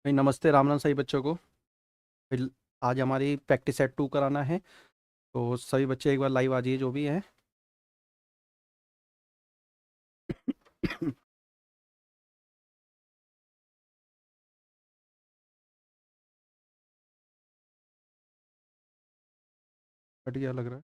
भाई नमस्ते, राम राम सभी बच्चों को। फिर आज हमारी प्रैक्टिस सेट 2 कराना है, तो सभी बच्चे एक बार लाइव आ जाइए जो भी हैं। बढ़िया लग रहा है।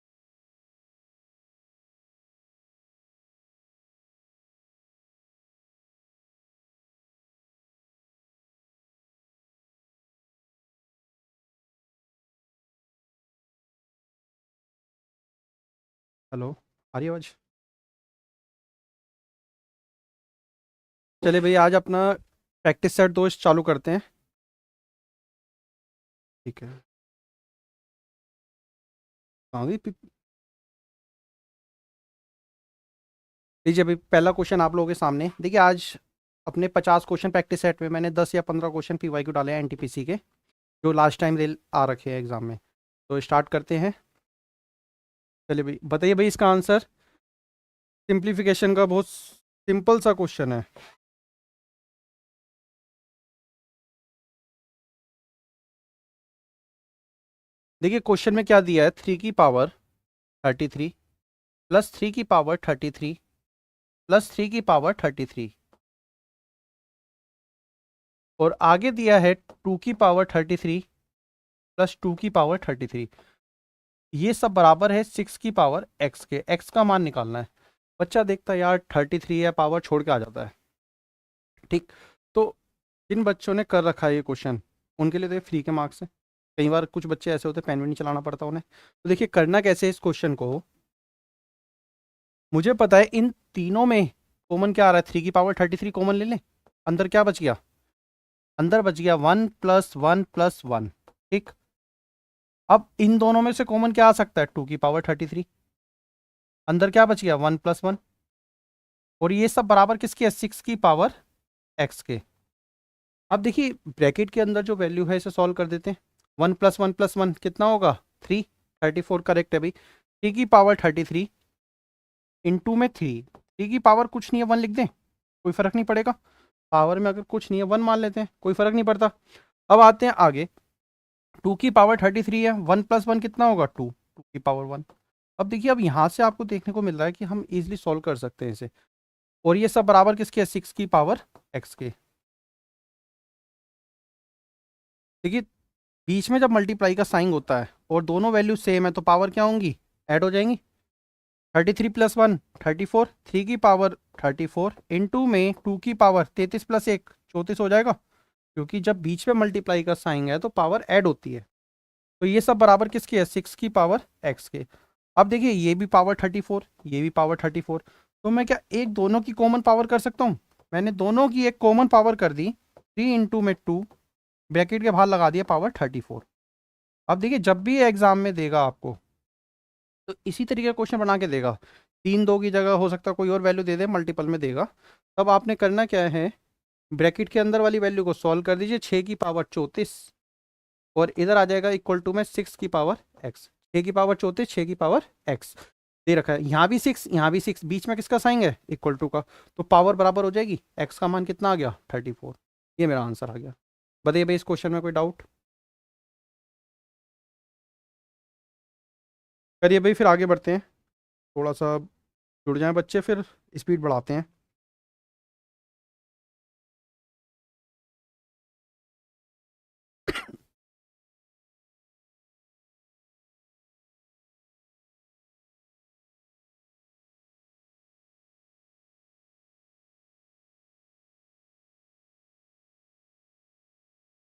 हेलो, आ रही है आवाज? चलिए भैया, आज अपना प्रैक्टिस सेट 2 चालू करते हैं। ठीक है। हाँ भी लीजिए भाई, पहला क्वेश्चन आप लोगों के सामने देखिए। आज अपने 50 क्वेश्चन प्रैक्टिस सेट में मैंने 10 या 15 क्वेश्चन पीवाईक्यू डाले हैं एनटीपीसी के, जो लास्ट टाइम रेल आ रखे हैं एग्जाम में। तो स्टार्ट करते हैं। चलिए भाई, बताइए भाई इसका आंसर। सिंप्लीफिकेशन का बहुत सिंपल सा क्वेश्चन है। देखिए क्वेश्चन में क्या दिया है, 3 की पावर 33 प्लस 3 की पावर 33 प्लस 3 की पावर 33, और आगे दिया है 2 की पावर 33 प्लस 2 की पावर 33। ये सब बराबर है 6 की पावर x के। x का मान निकालना है। बच्चा देखता है यार 33 है, पावर छोड़ के आ जाता है। ठीक। तो जिन बच्चों ने कर रखा है ये क्वेश्चन, उनके लिए तो ये फ्री के मार्क्स है। कई बार कुछ बच्चे ऐसे होते हैं पेन भी नहीं चलाना पड़ता उन्हें। तो देखिए करना कैसे है इस क्वेश्चन को। मुझे पता है इन तीनों में कॉमन क्या आ रहा है, 3 की पावर 33 कॉमन ले लें। अंदर क्या बच गया, अंदर बच गया 1 प्लस 1 प्लस 1। ठीक। अब इन दोनों में से कॉमन क्या आ सकता है, 2 की पावर 33। अंदर क्या बच गया, 1 प्लस 1। और ये सब बराबर किसके है, 6 की पावर x के। अब देखिए ब्रैकेट के अंदर जो वैल्यू है इसे सॉल्व कर देते हैं। 1 प्लस 1 प्लस 1 कितना होगा, 3। 34 करेक्ट है भाई। 3 की पावर 33 इंटू में 3 की पावर कुछ नहीं है, 1 लिख दें, कोई फर्क नहीं पड़ेगा। पावर में अगर कुछ नहीं है 1 मान लेते हैं, कोई फर्क नहीं पड़ता। अब आते हैं आगे। 2 की पावर 33 है, 1 प्लस 1 कितना होगा, 2 की पावर 1। अब देखिए, अब यहाँ से आपको देखने को मिल रहा है कि हम इजिली सॉल्व कर सकते हैं इसे। और ये सब बराबर किसके है, 6 की पावर x के। देखिए बीच में जब मल्टीप्लाई का साइन होता है और दोनों वैल्यू सेम है तो पावर क्या होंगी, ऐड हो जाएंगी। 33 प्लस 1 34, 3 की पावर 34 इंटू में 2 की पावर 33 प्लस 1 34 हो जाएगा। क्योंकि जब बीच में मल्टीप्लाई का साइन है तो पावर ऐड होती है। तो ये सब बराबर किसके है, 6 की पावर x के। अब देखिए ये भी पावर 34, ये भी पावर 34। तो मैं क्या एक दोनों की कॉमन पावर कर सकता हूँ। मैंने दोनों की एक कॉमन पावर कर दी, 3 इंटू में 2 ब्रैकेट के बाहर लगा दिया पावर 34। अब देखिए जब भी एग्जाम में देगा आपको तो इसी तरीके का क्वेश्चन बना के देगा। 3 2 की जगह हो सकता है कोई और वैल्यू दे दे, मल्टीपल में देगा। तब आपने करना क्या है, ब्रैकेट के अंदर वाली वैल्यू को सॉल्व कर दीजिए, 6 की पावर 34, और इधर आ जाएगा इक्वल टू में 6 की पावर x। 6 की पावर 34, 6 की पावर x दे रखा है। यहाँ भी 6, यहाँ भी 6, बीच में किसका साइन है, इक्वल टू का। तो पावर बराबर हो जाएगी, x का मान कितना आ गया, 34। ये मेरा आंसर आ गया। बताइए भाई इस क्वेश्चन में कोई डाउट। करिए भाई, फिर आगे बढ़ते हैं। थोड़ा सा जुड़ जाएं बच्चे, फिर स्पीड बढ़ाते हैं।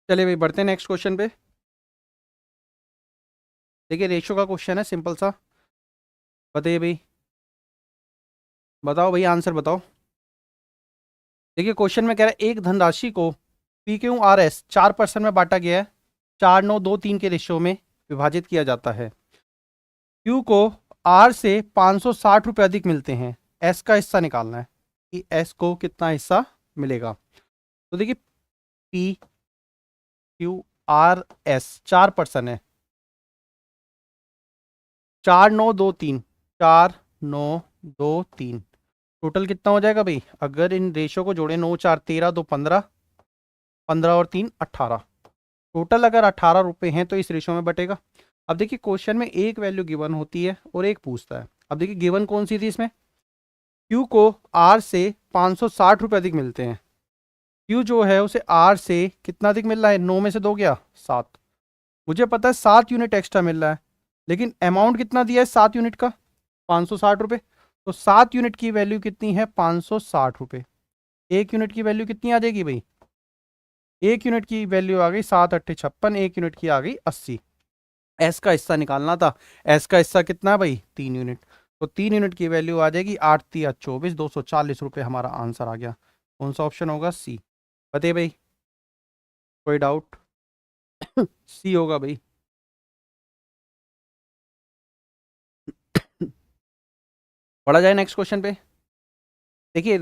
चलिए भाई बढ़ते हैं नेक्स्ट क्वेश्चन पे। देखिए रेशियो का क्वेश्चन है, सिंपल सा। बताइए भाई, बताओ भाई आंसर बताओ। देखिए क्वेश्चन में कह रहा है एक धनराशि को पी क्यू आर एस 4% में बांटा गया है, 4 9 2 3 के रेशियो में विभाजित किया जाता है। क्यू को आर से 560 रुपये अधिक मिलते हैं। एस का हिस्सा निकालना है कि एस को कितना हिस्सा मिलेगा। तो देखिए पी क्यू आर एस 4% है, 4 9 2 3, 4 9 2 3, टोटल कितना हो जाएगा भाई। अगर इन रेशो को जोड़े, 9 4 13 2 15, 15 और 3 18, टोटल अगर 18 रुपये हैं तो इस रेशो में बटेगा। अब देखिए क्वेश्चन में एक वैल्यू गिवन होती है और एक पूछता है। अब देखिए गिवन कौन सी थी इसमें, क्यू को आर से 560 रुपये अधिक मिलते हैं। क्यू जो है उसे आर से कितना अधिक मिल रहा है, 9 में से 2 गया 7। मुझे पता है 7 यूनिट एक्स्ट्रा मिल रहा है, लेकिन अमाउंट कितना दिया है 7 यूनिट का, 560 रुपये। तो 7 यूनिट की वैल्यू कितनी है, 560 रुपये। एक यूनिट की वैल्यू कितनी आ जाएगी भाई, एक यूनिट की वैल्यू आ गई 7 अट्ठे 56, एक यूनिट की आ गई 80। एस का हिस्सा निकालना था, एस का हिस्सा कितना है भाई, 3 यूनिट। तो 3 यूनिट की वैल्यू आ जाएगी 8 तिया 24, 240 रुपये हमारा आंसर आ गया। कौन सा ऑप्शन होगा, सी। बताइए भाई, कोई डाउट? सी होगा भाई। पढ़ा जाए नेक्स्ट क्वेश्चन पे। देखिए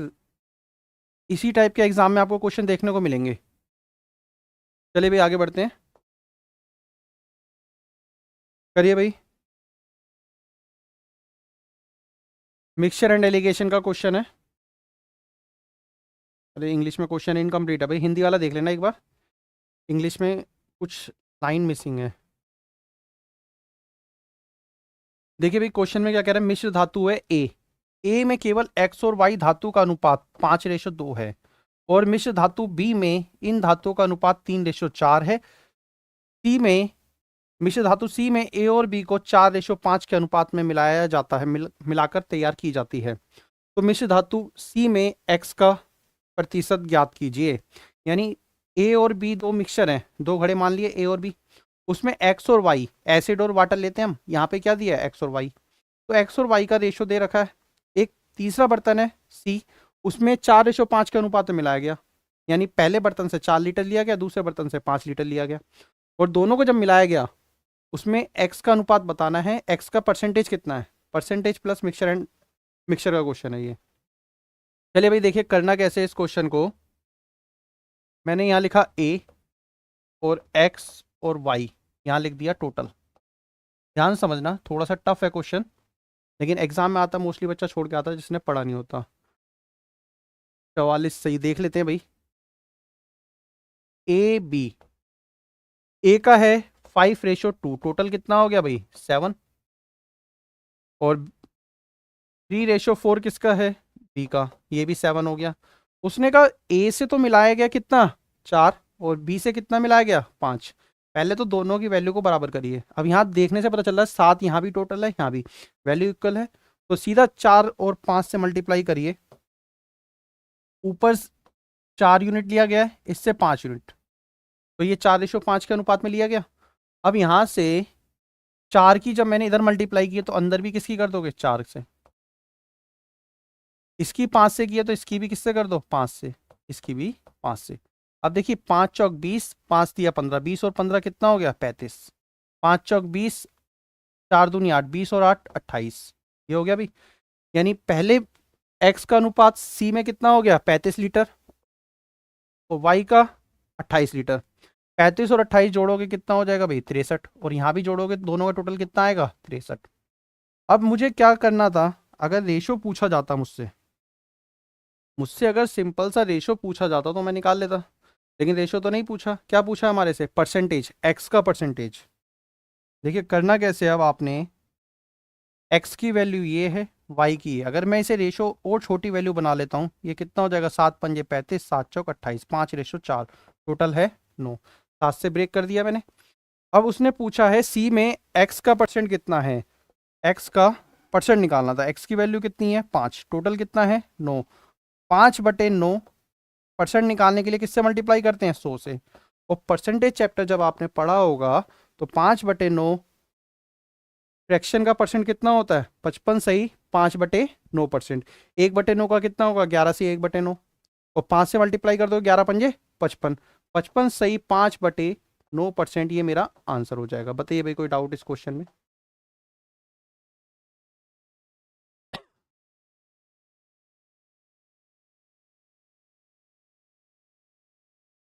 इसी टाइप के एग्जाम में आपको क्वेश्चन देखने को मिलेंगे। चलिए भाई आगे बढ़ते हैं, करिए भाई। मिक्सचर एंड एलिगेशन का क्वेश्चन है। अरे इंग्लिश में क्वेश्चन इनकम्प्लीट है भाई, हिंदी वाला देख लेना एक बार, इंग्लिश में कुछ लाइन मिसिंग है। देखिए भाई क्वेश्चन में क्या कह रहा है, मिश्र धातु है ए में केवल एक्स और वाई धातु का अनुपात 5:2 है, और मिश्र धातु बी में इन धातुओं का अनुपात 3:4 है। सी में मिश्र धातु सी में ए और बी को 4:5 के अनुपात में मिलाया जाता है, मिलाकर तैयार की जाती है। तो मिश्र धातु सी में एक्स का प्रतिशत ज्ञात कीजिए। यानी ए और बी दो मिक्सचर हैं, दो घड़े मान लिए ए और बी, उसमें एक्स और वाई, एसिड और वाटर लेते हैं हम, यहाँ पे क्या दिया है एक्स और वाई, तो एक्स और वाई का रेशो दे रखा है। एक तीसरा बर्तन है सी, उसमें 4:5 के अनुपात में मिलाया गया, यानी पहले बर्तन से 4 लीटर लिया गया, दूसरे बर्तन से 5 लीटर लिया गया, और दोनों को जब मिलाया गया उसमें एक्स का अनुपात बताना है, एक्स का परसेंटेज कितना है, percentage plus mixture and mixture का क्वेश्चन है ये। चलिए भाई देखिए करना कैसे इस क्वेश्चन को। मैंने यहाँ लिखा ए और एक्स और वाई, यहाँ लिख दिया टोटल। ध्यान समझना, थोड़ा सा टफ है क्वेश्चन, लेकिन एग्जाम में आता मोस्टली बच्चा छोड़ के आता है जिसने पढ़ा नहीं होता। 44 सही, देख लेते हैं भाई। ए बी, ए का है 5:2, टोटल कितना हो गया भाई 7, और 3:4 किसका है, बी का, ये भी 7 हो गया। उसने कहा ए से तो मिलाया गया कितना 4, और बी से कितना मिलाया गया 5। पहले तो दोनों की वैल्यू को बराबर करिए। अब यहाँ देखने से पता चल रहा है 7 यहाँ भी टोटल है, यहाँ भी वैल्यू इक्वल है, तो सीधा 4 और 5 से मल्टीप्लाई करिए। ऊपर 4 यूनिट लिया गया है, इससे 5 यूनिट, तो ये 4:5 के अनुपात में लिया गया। अब यहाँ से 4 की जब मैंने इधर मल्टीप्लाई की है तो अंदर भी किसकी कर दोगे 4 से, इसकी 5 से की है तो इसकी भी किससे कर दो 5 से, इसकी भी 5 से। अब देखिए 5 चौक 20, 5 दिया 15, 20 और 15 कितना हो गया 35, 5 चौक 20, 4 दूनी 8, 20 और 8 28, ये हो गया भाई। यानी पहले एक्स का अनुपात सी में कितना हो गया 35 लीटर, और वाई का 28 लीटर। 35 और 28 जोड़ोगे कितना हो जाएगा भाई 63, और यहाँ भी जोड़ोगे दोनों का टोटल कितना आएगा 63। अब मुझे क्या करना था, अगर रेशो पूछा जाता मुझसे मुझसे अगर सिंपल सा रेशो पूछा जाता तो मैं निकाल लेता, लेकिन रेशो तो नहीं पूछा। क्या पूछा हमारे से, परसेंटेज, एक्स का परसेंटेज। देखिए करना कैसे, अब आपने एक्स की वैल्यू ये है, वाई की है, अगर मैं इसे रेशो और छोटी वैल्यू बना लेता हूँ, ये कितना हो जाएगा 7 पंजे 35, 7 चौक 28, 5:4, टोटल है 9, 7 से ब्रेक कर दिया मैंने। अब उसने पूछा है सी में एक्स का परसेंट कितना है, एक्स का परसेंट निकालना था। एक्स की वैल्यू कितनी है 5, टोटल कितना है 9, 5/9 परसेंट निकालने के लिए किससे मल्टीप्लाई करते हैं 100 से। और परसेंटेज चैप्टर जब आपने पढ़ा होगा तो 5/9 फ्रैक्शन का परसेंट कितना होता है 55, सही, 5/9%। 1/9 का कितना होगा 11 से 1/9, और 5 से मल्टीप्लाई कर दो 11 पंजे 55, 55 सही 5/9%, ये मेरा आंसर हो जाएगा। बताइए भाई कोई डाउट इस क्वेश्चन में?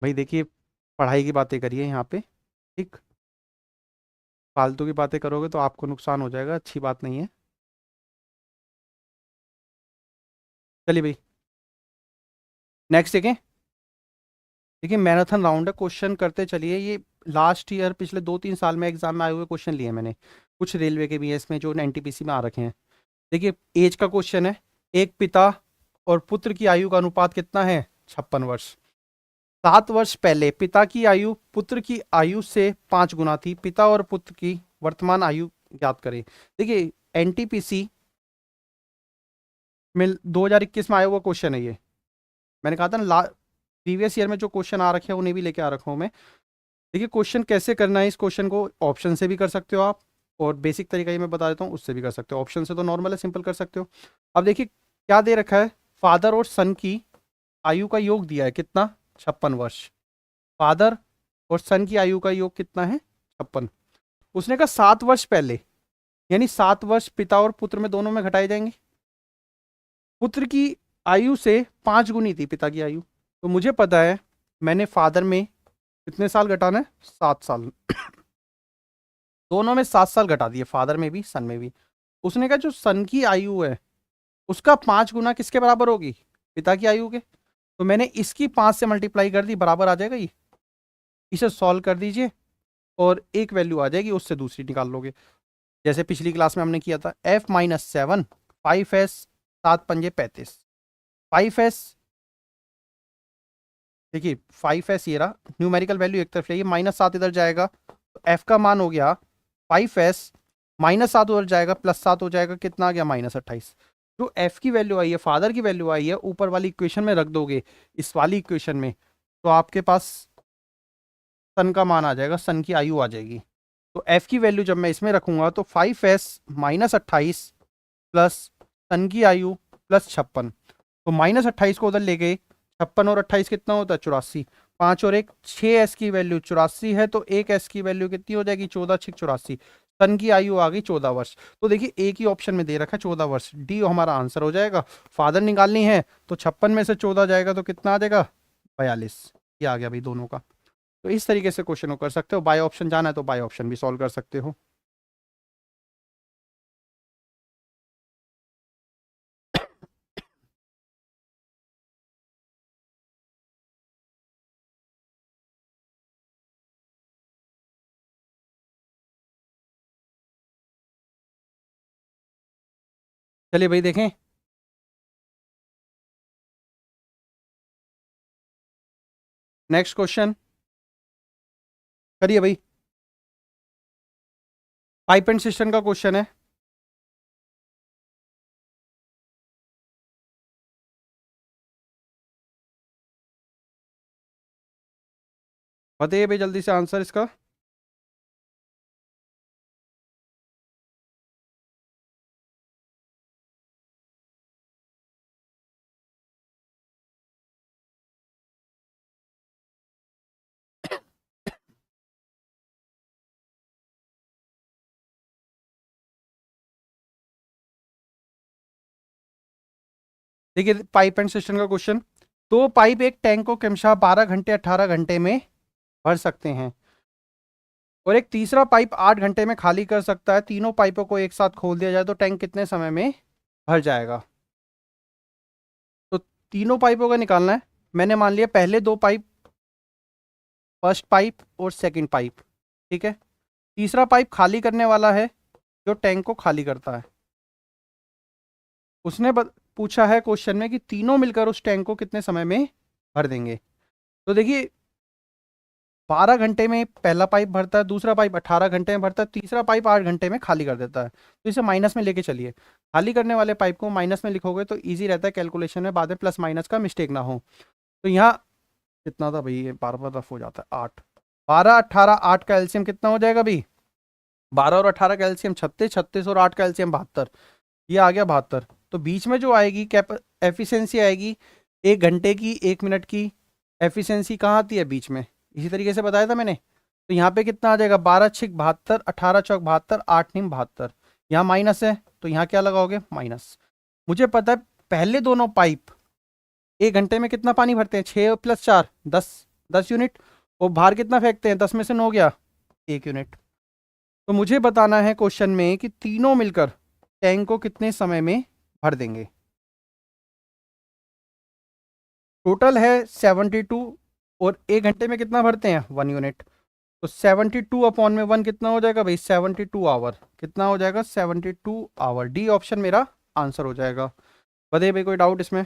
भाई देखिए पढ़ाई की बातें करिए यहाँ पे, ठीक, फालतू की बातें करोगे तो आपको नुकसान हो जाएगा, अच्छी बात नहीं है। चलिए भाई नेक्स्ट देखें। देखिए मैराथन राउंड है, क्वेश्चन करते चलिए। ये लास्ट ईयर पिछले 2-3 साल में एग्जाम में आए हुए क्वेश्चन लिए मैंने, कुछ रेलवे के भी है इसमें जो एनटीपीसी में आ रखे हैं। देखिए एज का क्वेश्चन है, एक पिता और पुत्र की आयु का अनुपात कितना है? 56 वर्ष। 7 वर्ष पहले पिता की आयु पुत्र की आयु से 5 गुना थी। पिता और पुत्र की वर्तमान आयु ज्ञात करें। देखिए एनटीपीसी में 2021 में आया हुआ क्वेश्चन है ये। मैंने कहा था ना प्रीवियस ईयर में जो क्वेश्चन आ रखे हैं उन्हें भी लेके आ रखा हूँ मैं। देखिए क्वेश्चन कैसे करना है, इस क्वेश्चन को ऑप्शन से भी कर सकते हो आप, और बेसिक तरीका ये मैं बता देता हूँ उससे भी कर सकते हो। ऑप्शन से तो नॉर्मल है, सिंपल कर सकते हो। अब देखिए क्या दे रखा है, फादर और सन की आयु का योग दिया है कितना? 56 वर्ष। फादर और सन की आयु का योग कितना है? 56। उसने कहा 7 वर्ष पहले, यानी 7 वर्ष पिता और पुत्र में दोनों में घटाए जाएंगे। पुत्र की आयु से 5 गुनी थी पिता की आयु, तो मुझे पता है मैंने फादर में कितने साल घटाना है? 7 साल। दोनों में 7 साल घटा दिए, फादर में भी सन में भी। उसने कहा जो सन की आयु है उसका 5 गुना किसके बराबर होगी? पिता की आयु के। तो मैंने इसकी 5 से मल्टीप्लाई कर दी, बराबर आ जाएगा ये। इसे सॉल्व कर दीजिए और एक वैल्यू आ जाएगी, उससे दूसरी निकाल लोगे, जैसे पिछली क्लास में हमने किया था। f-7 5s 7×5 = 35। 5s, देखिए 5s ये रहा, न्यूमेरिकल वैल्यू एक तरफ ले, -7 इधर जाएगा तो f का मान हो गया 5s, -7 उधर जाएगा, +7 हो जाएगा, कितना आ गया? -28। जो f की वैल्यू आई है, फादर की वैल्यू आई है, ऊपर वाली इक्वेशन में रख दोगे, इस वाली इक्वेशन में, तो आपके पास सन का मान आ जाएगा, सन की आयु आ जाएगी। तो f की वैल्यू जब मैं इसमें रखूंगा तो 5s -28 प्लस सन की आयु प्लस 56, तो -28 को उधर ले गए, 56 और 28 कितना होता है? 84। 5 और 1 6s की वैल्यू 84 है, तो 1s की वैल्यू कितनी हो जाएगी? 14×6 = 84। सन की आयु आ गई 14 वर्ष। तो देखिए एक ही ऑप्शन में दे रखा है 14 वर्ष, डी हमारा आंसर हो जाएगा। फादर निकालनी है तो 56 में से 14 जाएगा तो कितना आ जाएगा? 42। ये आ गया भाई दोनों का। तो इस तरीके से क्वेश्चन को कर सकते हो। बाय ऑप्शन जाना है तो बाय ऑप्शन भी सॉल्व कर सकते हो। चलिए भाई देखें, नेक्स्ट क्वेश्चन करिए भाई। पाइप एंड सिस्टम का क्वेश्चन है। बताइए भाई जल्दी से आंसर इसका। देखिए पाइप एंड सिस्टम का क्वेश्चन, दो पाइप एक टैंक को क्रमशः 12 घंटे 18 घंटे में भर सकते हैं, और एक तीसरा पाइप 8 घंटे में खाली कर सकता है। तीनों पाइपों को एक साथ खोल दिया जाए तो टैंक कितने समय में भर जाएगा? तो तीनों पाइपों का निकालना है। मैंने मान लिया पहले दो पाइप, फर्स्ट पाइप और सेकंड पाइप, ठीक है। तीसरा पाइप खाली करने वाला है जो टैंक को खाली करता है। उसने पूछा है क्वेश्चन में कि तीनों मिलकर उस टैंक को कितने समय में भर देंगे। तो देखिए 12 घंटे में पहला पाइप भरता है, दूसरा पाइप 18 घंटे में भरता है, तीसरा पाइप 8 घंटे में खाली कर देता है। तो इसे माइनस में लेके चलिए। खाली करने वाले पाइप को माइनस में लिखोगे तो ईजी रहता है कैलकुलेशन में, बाद में प्लस माइनस का मिस्टेक ना हो। तो यहाँ कितना था भाई, ये बार बार रफ हो जाता है। 8 12 18 8 का एलसीएम कितना हो जाएगा भाई? 12 और 18 का एलसीएम 36, 36 और 8 का एलसीएम 72, ये आ गया 72। तो बीच में जो आएगी एफिशिएंसी आएगी 1 घंटे की, 1 मिनट की एफिशिएंसी कहाँ आती है? बीच में। इसी तरीके से बताया था मैंने। तो यहाँ पे कितना आ जाएगा? 12 6 72, 18 चौक 72, 8 9 72। यहाँ माइनस है तो यहाँ क्या लगाओगे? माइनस। मुझे पता है पहले दोनों पाइप 1 घंटे में कितना पानी भरते हैं? 6 + 4 10, 10 यूनिट। और बाहर कितना फेंकते हैं? 10 में से 9 गया, 1 यूनिट। तो मुझे बताना है क्वेश्चन में कि तीनों मिलकर टैंक को कितने समय में भर देंगे। टोटल है 72 और 1 घंटे में कितना भरते हैं 1 यूनिट। तो 72 अपॉन में 1 कितना हो जाएगा भाई 72 आवर, कितना हो जाएगा 72 आवर। डी ऑप्शन मेरा आंसर हो जाएगा। बताइए भाई कोई डाउट इसमें।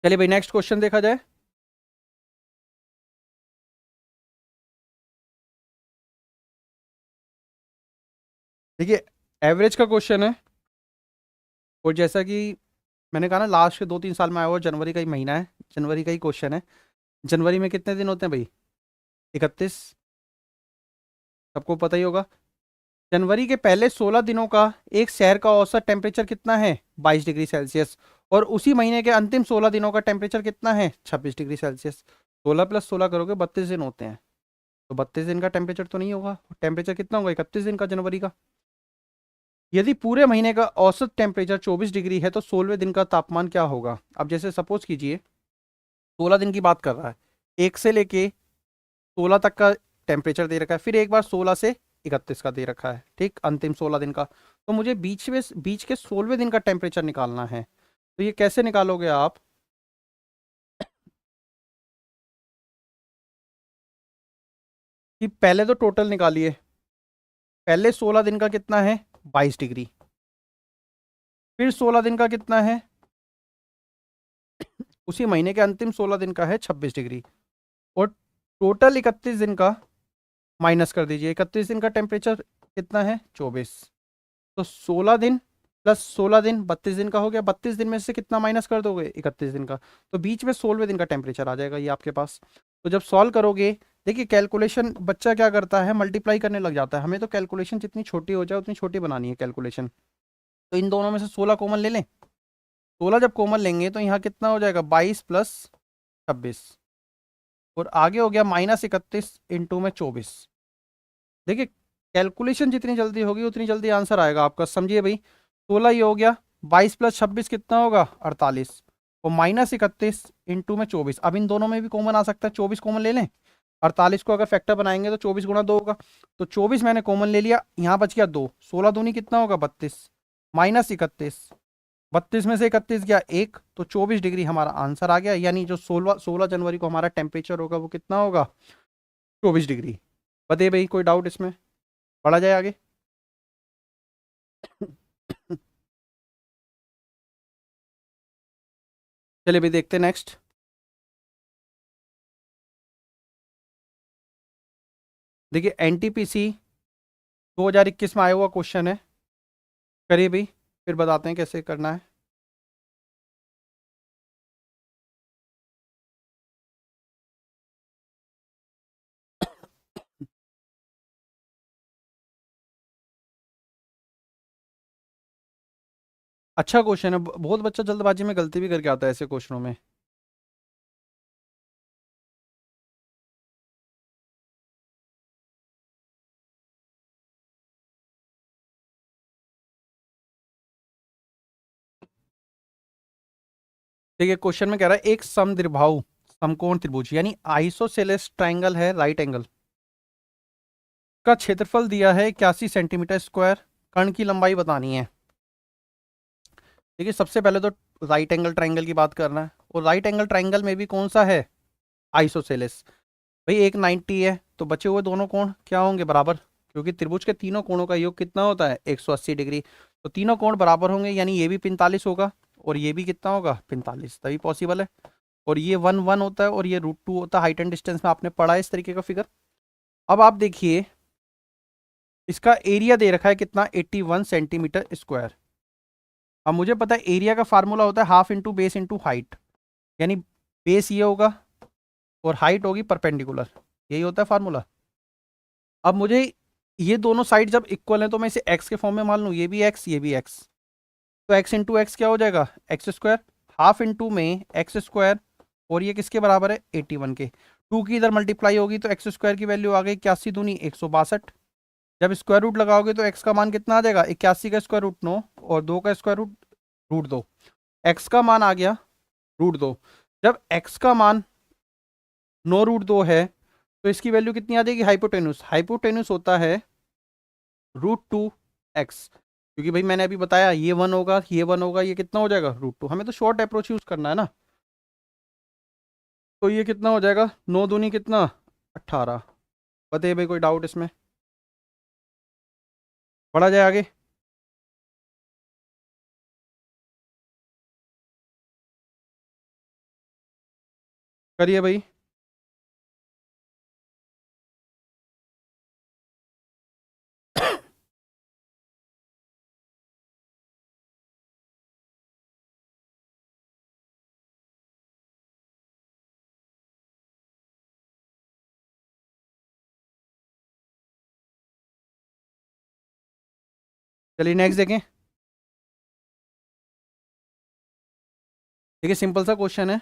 चलिए भाई नेक्स्ट क्वेश्चन देखा जाए। देखिए एवरेज का क्वेश्चन है, और जैसा कि मैंने कहा ना लास्ट के 2-3 साल में आया हुआ, जनवरी का ही महीना है, जनवरी का ही क्वेश्चन है। जनवरी में कितने दिन होते हैं भाई 31, सबको पता ही होगा। जनवरी के पहले 16 दिनों का एक शहर का औसत टेम्परेचर कितना है 22 डिग्री सेल्सियस, और उसी महीने के अंतिम 16 दिनों का टेम्परेचर कितना है 26 डिग्री सेल्सियस। 16 + 16 करोगे 32 दिन होते हैं, तो 32 दिन का टेम्परेचर तो नहीं होगा। टेम्परेचर कितना होगा 31 दिन का जनवरी का। यदि पूरे महीने का औसत टेम्परेचर 24 डिग्री है तो 16वें दिन का तापमान क्या होगा। अब जैसे सपोज कीजिए 16 दिन की बात कर रहा है, 1 से लेके 16 तक का टेम्परेचर दे रखा है, फिर एक बार 16 से 31 का दे रखा है, ठीक, अंतिम 16 दिन का। तो मुझे बीच के 16वें दिन का टेम्परेचर निकालना है। तो ये कैसे निकालोगे आप, कि पहले तो टोटल निकालिए, पहले 16 दिन का कितना है 22 डिग्री, फिर 16 दिन का कितना है, उसी महीने के अंतिम 16 दिन का है 26 डिग्री, और टोटल 31 दिन का माइनस कर दीजिए। 31 दिन का टेम्परेचर कितना है 24, तो 16 दिन प्लस 16 दिन 32 दिन का हो गया। 32 दिन में से कितना माइनस कर दोगे 31 दिन का, तो बीच में 16वें दिन का टेम्परेचर आ जाएगा ये आपके पास। तो जब सॉल्व करोगे, देखिए कैलकुलेशन बच्चा क्या करता है मल्टीप्लाई करने लग जाता है, हमें तो कैलकुलेशन जितनी छोटी हो जाए उतनी छोटी बनानी है कैलकुलेशन। तो इन दोनों में से 16 कॉमन ले लें, 16 जब कॉमन लेंगे तो यहाँ कितना हो जाएगा 22 + 26, और आगे हो गया -31 × 24। देखिए कैलकुलेशन जितनी जल्दी होगी उतनी जल्दी आंसर आएगा आपका, समझिए भाई। 16 ये हो गया, 22 + 26 कितना होगा 48, और -31 × 24। अब इन दोनों में भी कॉमन आ सकता है, 24 कॉमन ले लें। 48 को अगर फैक्टर बनाएंगे तो 24 × 2 होगा, तो 24 मैंने कॉमन ले लिया, यहाँ बच गया 2, 16 दूनी कितना होगा 32, -31, 32 में से 31 गया 1, तो 24 डिग्री हमारा आंसर आ गया। यानी जो 16 जनवरी को हमारा टेम्परेचर होगा वो कितना होगा 24 डिग्री। बताइए भाई कोई डाउट इसमें, पढ़ा जाए आगे। चलिए भाई देखते हैं नेक्स्ट। देखिए एनटीपीसी 2021 में आया हुआ क्वेश्चन है, करिए भाई फिर बताते हैं कैसे करना है। अच्छा क्वेश्चन है, बहुत बच्चा जल्दबाजी में गलती भी करके आता है ऐसे क्वेश्चनों में। देखिए क्वेश्चन में कह रहा है एक समद्विबाहु समकोण त्रिभुज यानी आइसोसेलेस ट्राइंगल है राइट एंगल का क्षेत्रफल दिया है 81 सेंटीमीटर स्क्वायर, कर्ण की लंबाई बतानी है। देखिए सबसे पहले तो राइट एंगल ट्राइंगल की बात करना है, और राइट एंगल ट्राइंगल में भी कौन सा है आइसोसेलेस। भाई एक 90 है तो बचे हुए दोनों कोण क्या होंगे बराबर, क्योंकि त्रिभुज के तीनों कोणों का योग कितना होता है 180 डिग्री, तो तीनों कोण बराबर होंगे, यानी ये भी 45 होगा और ये भी कितना होगा 45, तभी पॉसिबल है। और ये 1 1 होता है और ये √2 होता है, हाइट एंड डिस्टेंस में आपने पढ़ा है इस तरीके का फिगर। अब आप देखिए इसका एरिया दे रखा है कितना 81 सेंटीमीटर स्क्वायर। अब मुझे पता है एरिया का फार्मूला होता है half into base into height, यानी बेस ये होगा और हाइट होगी परपेंडिकुलर, यही होता है फार्मूला। अब मुझे ये दोनों साइड जब इक्वल है तो मैं इसे एक्स के फॉर्म में मान लूँ, ये भी एक्स ये भी एक्स, तो एक्स इंटू एक्स क्या हो जाएगा एक्स स्क्वायर, हाफ इंटू में एक्स स्क्वायर, और ये किसके बराबर है 81 के। 2 की इधर मल्टीप्लाई होगी तो एक्स स्क्वायर की वैल्यू आ गई 81 दूनी 162। जब स्क्वायर रूट लगाओगे तो एक्स का मान कितना आ जाएगा 81 का स्क्वायर रूट 9 और 2 का स्क्वायर रूट रूट 2। एक्स का मान आ गया रूट 2। जब एक्स का मान 9 रूट 2 है तो इसकी वैल्यू कितनी आ जाएगी, हाइपोटेन्यूस। हाइपोटेन्यूस होता है √2x, क्योंकि भाई मैंने अभी बताया ये 1 होगा, ये 1 होगा, ये कितना हो जाएगा √2। हमें तो शॉर्ट अप्रोच यूज करना है ना, तो ये कितना हो जाएगा, 9 दूनी कितना 18। बताइए भाई कोई डाउट इसमें, बढ़ा जाए आगे। करिए भाई। चलिए नेक्स्ट देखें। देखिए सिंपल सा क्वेश्चन है,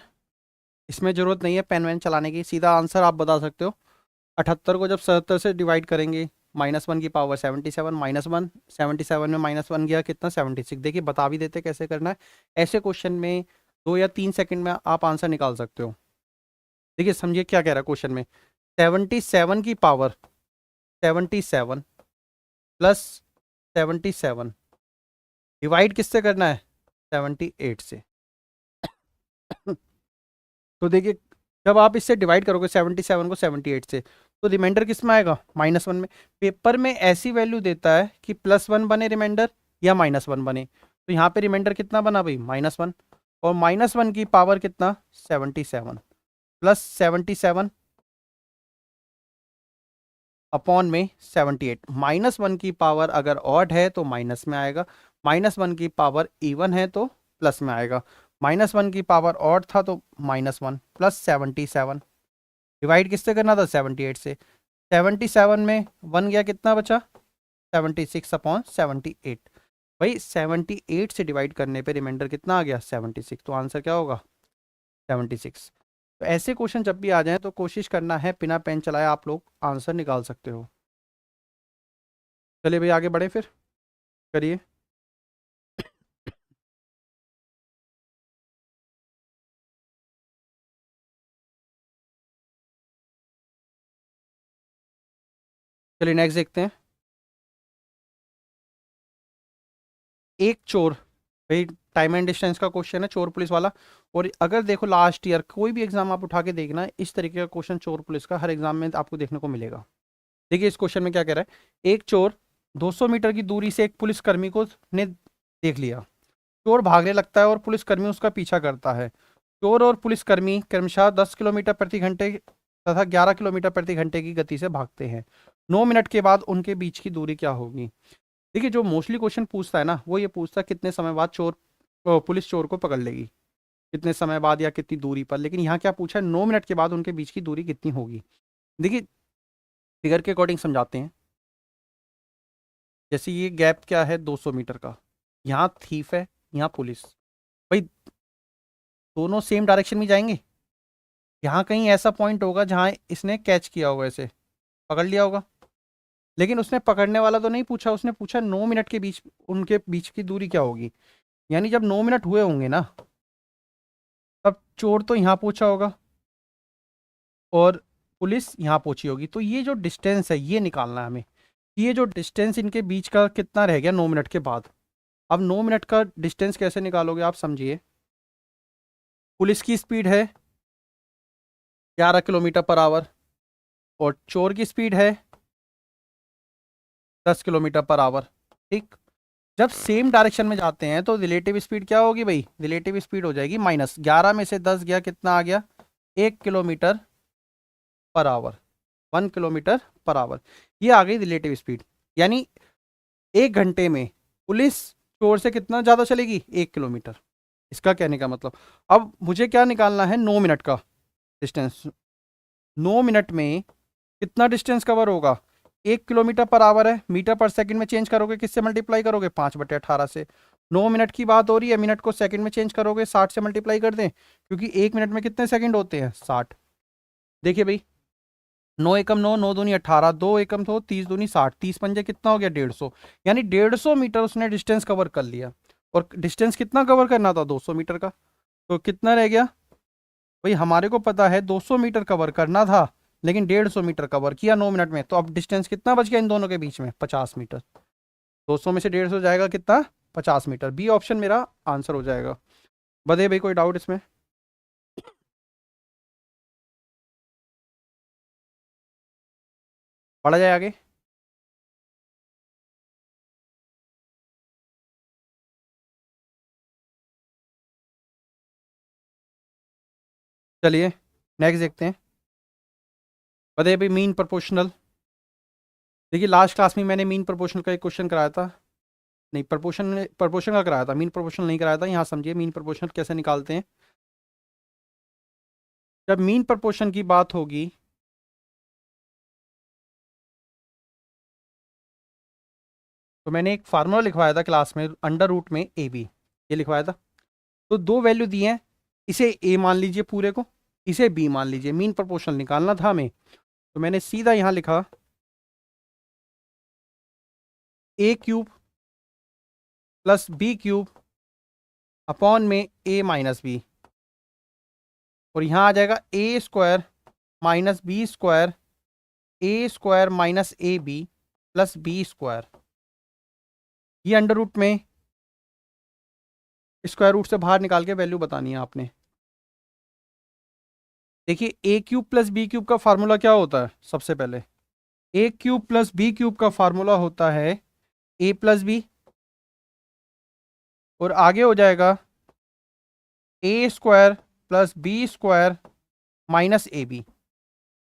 इसमें जरूरत नहीं है पेन वैन चलाने की, सीधा आंसर आप बता सकते हो। 78 को जब 77 से डिवाइड करेंगे, -1 की पावर 77, -1, 77 में -1 गया कितना 76। देखिए बता भी देते कैसे करना है। ऐसे क्वेश्चन में 2 या 3 सेकंड में आप आंसर निकाल सकते हो। देखिए समझिए क्या कह रहा है क्वेश्चन में, 77 की पावर 77 प्लस 77 डिवाइड किससे करना है, 78 से। तो देखिए जब आप इससे डिवाइड करोगे 77 को 78 से, तो रिमाइंडर किस में आएगा, -1 में। पेपर में ऐसी वैल्यू देता है कि +1 बने रिमाइंडर या -1 बने, तो यहाँ पे रिमाइंडर कितना बना भाई, -1। और -1 की पावर कितना 77 प्लस 77 अपॉन में 78। -1 की पावर अगर ऑड है तो माइनस में आएगा, -1 की पावर इवन है तो प्लस में आएगा। -1 की पावर ऑड था तो -1 प्लस 77 डिवाइड किससे करना था, 78 से। 77 में 1 गया कितना बचा, 76 अपॉन 78। भाई 78 से डिवाइड करने पे रिमाइंडर कितना आ गया, 76। तो आंसर क्या होगा, 76। तो ऐसे क्वेश्चन जब भी आ जाएं तो कोशिश करना है बिना पेन चलाए आप लोग आंसर निकाल सकते हो। चलिए भाई आगे बढ़े फिर, करिए। चलिए नेक्स्ट देखते हैं। एक चोर, भाई टाइम एंड डिस्टेंस का क्वेश्चन है, चोर पुलिस वाला। और अगर देखो लास्ट ईयर कोई भी एग्जाम आप उठा के देखना, इस तरीके का क्वेश्चन चोर पुलिस का हर एग्जाम में आपको देखने को मिलेगा। देखिए इस क्वेश्चन में क्या कह रहा है, एक चोर 200 मीटर की दूरी से एक पुलिसकर्मी को ने देख लिया। चोर भागने लगता है और पुलिसकर्मी उसका पीछा करता है। चोर और पुलिसकर्मी क्रमशः 10 किलोमीटर प्रति घंटे तथा 11 किलोमीटर प्रति घंटे की गति से भागते हैं। 9 मिनट के बाद उनके बीच की दूरी क्या होगी। देखिए जो मोस्टली क्वेश्चन पूछता है ना, वो ये पूछता है कितने समय बाद पुलिस चोर को पकड़ लेगी, कितने समय बाद या कितनी दूरी पर। लेकिन यहाँ क्या पूछा है, 9 मिनट के बाद उनके बीच की दूरी कितनी होगी। देखिए फिगर के अकॉर्डिंग समझाते हैं। जैसे ये गैप क्या है 200 मीटर का, यहाँ थीफ है, यहाँ पुलिस। भाई दोनों सेम डायरेक्शन में जाएंगे, यहाँ कहीं ऐसा पॉइंट होगा जहाँ इसने कैच किया होगा, ऐसे पकड़ लिया होगा। लेकिन उसने पकड़ने वाला तो नहीं पूछा, उसने पूछा 9 मिनट के बीच उनके बीच की दूरी क्या होगी। यानी जब 9 मिनट हुए होंगे ना, तब चोर तो यहाँ पहुंचा होगा और पुलिस यहाँ पहुंची होगी। तो ये जो डिस्टेंस है ये निकालना है हमें, ये जो डिस्टेंस इनके बीच का कितना रह गया 9 मिनट के बाद। अब 9 मिनट का डिस्टेंस कैसे निकालोगे आप समझिए। पुलिस की स्पीड है 11 किलोमीटर पर आवर और चोर की स्पीड है 10 किलोमीटर पर आवर। ठीक, जब सेम डायरेक्शन में जाते हैं तो रिलेटिव स्पीड क्या होगी भाई, रिलेटिव स्पीड हो जाएगी -11 में से 10 गया कितना आ गया, 1 kilometre per hour, 1 kilometre per hour. ये आ गई रिलेटिव स्पीड। यानी 1 घंटे में पुलिस चोर से कितना ज़्यादा चलेगी, 1 किलोमीटर। इसका कहने का मतलब, अब मुझे क्या निकालना है, 9 मिनट का डिस्टेंस। 9 मिनट में कितना डिस्टेंस कवर होगा, 1 किलोमीटर पर आवर है, मीटर पर सेकंड में चेंज करोगे किससे मल्टीप्लाई करोगे, 5/18 से। 9 मिनट की बात हो रही है, मिनट को सेकंड में चेंज करोगे 60 से मल्टीप्लाई कर दें, क्योंकि 1 मिनट में कितने सेकंड होते हैं, 60। देखिए भाई 9 एकम 9, 9 दूनी 18, 2 एकम 2, 30 दूनी 60, 30 पंजे कितना हो गया 150। यानी 150 मीटर उसने डिस्टेंस कवर कर लिया। और डिस्टेंस कितना कवर करना था, 200 मीटर का। तो कितना रह गया भाई, हमारे को पता है 200 मीटर कवर करना था, लेकिन 150 मीटर कवर किया 9 मिनट में। तो अब डिस्टेंस कितना बच गया इन दोनों के बीच में, 50 मीटर। 200 में से 150 जाएगा कितना, 50 मीटर। बी ऑप्शन मेरा आंसर हो जाएगा। बताइए भाई, कोई डाउट इसमें? पढ़ा जाए आगे। चलिए नेक्स्ट देखते हैं। बताइए भाई, मीन प्रोपोर्शनल। देखिए लास्ट क्लास में मैंने मीन प्रोपोर्शनल का एक क्वेश्चन कराया था। नहीं, प्रोपोर्शन का कराया था, मीन प्रोपोर्शनल नहीं कराया था। यहाँ समझिए मीन प्रोपोर्शनल कैसे निकालते हैं। जब मीन प्रोपोर्शन की बात होगी, तो मैंने एक फार्मूला लिखवाया था क्लास में, अंडर रूट में ए बी, ये लिखवाया था। तो दो वैल्यू दी हैं, इसे ए मान लीजिए पूरे को, इसे बी मान लीजिए। मीन प्रोपोर्शनल निकालना था हमें, तो मैंने सीधा यहाँ लिखा A cube plus B cube upon में ए माइनस बी, और यहाँ आ जाएगा A square minus B square, A square minus A B plus B square. ये अंडर रूट में स्क्वायर रूट से बाहर निकाल के वैल्यू बतानी है आपने। देखिए A cube plus B cube का फार्मूला क्या होता है, सबसे पहले A cube plus B cube का फार्मूला होता है ए प्लस बी, और आगे हो जाएगा A square plus B square minus A B,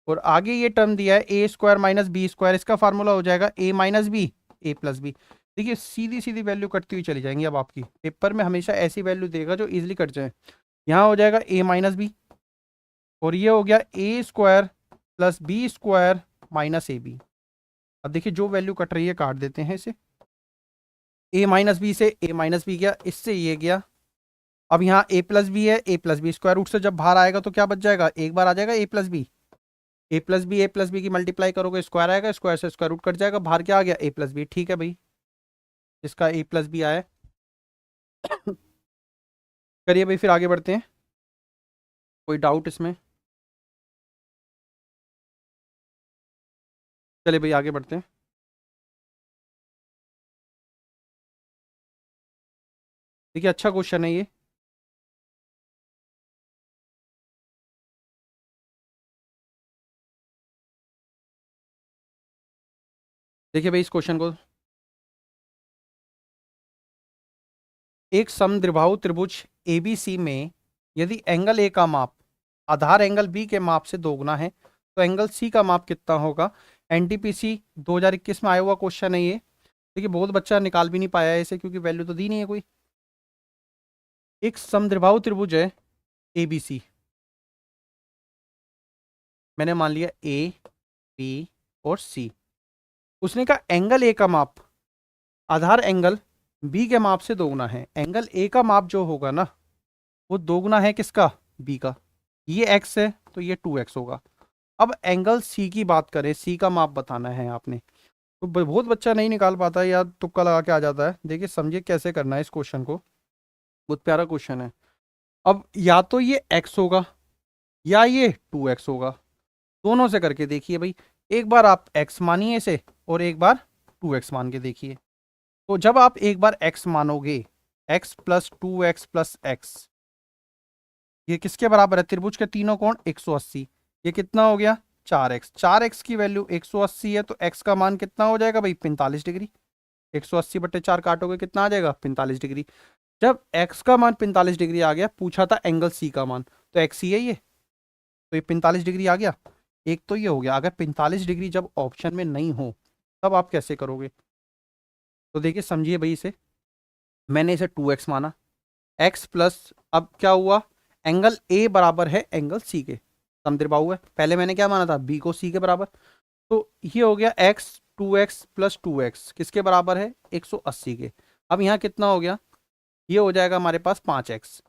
और आगे ये टर्म दिया है A square minus B square, इसका फार्मूला हो जाएगा A minus B, A plus B. देखिए सीधी सीधी वैल्यू कटती हुई चली जाएंगी। अब आपकी पेपर में हमेशा ऐसी वैल्यू देगा जो इजीली कट जाए। यहाँ हो जाएगा ए माइनस बी, और ये हो गया A square plus B square minus A B. अब देखिए जो वैल्यू कट रही है काट देते हैं इसे। ए माइनस बी से ए माइनस बी गया, इससे ये गया। अब यहाँ ए प्लस बी है, A plus B square root से जब बाहर आएगा तो क्या बच जाएगा, एक बार आ जाएगा ए plus B. A plus B की मल्टीप्लाई करोगे स्क्वायर आएगा, स्क्वायर से स्क्वायर रूट कट जाएगा, बाहर क्या आ गया, ए प्लस बी। ठीक है भाई, इसका ए प्लस बी आया। करिए भाई, फिर आगे बढ़ते हैं। कोई डाउट इसमें? चलिए भाई आगे बढ़ते हैं। देखिए अच्छा क्वेश्चन है ये। देखिए भाई इस क्वेश्चन को, एक समद्विबाहु त्रिभुज एबीसी में यदि एंगल ए का माप आधार एंगल बी के माप से दोगुना है, तो एंगल सी का माप कितना होगा। एनटीपीसी 2021 में आया हुआ क्वेश्चन है ये। देखिए बहुत बच्चा निकाल भी नहीं पाया है इसे, क्योंकि वैल्यू तो दी नहीं है कोई। एक समद्विबाहु त्रिभुज है एबीसी, मैंने मान लिया ए बी और सी। उसने कहा एंगल ए का माप आधार एंगल बी के माप से दोगुना है। एंगल ए का माप जो होगा ना, वो दोगुना है किसका, बी का। ये एक्स है तो ये 2x होगा। अब एंगल सी की बात करें, सी का माप बताना है आपने, तो बहुत बच्चा नहीं निकाल पाता है या तुक्का लगा के आ जाता है। देखिए समझिए कैसे करना है इस क्वेश्चन को, बहुत प्यारा क्वेश्चन है। अब या तो ये x होगा या ये 2x होगा, दोनों से करके देखिए भाई। एक बार आप x मानिए इसे, और एक बार 2x मान के देखिए। तो जब आप एक बार x मानोगे, x plus 2x plus x, ये किसके बराबर है, त्रिभुज के तीनों कोण 180। ये कितना हो गया, 4x। 4x की वैल्यू 180 है, तो x का मान कितना हो जाएगा भाई, 45 डिग्री। 180 बट्टे 4 काटोगे कितना आ जाएगा, 45 डिग्री। जब x का मान 45 डिग्री आ गया, पूछा था एंगल c का मान, तो x ही है ये, तो ये 45 डिग्री आ गया। एक तो ये हो गया। अगर 45 डिग्री जब ऑप्शन में नहीं हो, तब आप कैसे करोगे। तो देखिए समझिए भाई इसे, मैंने इसे 2x माना, x प्लस, अब क्या हुआ, एंगल a बराबर है एंगल c के, समद्विबाहु है। पहले मैंने क्या माना था, b को c के बराबर। तो ये हो गया x 2x प्लस 2x किसके बराबर है, 180 के। अब यहाँ कितना हो गया, ये हो जाएगा हमारे पास 5x।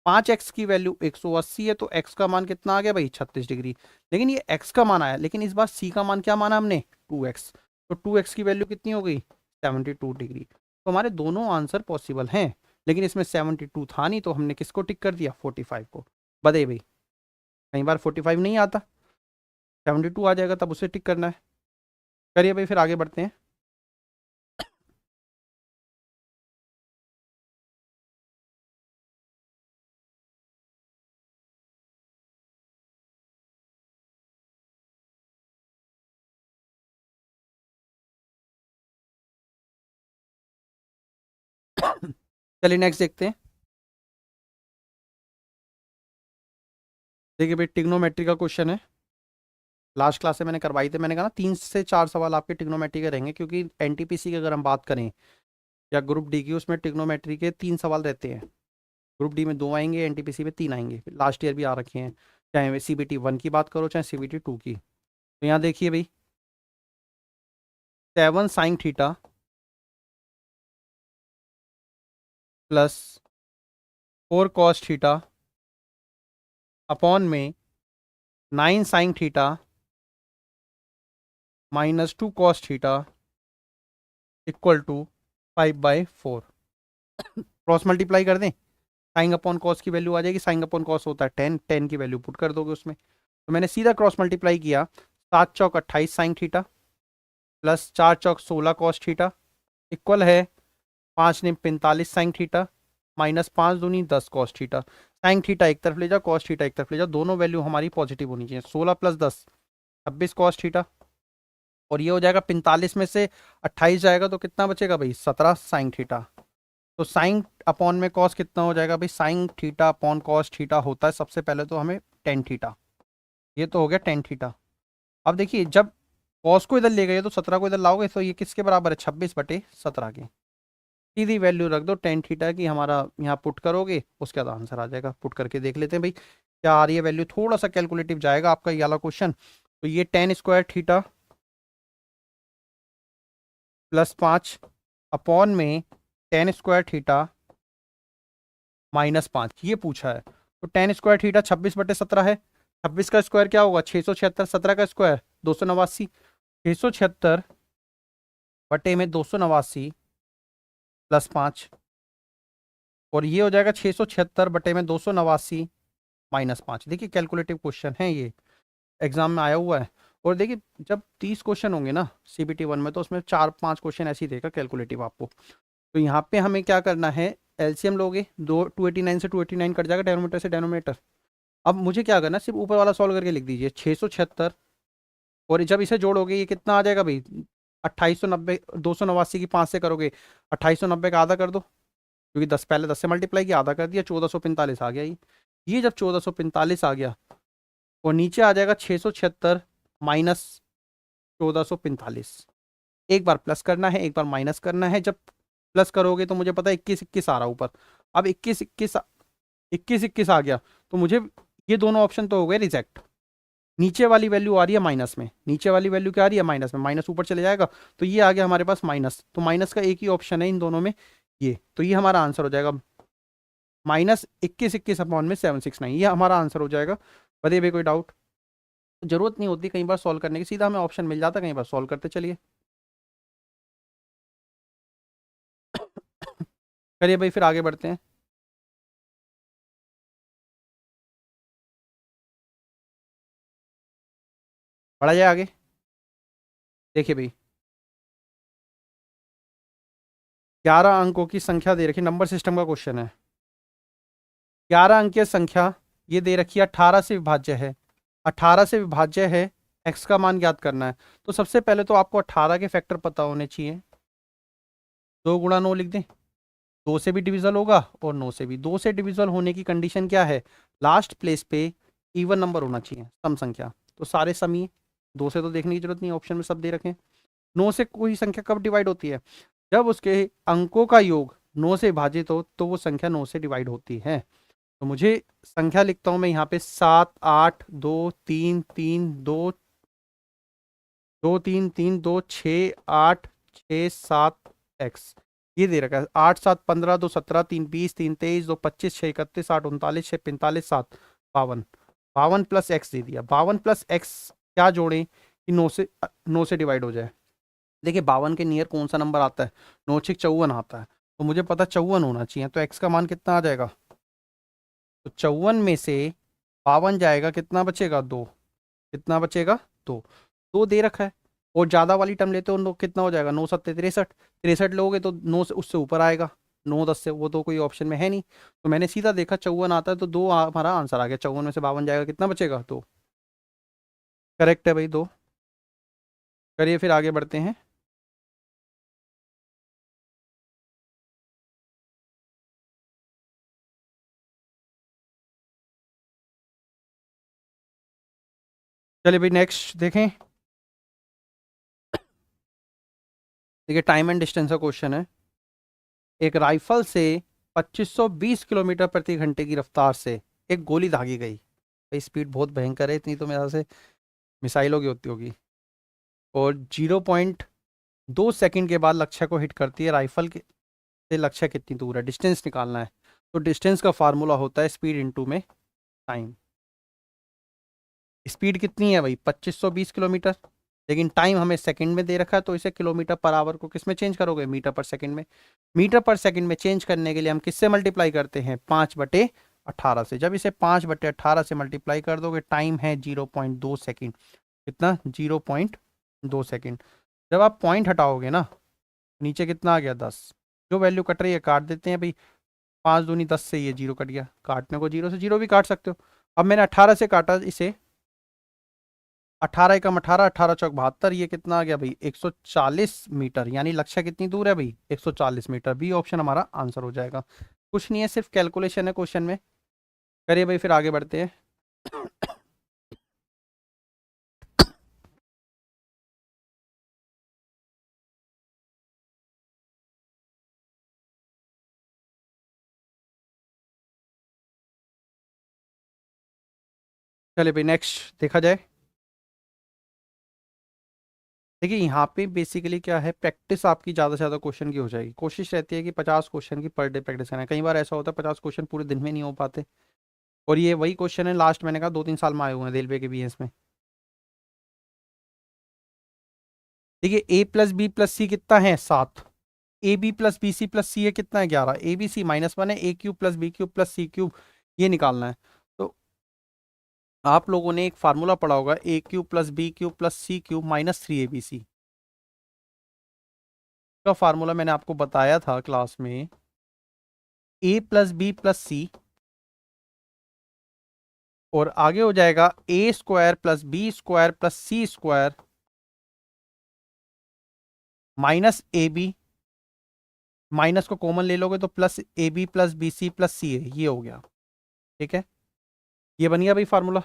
5x की वैल्यू 180 है, तो x का मान कितना आ गया भाई, 36 डिग्री। लेकिन ये x का मान आया, लेकिन इस बार c का मान क्या माना हमने, 2x। तो 2x की वैल्यू कितनी हो गई, 72 डिग्री। तो हमारे दोनों आंसर पॉसिबल हैं। लेकिन इसमें 72 था नहीं, तो हमने किसको टिक कर दिया, 45 को। बदे भाई, कई बार 45 नहीं आता, 72 आ जाएगा, तब उसे टिक करना है। करिए भाई, फिर आगे बढ़ते हैं। चलिए नेक्स्ट देखते हैं। देखिए भाई, ट्रिग्नोमेट्री का क्वेश्चन है। लास्ट क्लास से मैंने करवाई थे, मैंने कहा ना 3 से 4 सवाल आपके ट्रिग्नोमेट्री के रहेंगे, क्योंकि एनटीपीसी की अगर हम बात करें या ग्रुप डी की, उसमें ट्रिग्नोमेट्री के 3 सवाल रहते हैं। ग्रुप डी में 2 आएंगे, एनटीपीसी में 3 आएंगे, लास्ट ईयर भी आ रखे हैं, चाहे CBT 1 की बात करो चाहे CBT 2 की। तो यहाँ देखिए भाई, 7 sine theta plus 4 cos theta upon में 9 sine theta -2 cos theta equal to 5/4। Cross multiply कर दें, साइन अपॉन कॉस की वैल्यू आ जाएगी, साइन अपॉन कॉस होता है 10, 10 की वैल्यू पुट कर दोगे उसमें। तो मैंने सीधा क्रॉस मल्टीप्लाई किया, 7 चौक 28 साइन थीटा प्लस 4 चौक 16 कॉस थीटा इक्वल है 5 ने 45 साइन थीटा -5 दूनी 10 कॉस थीटा। साइन थीटा एक तरफ ले जाओ, कॉस थीटा एक तरफ ले जाओ, दोनों वैल्यू हमारी पॉजिटिव होनी चाहिए। 16 + 10 26 कॉस थीटा, और ये हो जाएगा 45 में से 28 जाएगा तो कितना बचेगा भाई, 17 साइन थीटा। तो साइन अपॉन में कॉस कितना हो जाएगा भाई, sine theta upon cos theta होता है सबसे पहले तो हमें टेन थीटा। ये तो हो गया टेन थीटा। अब देखिए, जब कॉस को इधर ले गए तो 17 को इधर लाओगे, तो ये किसके बराबर है, 26/17 के। सीधी वैल्यू रख दो टेन थीटा की, हमारा यहाँ पुट करोगे, उसके बाद आंसर आ जाएगा। पुट करके देख लेते हैं भाई क्या आ रही है वैल्यू। थोड़ा सा कैलकुलेटिव जाएगा आपका ये वाला क्वेश्चन। तो ये tan² थीटा +5 अपॉन में tan² थीटा -5 ये पूछा है। तो tan² थीटा 26/17 है, 26 का स्क्वायर क्या होगा, 676, 17 का स्क्वायर 289, 676 बटे में 289 +5, और ये हो जाएगा 676 बटे में 289 -5। देखिए कैलकुलेटिव क्वेश्चन है ये, एग्जाम में आया हुआ है। और देखिए, जब 30 क्वेश्चन होंगे ना CBT 1 में, तो उसमें 4-5 क्वेश्चन ऐसे ही देगा कैलकुलेटिव आपको। तो यहाँ पे हमें क्या करना है, एलसीएम लोगे, 289 से 289 कट जाएगा, डेनोमीटर से डेनोमीटर। अब मुझे क्या करना है, सिर्फ ऊपर वाला सॉल्व करके लिख दीजिए, 676, और जब इसे जोड़ोगे ये कितना आ जाएगा भाई, 2890, 289 की 5 से करोगे, 2890 का आधा कर दो, क्योंकि 10 पहले 10 से मल्टीप्लाई किया, आधा कर दिया, 1445 आ गया। ये जब 1445 आ गया, और नीचे आ जाएगा 676 माइनस 1445। एक बार प्लस करना है, एक बार माइनस करना है। जब प्लस करोगे तो मुझे पता है 21 आ रहा ऊपर, अब 21 आ गया, तो मुझे ये दोनों ऑप्शन तो हो गए रिजेक्ट। नीचे वाली वैल्यू आ रही है माइनस में, नीचे वाली वैल्यू क्या आ रही है, माइनस में, माइनस ऊपर चले जाएगा, तो ये आ गया हमारे पास माइनस। तो माइनस का एक ही ऑप्शन है इन दोनों में, ये। तो ये हमारा आंसर हो जाएगा -21 अपॉन में 769, ये हमारा आंसर हो जाएगा। बताइए भाई, कोई डाउट? जरूरत नहीं होती कई बार सॉल्व करने की, सीधा हमें ऑप्शन मिल जाता, कई बार सॉल्व करते चलिए। करिए भाई, फिर आगे बढ़ते हैं। बढ़ा जाए आगे। देखिए भाई, 11 अंकों की संख्या दे रखी, नंबर सिस्टम का क्वेश्चन है। 11 अंकीय संख्या ये दे रखी है, 18 से विभाज्य है, 18 से विभाज्य है, x का मान ज्ञात करना है। तो सबसे पहले तो आपको 18 के फैक्टर पता होने चाहिए। 2 × 9 लिख दें, 2 से भी डिविजल होगा और 9 से भी। 2 से डिविजल होने की कंडीशन क्या है, लास्ट प्लेस पे इवन नंबर होना चाहिए, सम संख्या। तो सारे सम ही, 2 से तो देखने की जरूरत नहीं, ऑप्शन में सब दे रखे हैं। 9 से कोई संख्या कब डिवाइड होती है, जब उसके अंकों का योग 9 से विभाजित हो, तो वो संख्या 9 से डिवाइड होती है। तो मुझे संख्या लिखता हूं मैं यहाँ पे 7 8 2 3 3 2 2 3 3 2 6 8 6 7 x, ये दे रखा है। 8 7 15 2 17 3 20 3 23 2 25 6 31 8 39 6 45 7 52, 52 प्लस एक्स दे दिया। 52 प्लस एक्स क्या जोड़ें कि 9 से डिवाइड हो जाए। देखिए 52 के नियर कौन सा नंबर आता है, 9 6 54 आता है। तो मुझे पता 54 होना चाहिए, तो x का मान कितना आ जाएगा? तो 54 में से 52 जाएगा, कितना बचेगा? 2। कितना बचेगा? 2। 2 दे रखा है। और ज़्यादा वाली टर्म लेते हो, कितना हो जाएगा? 9 सत्ते 63। 63 लोगे तो 9 से उससे ऊपर आएगा, 9 10 से, वो तो कोई ऑप्शन में है नहीं। तो मैंने सीधा देखा 54 आता है, तो 2 हमारा आंसर आ गया। 54 में से 52 जाएगा, कितना बचेगा? 2। करेक्ट है भाई, 2। करिए फिर आगे बढ़ते हैं। चलिए भाई नेक्स्ट देखें। देखिए टाइम एंड डिस्टेंस का क्वेश्चन है। एक राइफल से 2520 किलोमीटर प्रति घंटे की रफ्तार से एक गोली दागी गई। भाई स्पीड बहुत भयंकर है, इतनी तो मेरे ख्याल से मिसाइलों की होती होगी। और 0.2 सेकंड के बाद लक्ष्य को हिट करती है। राइफल के से लक्ष्य कितनी दूर है, डिस्टेंस निकालना है। तो डिस्टेंस का फार्मूला होता है स्पीड इनटू में टाइम। स्पीड कितनी है भाई? 2520 किलोमीटर, लेकिन टाइम हमें सेकंड में दे रखा है, तो इसे किलोमीटर पर आवर को किस में चेंज करोगे? मीटर पर सेकंड में। मीटर पर सेकंड में चेंज करने के लिए हम किससे मल्टीप्लाई करते हैं? 5/18 से। जब इसे 5/18 से मल्टीप्लाई कर दोगे, टाइम है 0.2 सेकेंड। कितना? 0.2 सेकेंड। जब आप पॉइंट हटाओगे ना, नीचे कितना आ गया? 10। जो वैल्यू कट रही है काट देते हैं भाई। 5 दूनी 10 से ये 0 कट गया, काटने को 0 से 0 भी काट सकते हो। अब मैंने 18 से काटा इसे, 18 एकम 18, 18 चौक 72, ये कितना आ गया भाई? 140 मीटर। यानी लक्ष्य कितनी दूर है भाई? 140 मीटर। बी ऑप्शन हमारा आंसर हो जाएगा। कुछ नहीं है, सिर्फ कैलकुलेशन है क्वेश्चन में। करिए भाई फिर आगे बढ़ते हैं। चलिए भाई नेक्स्ट देखा जाए। देखिए यहाँ पे बेसिकली क्या है, प्रैक्टिस आपकी ज़्यादा से ज़्यादा क्वेश्चन की हो जाएगी। कोशिश रहती है कि 50 क्वेश्चन की पर डे प्रैक्टिस करना है। कई बार ऐसा होता है 50 क्वेश्चन पूरे दिन में नहीं हो पाते। और ये वही क्वेश्चन है, लास्ट मैंने कहा 2-3 साल में आए हुए हैं रेलवे के BS में। देखिए A plus B plus C कितना है? 7। A B plus B C plus C है कितना है? 11। ए बी सी -1 है। A cube plus B cube plus C cube, ये निकालना है। तो आप लोगों ने एक फार्मूला पढ़ा होगा, A cube plus B cube plus C cube -3abc का फार्मूला मैंने आपको बताया था क्लास में। A plus B plus C, और आगे हो जाएगा A square plus B square plus C square minus A B. Minus को कॉमन ले लोगे तो plus A B plus B C plus C है, ये हो गया। ठीक है, ये बन गया भाई फार्मूला।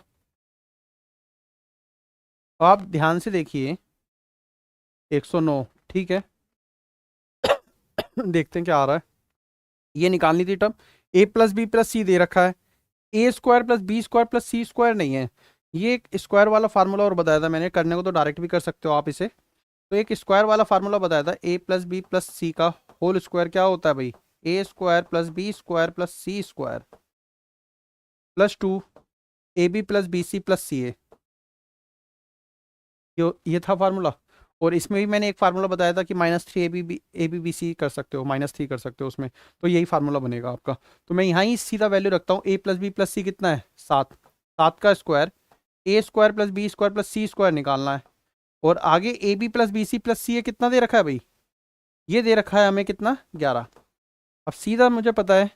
तो आप ध्यान से देखिए, 109। ठीक है, देखते हैं क्या आ रहा है। ये निकालनी थी term. A plus B plus C दे रखा है, A square plus B square plus C square नहीं है। ये एक स्क्वायर वाला फार्मूला और बताया था मैंने, करने को तो डायरेक्ट भी कर सकते हो आप इसे। तो एक स्क्वायर वाला फार्मूला बताया था, A plus B plus C का होल स्क्वायर क्या होता है भाई? A square plus B square plus C square plus 2 A B plus B C plus C A. ये था फार्मूला। और इसमें भी मैंने एक फार्मूला बताया था कि -3 ए बी बी सी कर सकते हो, -3 कर सकते हो उसमें। तो यही फार्मूला बनेगा आपका। तो मैं यहाँ ही सीधा वैल्यू रखता हूँ। A plus B plus C कितना है? 7। 7 का square, A square plus B square plus C square निकालना है। और आगे A B plus B C plus C A कितना दे रखा है भाई? ये दे रखा है हमें कितना? 11। अब सीधा मुझे पता है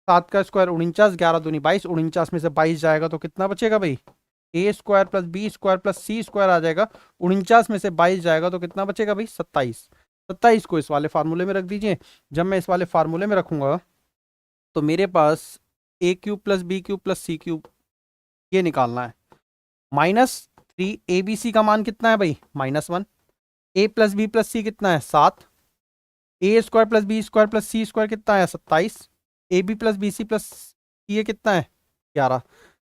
7 का स्क्वायर 49, 11 दूनी 22, 49 में से 22 जाएगा तो कितना बचेगा भाई? A square plus B square plus C square आ जाएगा। 49 में से 22 जाएगा तो कितना बचेगा भाई? 27। 27 को इस वाले फार्मूले में रख दीजिए। जब मैं इस वाले फार्मूले में रखूंगा तो मेरे पास A cube plus B cube plus C cube, ये निकालना है। -3 ए बी सी का मान कितना है भाई? -1। A plus B plus C कितना है? 7। A square plus B square plus C square कितना है? 27। A B plus B C plus ये कितना है? 11।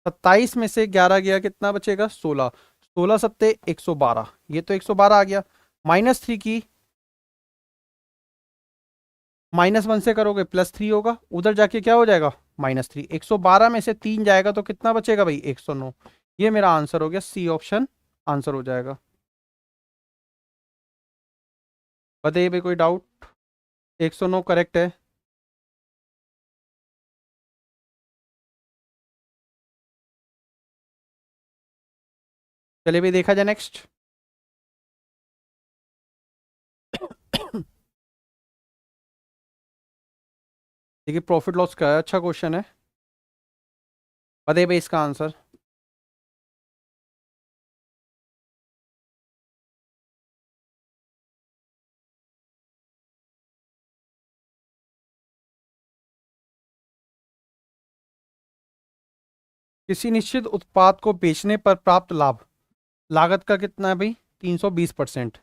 27 में से 11 गया, कितना बचेगा? 16। 16 सत्ते 112, ये तो 112 आ गया। -3 की -1 से करोगे +3 होगा, उधर जाके क्या हो जाएगा? -3। 112 में से 3 जाएगा तो कितना बचेगा भाई? 109। ये मेरा आंसर हो गया, सी ऑप्शन आंसर हो जाएगा। बताइए भाई कोई डाउट? 109 करेक्ट है। चलिए भाई देखा जाए नेक्स्ट। देखिए प्रॉफिट लॉस का है, अच्छा क्वेश्चन है, बताइए भाई इसका आंसर। किसी निश्चित उत्पाद को बेचने पर प्राप्त लाभ, लागत का कितना है भाई, 320%।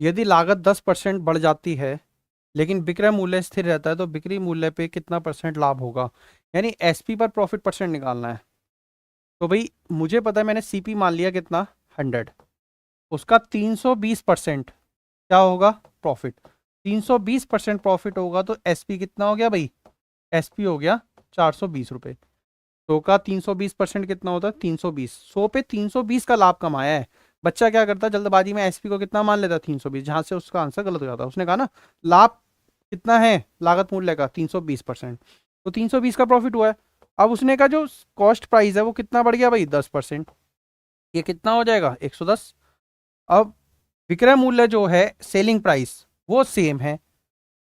यदि लागत 10% बढ़ जाती है लेकिन विक्रय मूल्य स्थिर रहता है तो बिक्री मूल्य पे कितना परसेंट लाभ होगा, यानी एसपी पर प्रॉफिट परसेंट निकालना है। तो भाई मुझे पता है, मैंने सीपी मान लिया कितना, 100, उसका 320% क्या होगा, प्रॉफिट। 320% प्रॉफिट होगा तो एसपी कितना हो गया भाई, एसपी हो गया 420 रुपये। तो का 320% कितना होता है, 320, 100 पे 320 का लाभ कमाया है। बच्चा क्या करता है जल्दबाजी में एसपी को कितना मान लेता है, 320, जहां से उसका आंसर गलत हो जाता है। उसने कहा ना लाभ कितना है लागत मूल्य का, 320%, तो 320 का प्रॉफिट हुआ है। अब उसने कहा जो कॉस्ट प्राइस है वो कितना बढ़ गया भाई, 10%, ये कितना हो जाएगा, 110। अब विक्रय मूल्य जो है सेलिंग प्राइस वो सेम है,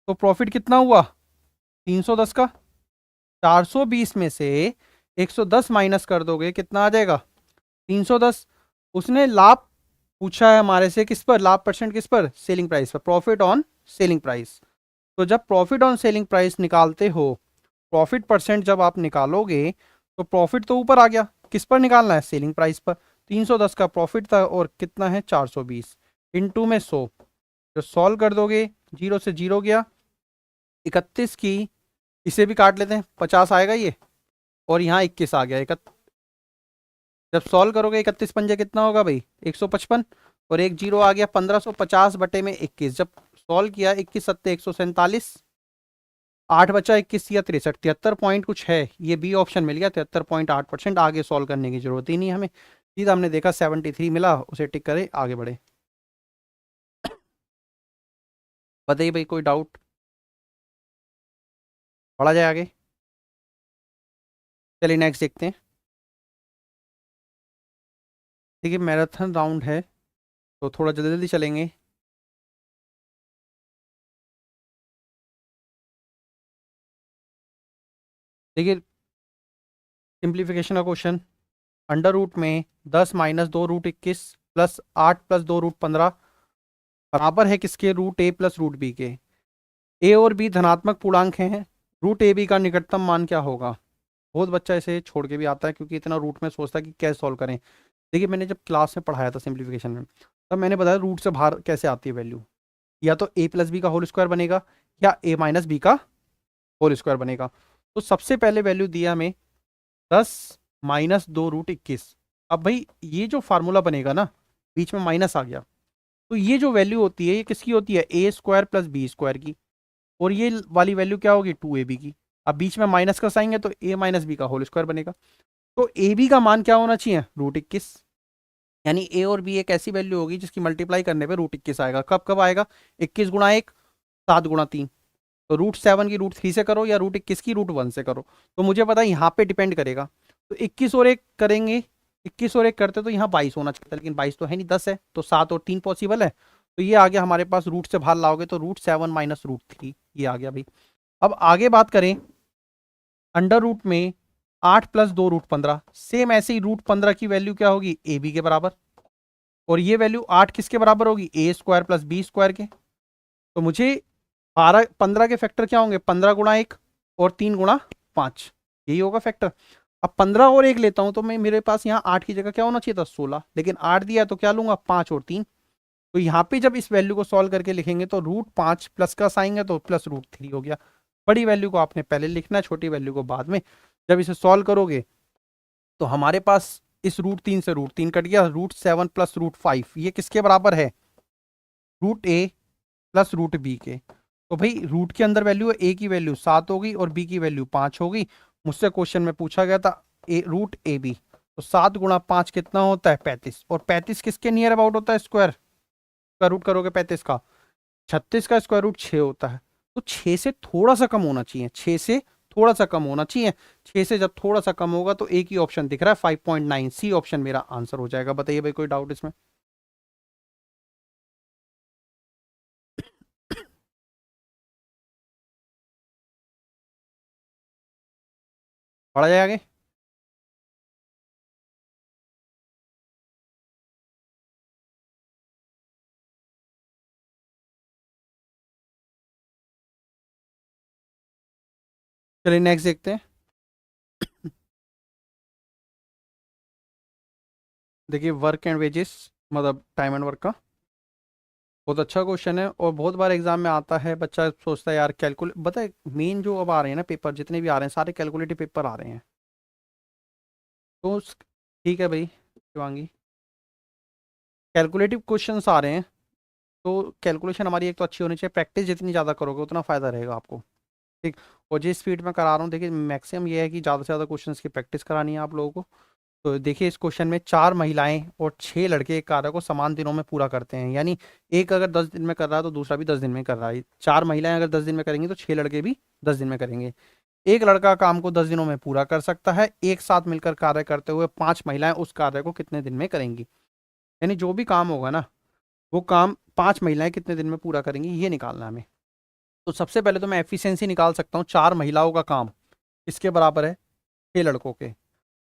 तो प्रॉफिट कितना हुआ, 310 का। 420 में से 110 माइनस कर दोगे कितना आ जाएगा, 310। उसने लाभ पूछा है हमारे से किस पर, लाभ परसेंट किस पर, सेलिंग प्राइस पर, प्रॉफिट ऑन सेलिंग प्राइस। तो जब प्रॉफिट ऑन सेलिंग प्राइस निकालते हो, प्रॉफिट परसेंट जब आप निकालोगे तो प्रॉफिट तो ऊपर आ गया, किस पर निकालना है, सेलिंग प्राइस पर। 310 का प्रॉफिट था और कितना है 420, इनटू में 100, जो सॉल्व कर दोगे, जीरो से जीरो गया, 31 की, इसे भी काट लेते हैं, 50 आएगा ये, और यहाँ 21 आ गया। जब सॉल्व करोगे 31 पंजे कितना होगा भाई, 155, और एक जीरो आ गया, 1550 बटे में 21। जब सॉल्व किया 21 सत्ते 147, 8 बचा, 21 या 63, 73 पॉइंट कुछ है, ये बी ऑप्शन मिल गया, 73.8%। आगे सॉल्व करने की जरूरत ही नहीं हमें, सीधा हमने देखा 73 मिला, उसे टिक करे आगे बढ़े। बताइए भाई कोई डाउट, पढ़ा जाए आगे। चलिए नेक्स्ट देखते हैं। देखिए मैराथन राउंड है तो थोड़ा जल्दी जल्दी चलेंगे। देखिए सिंप्लीफिकेशन का क्वेश्चन, अंडर रूट में 10 minus 2 root 21 plus 8 plus 2 root 15 बराबर है किसके, root A plus root B के। ए और बी धनात्मक पूर्णांक हैं, रूट ए बी का निकटतम मान क्या होगा। बहुत बच्चा इसे छोड़ के भी आता है क्योंकि इतना रूट में सोचता है कि कैसे सॉल्व करें। देखिए मैंने जब क्लास में पढ़ाया था सिंप्लीफिकेशन में, तब मैंने बताया रूट से बाहर कैसे आती है वैल्यू, या तो ए प्लस बी का होल स्क्वायर बनेगा या ए माइनस बी का होल स्क्वायर बनेगा। तो सबसे पहले वैल्यू दिया हमें 10 - 2 रूट 21। अब भाई ये जो फार्मूला बनेगा ना, बीच में माइनस आ गया, तो ये जो वैल्यू होती है ये किसकी होती है, A square plus B square की, और ये वाली वैल्यू क्या होगी, 2ab की। अब बीच में माइनस का साइन है तो ए माइनस बी का होल स्क्वायर बनेगा। तो ए बी का मान क्या होना चाहिए, रूट 21, यानी ए और बी एक ऐसी वैल्यू होगी जिसकी मल्टीप्लाई करने पे रूट 21 आएगा। कब कब आएगा, 21 × 1 7 × 3। तो रूट 7 की रूट 3 से करो या रूट 21 की रूट 1 से करो, तो मुझे पता है यहाँ पे डिपेंड करेगा। तो 21 और 1 करेंगे, 21 और 1 करते तो यहाँ 22 होना चाहिए था, लेकिन 22 तो है नहीं, 10 है, तो 7 और 3 पॉसिबल है। तो ये आ गया हमारे पास, रूट से बाहर लाओगे तो रूट 7 माइनस रूट 3, ये आ गया भाई। अब आगे बात करें, अंडर रूट में 8 प्लस 2 रूट 15, सेम ऐसे ही रूट 15 की वैल्यू क्या होगी, ए बी के बराबर, और ये वैल्यू 8 किसके बराबर होगी, ए स्क्वायर प्लस बी स्क्वायर के। तो मुझे 15 के फैक्टर क्या होंगे, 15 × 1 और 3 × 5, यही होगा फैक्टर। अब 15 और 1 लेता हूं तो मैं, मेरे पास यहाँ 8 की जगह क्या होना चाहिए था, 16, लेकिन 8 दिया तो क्या लूंगा, 5 और 3। तो यहाँ पे जब इस वैल्यू को सॉल्व करके लिखेंगे तो रूट 5 प्लस का साइन है तो प्लस रूट 3 हो गया। बड़ी वैल्यू को आपने पहले लिखना है, छोटी वैल्यू को बाद में। जब इसे सॉल्व करोगे तो हमारे पास इस रूट 3 से रूट 3 कट गया, रूट 7 प्लस रूट 5 ये किसके बराबर है, root A plus root B के। तो भाई रूट के अंदर वैल्यू है, ए की वैल्यू 7 होगी और बी की वैल्यू 5 होगी। मुझसे क्वेश्चन में पूछा गया था रूट ए बी, तो 7 × 5 कितना होता है, 35, और 35 किसके नियर अबाउट होता है, स्क्वायर का रूट करोगे 35 का, 36 का स्क्वायर रूट 6 होता है। तो 6 से थोड़ा सा कम होना चाहिए, 6 से थोड़ा सा कम होना चाहिए। 6 से जब थोड़ा सा कम होगा तो एक ही ऑप्शन दिख रहा है 5.9, सी ऑप्शन मेरा आंसर हो जाएगा। बताइए भाई, कोई डाउट इसमें? पढ़ा जाए आगे। चलिए नेक्स्ट देखते हैं। देखिए वर्क एंड वेजेस, मतलब टाइम एंड वर्क का बहुत अच्छा क्वेश्चन है, और बहुत बार एग्जाम में आता है। बच्चा सोचता है यार कैलकुलेट, बताए मेन जो अब आ रहे हैं ना पेपर, जितने भी आ रहे हैं सारे कैलकुलेटिव पेपर आ रहे हैं। तो ठीक है भाई शिवांगी, कैलकुलेटिव क्वेश्चंस आ रहे हैं, तो कैलकुलेशन हमारी एक तो अच्छी होनी चाहिए। प्रैक्टिस जितनी ज़्यादा करोगे उतना फ़ायदा रहेगा आपको। ठीक। और जिस स्पीड में करा रहा हूँ, देखिए मैक्सिमम ये है कि ज़्यादा से ज़्यादा क्वेश्चंस की प्रैक्टिस करानी है आप लोगों को। तो देखिए इस क्वेश्चन में 4 महिलाएं और 6 लड़के एक कार्य को समान दिनों में पूरा करते हैं। यानी एक अगर 10 दिन में कर रहा है तो दूसरा भी 10 दिन में कर रहा है। 4 महिलाएं अगर 10 दिन में करेंगी तो 6 लड़के भी 10 दिन में करेंगे। एक लड़का काम को 10 दिनों में पूरा कर सकता है। एक साथ मिलकर कार्य करते हुए 5 महिलाएं उस कार्य को कितने दिन में करेंगी? यानी जो भी काम होगा ना, वो काम 5 महिलाएं कितने दिन में पूरा करेंगी, ये निकालना है हमें। तो सबसे पहले तो मैं एफिशिएंसी निकाल सकता हूँ। 4 महिलाओं का काम किसके बराबर है? 6 लड़कों के।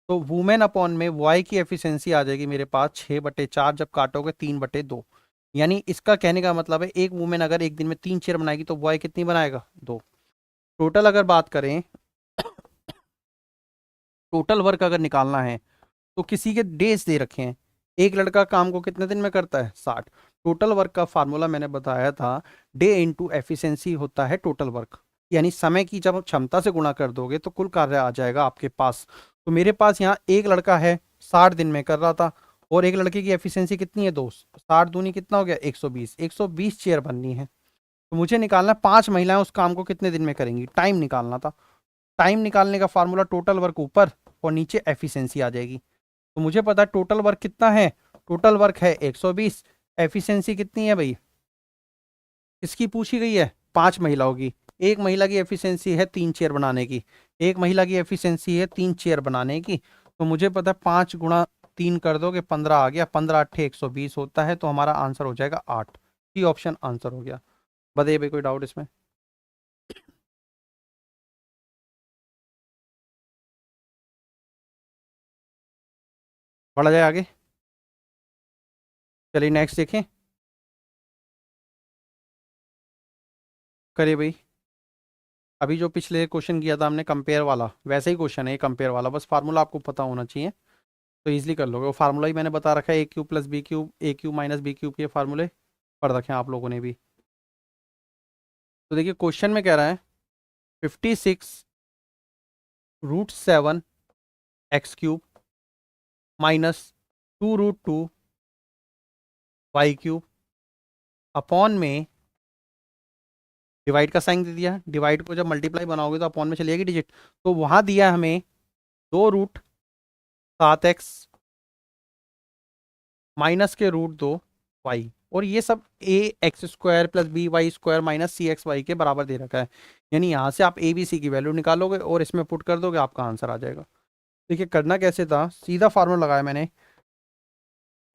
तो वुमेन अपॉन में वाई की एफिशिएंसी आ जाएगी मेरे पास 6/4, जब काटोगे 3/2। यानी इसका कहने का मतलब है एक वुमेन अगर एक दिन में 3 चेयर बनाएगी तो वाई कितनी बनाएगा? 2। टोटल अगर बात करें, टोटल वर्क अगर निकालना है तो किसी के डेज दे रखे हैं। एक लड़का काम को कितने दिन में करता है? 60। टोटल वर्क का फार्मूला मैंने बताया था, डे इंटू एफिशिएंसी होता है टोटल वर्क। यानी समय की जब क्षमता से गुणा कर दोगे तो कुल कार्य आ जाएगा आपके पास। तो मेरे पास यहाँ एक लड़का है 60 दिन में कर रहा था, और एक लड़के की एफिशिएंसी कितनी है? 2। 60 दूनी कितना हो गया? 120। 120 चेयर बननी है। तो मुझे निकालना 5 महिलाएं उस काम को कितने दिन में करेंगी, टाइम निकालना था। टाइम निकालने का फार्मूला टोटल वर्क ऊपर और नीचे एफिशिएंसी आ जाएगी। तो मुझे पता है टोटल वर्क कितना है। टोटल वर्क है 120। एफिशिएंसी कितनी है भाई? इसकी पूछी गई है 5 महिलाओं की। एक महिला की एफिशिएंसी है 3 चेयर बनाने की। एक महिला की एफिशिएंसी है 3 चेयर बनाने की। तो मुझे पता है 5 × 3 कर दोगे 15 आ गया। 15×8 = 120 होता है। तो हमारा आंसर हो जाएगा 8। सी ऑप्शन आंसर हो गया। बताइए भाई, कोई डाउट इसमें? बढ़ा जाए आगे। चलिए नेक्स्ट देखें। करिए भाई। अभी जो पिछले क्वेश्चन किया था हमने कंपेयर वाला, वैसे ही क्वेश्चन है ये कंपेयर वाला, बस फार्मूला आपको पता होना चाहिए तो इजीली कर लोगे। वो फार्मूला ही मैंने बता रखा है, a³ + b³ a³ - b³ के फार्मूले पढ़ रखे हैं आप लोगों ने भी। तो देखिए क्वेश्चन में कह रहा है 56√7 x³ -2√2 y³ अपॉन में डिवाइड का साइन दे दिया। डिवाइड को जब मल्टीप्लाई बनाओगे तो अपॉन में चली जाएगी डिजिट। तो वहां दिया है हमें 2√7x -√2 y, और ये सब ax² + by² - cxy के बराबर दे रखा है। यानी यहाँ से आप a b c की वैल्यू निकालोगे और इसमें पुट कर दोगे, आपका आंसर आ जाएगा। देखिए करना कैसे था, सीधा फार्मूला लगाया मैंने।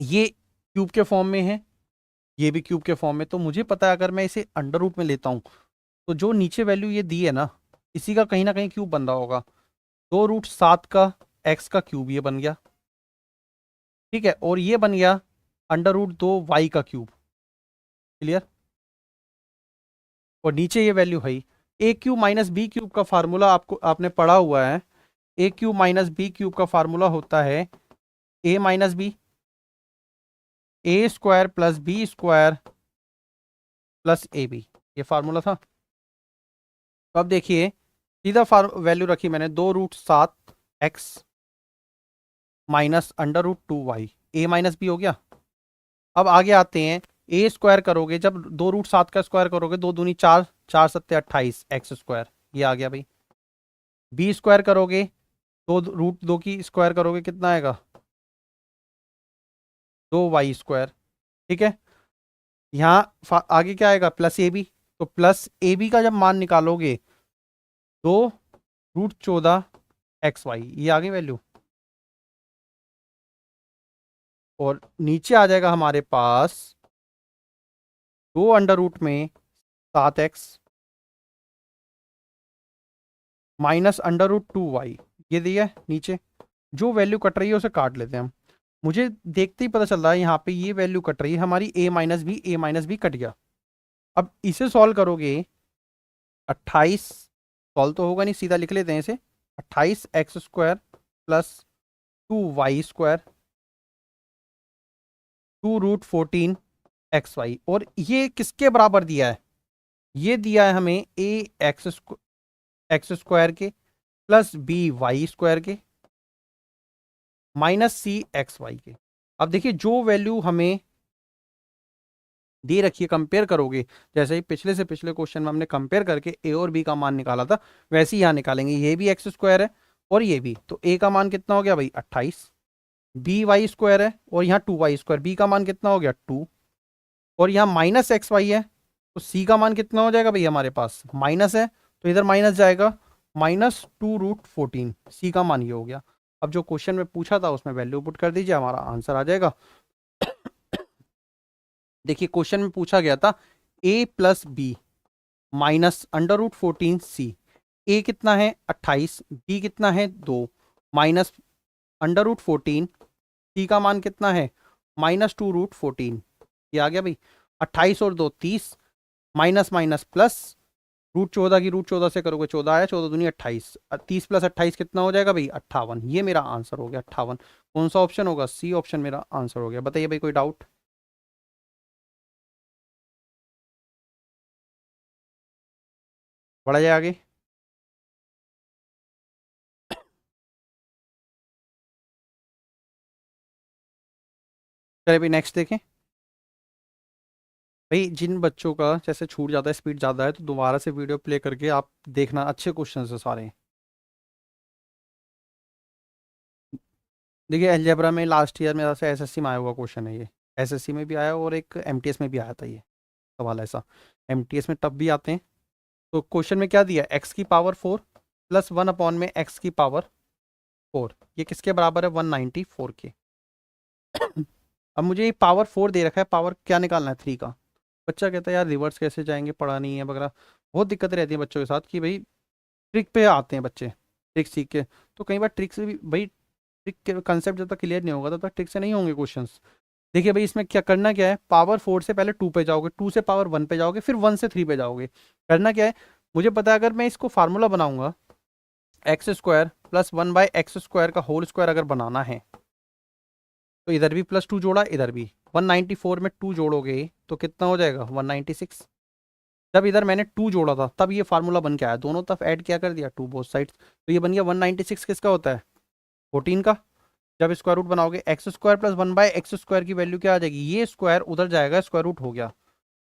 ये क्यूब के फॉर्म में है, ये भी क्यूब के फॉर्म में। तो मुझे पता है अगर मैं इसे अंडर रूट में लेता हूँ तो जो नीचे वैल्यू ये दी है ना, इसी का कहीं ना कहीं क्यूब बन रहा होगा। 2√7 का एक्स का क्यूब ये बन गया, ठीक है। और ये बन गया √2 y का क्यूब। क्लियर? और नीचे ये वैल्यू है a³ - b³ का फार्मूला आपको आपने पढ़ा हुआ है। a³ - b³ का फार्मूला होता है a - b, a² + b² + ab। ये फार्मूला था। तो अब देखिए सीधा वैल्यू रखी मैंने 2√7x -√2y, a - b हो गया। अब आगे आते हैं, a² करोगे जब 2√7 का स्क्वायर करोगे, 2 दूनी 4, 4 सत्ते 28 x², ये आ गया भाई। b² करोगे 2√2 की स्क्वायर करोगे कितना आएगा? 2y²। ठीक है। यहाँ आगे क्या आएगा? +ab। तो +ab का जब मान निकालोगे, 2 √14 XY, ये आ गई वैल्यू। और नीचे आ जाएगा हमारे पास 2√7x माइनस √2y, ये दिया है नीचे। जो वैल्यू कट रही है उसे काट लेते हैं हम। मुझे देखते ही पता चल रहा है यहाँ पे ये वैल्यू कट रही है हमारी a - b कट गया। अब इसे सॉल्व करोगे 28, सॉल्व तो होगा नहीं, सीधा लिख लेते हैं इसे। 28x² plus 2y² 2√14 XY। और ये किसके बराबर दिया है? ये दिया है हमें x² के प्लस by² के माइनस c(xy) के। अब देखिए जो वैल्यू हमें दे रखी है, कंपेयर करोगे, जैसे ही पिछले से पिछले क्वेश्चन में हमने कंपेयर करके a और b का मान निकाला था, वैसे ही यहाँ निकालेंगे। ये भी x² है और ये भी, तो a का मान कितना हो गया भाई 28, by² है और यहाँ 2y², b का मान कितना हो गया 2, और यहाँ माइनस XY है, तो c का मान कितना हो जाएगा भाई, हमारे पास माइनस है तो इधर माइनस जाएगा, -2√14, c का मान ये हो गया। अब जो क्वेश्चन में पूछा था उसमें वैल्यू पुट कर दीजिए, हमारा आंसर आ जाएगा। देखिए क्वेश्चन में पूछा गया था a plus B minus √14c। a कितना है 28, b कितना है 2, माइनस √14, c का मान कितना है -2√14। ये आ गया भाई, 28 और 2 30, माइनस माइनस प्लस, √14 की √14 से करोगे 14 आया, 14 दूनी 28, 30 प्लस 28 कितना हो जाएगा भाई 58। ये मेरा आंसर हो गया 58। कौन सा ऑप्शन होगा? सी ऑप्शन मेरा आंसर हो गया। बताइए भाई, कोई डाउट? बढ़ा जाए आगे। चलिए भाई नेक्स्ट देखें। भाई जिन बच्चों का जैसे छूट जाता है, स्पीड ज़्यादा है, तो दोबारा से वीडियो प्ले करके आप देखना, अच्छे क्वेश्चन है सारे। देखिए अलजेब्रा में लास्ट ईयर मेरा से एसएससी में आया हुआ क्वेश्चन है ये। एसएससी में भी आया और एक एमटीएस में भी आया था ये सवाल ऐसा। एमटीएस में तब भी आते हैं। तो क्वेश्चन में क्या दिया, x⁴ प्लस 1 में x⁴, ये किसके बराबर है 194 के। अब मुझे ये पावर 4 दे रखा है, पावर क्या निकालना है 3 का। बच्चा कहता है यार रिवर्स कैसे जाएंगे, पढ़ा नहीं है वगैरह, बहुत दिक्कतें रहती हैं बच्चों के साथ कि भाई ट्रिक पे आते हैं बच्चे, ट्रिक सीख के। तो कई बार ट्रिक से भी भाई, ट्रिक के कंसेप्ट जब तक क्लियर नहीं होगा तब तक ट्रिक से नहीं होंगे क्वेश्चंस। देखिए भाई इसमें क्या करना, क्या है, पावर 4 से पहले 2 पे जाओगे, 2 से पावर 1 पे जाओगे, फिर 1 से 3 पे जाओगे। करना क्या है, मुझे पता है अगर मैं इसको फार्मूला बनाऊंगा x² प्लस 1/x² का होल स्क्वायर अगर बनाना है, तो इधर भी +2 जोड़ा, इधर भी 194 में 2 जोड़ोगे तो कितना हो जाएगा 196। जब इधर मैंने 2 जोड़ा था तब ये फार्मूला बन के आया, दोनों तरफ ऐड क्या कर दिया 2 बोथ साइड्स, तो ये बन गया 196 किसका होता है 14 का। जब स्क्वायर रूट बनाओगे x² प्लस 1/x² की वैल्यू क्या आ जाएगी, ये स्क्वायर उधर जाएगा, स्क्वायर रूट हो गया,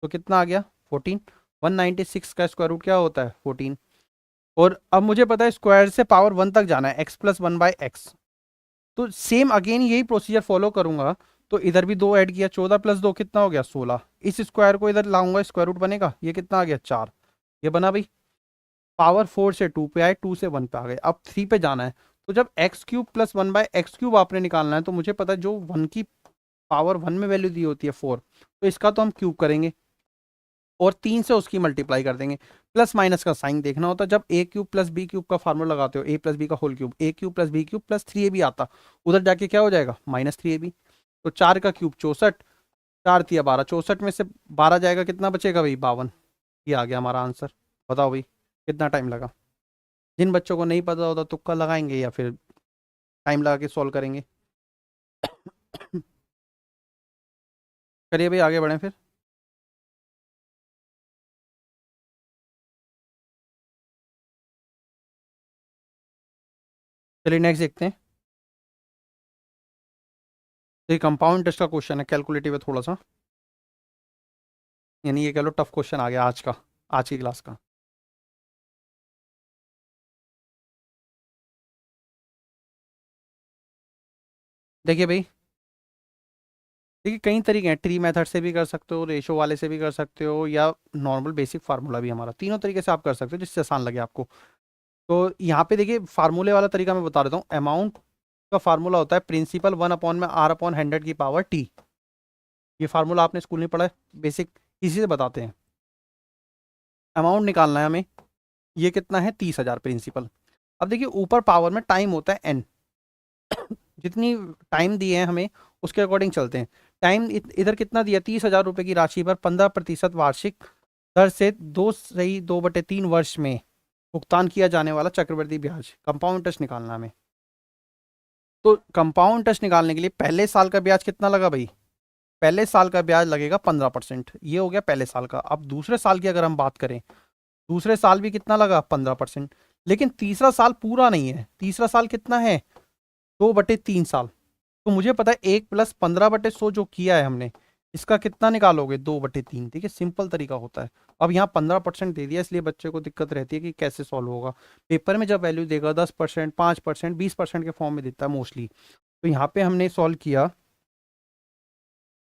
तो कितना आ गया 14। 196 का स्क्वायर रूट क्या होता है 14। और अब मुझे पता है स्क्वायर से पावर 1 तक जाना है, x प्लस 1/x, तो सेम अगेन यही प्रोसीजर फॉलो करूंगा। तो इधर भी 2 ऐड किया, 14 प्लस 2 कितना हो गया 16। इस स्क्वायर को इधर लाऊंगा, स्क्वायर रूट बनेगा, ये कितना आ गया 4। ये बना भाई, पावर 4 से 2 पे आए, 2 से 1 पे आ गए, अब 3 पे जाना है। तो जब x³ प्लस 1/x³ आपने निकालना है, तो मुझे पता है जो 1 की पावर 1 में वैल्यू दी होती है 4, तो इसका तो हम क्यूब करेंगे और 3 से उसकी मल्टीप्लाई कर देंगे। प्लस माइनस का साइन देखना होता है, जब a³ प्लस b³ का फार्मूला लगाते हो, a प्लस बी का whole cube, a³ plus b³ plus 3ab आता, उधर जाके क्या हो जाएगा -3ab। तो 4 का क्यूब 64, 4 तिया 12, 64 में से 12 जाएगा, कितना बचेगा भाई 52। ये आ गया हमारा आंसर। बताओ भाई कितना टाइम लगा। जिन बच्चों को नहीं पता होता तुक्का लगाएंगे या फिर टाइम लगा के सॉल्व करेंगे। चलिए भाई आगे बढ़ें फिर। चलिए नेक्स्ट देखते हैं। ये कंपाउंड इंटरेस्ट का क्वेश्चन है, कैलकुलेटिव है थोड़ा सा, यानी ये कह लो टफ क्वेश्चन आ गया आज का, आज की क्लास का। देखिए भाई, देखिए कई तरीके हैं, ट्री मेथड से भी कर सकते हो, रेशो वाले से भी कर सकते हो, या नॉर्मल बेसिक फार्मूला भी, हमारा तीनों तरीके से आप कर सकते हो जिससे आसान लगे आपको। तो यहाँ पे देखिए फार्मूले वाला तरीका मैं बता देता हूँ। अमाउंट का फार्मूला होता है प्रिंसिपल 1/r/100 की पावर टी। ये फार्मूला आपने स्कूल में पढ़ा है, बेसिक, इसी से बताते हैं। अमाउंट निकालना है हमें, ये कितना है 30,000 प्रिंसिपल। अब देखिए ऊपर पावर में टाइम होता है एन, जितनी टाइम दिए हैं हमें उसके अकॉर्डिंग चलते हैं। टाइम इधर कितना दिया, 30,000 रुपये की राशि पर 15% वार्षिक दर से 2/3 वर्ष में भुगतान किया जाने वाला चक्रवृद्धि ब्याज, कंपाउंड इंटरेस्ट निकालना है हमें। तो कंपाउंड इंटरेस्ट निकालने के लिए पहले साल का ब्याज कितना लगा भाई, पहले साल का ब्याज लगेगा 15%, ये हो गया पहले साल का। अब दूसरे साल की अगर हम बात करें, दूसरे साल भी कितना लगा 15%। लेकिन तीसरा साल पूरा नहीं है, तीसरा साल कितना है 2/3 साल। तो मुझे पता है 1 + 15/100 जो किया है हमने, इसका कितना निकालोगे 2/3। ठीक है, सिंपल तरीका होता है। अब यहाँ 15% दे दिया, इसलिए बच्चे को दिक्कत रहती है कि कैसे सॉल्व होगा। पेपर में जब वैल्यू देगा 10%, 5%, 20% के फॉर्म में देता है मोस्टली। तो यहाँ पे हमने सॉल्व किया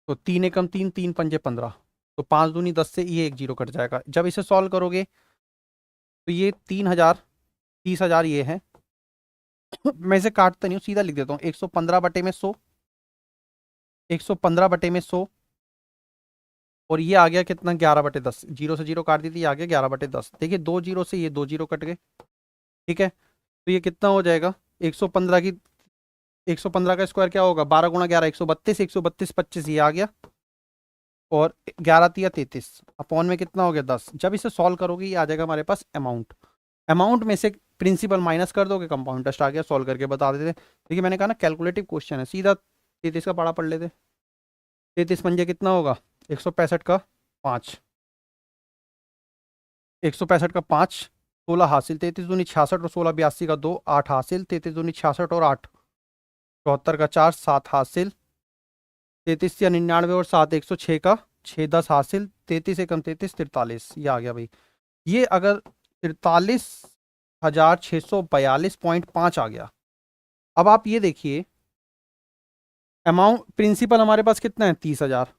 तो 3 एकम 3, 3×5 = 15, तो 5×2 = 10 से ये एक जीरो कट जाएगा। जब इसे सॉल्व करोगे तो ये 3,000, 30,000 ये है। मैं इसे काटता नहीं हूँ, सीधा लिख देता हूँ। 115/100, 115/100, और ये आ गया कितना 11/10। जीरो से जीरो काट दी थी, आ गया 11/10। देखिए 2 जीरो से ये 2 जीरो कट गए। ठीक है, तो ये कितना हो जाएगा 115 की, 115 का स्क्वायर क्या होगा 12 × 11 132, 132 25 ये आ गया, और 11×3 = 33, अपॉन में कितना हो गया 10। जब इसे सॉल्व करोगे ये आ जाएगा हमारे पास अमाउंट। अमाउंट में से प्रिंसिपल माइनस कर दोगे, कंपाउंड इंटरेस्ट आ गया। सॉल्व करके बता देते। देखिए मैंने कहा ना कैलकुलेटिव क्वेश्चन है, सीधा 33 का पढ़ा पढ़ लेते। 33×5 कितना होगा 165 का 5, 165 का 5, 16 हासिल, 33×2 = 66, और 16 82 का 2, 8 हासिल, 33×2 = 66 और 8 74 का 4, 7 हासिल, 33 या 99 और 7 106 का 6, 10 हासिल, 33 एकम 33 43, ये आ गया भाई। ये अगर 43,642.5 आ गया। अब आप ये देखिए अमाउंट, प्रिंसिपल हमारे पास कितना है 30,000,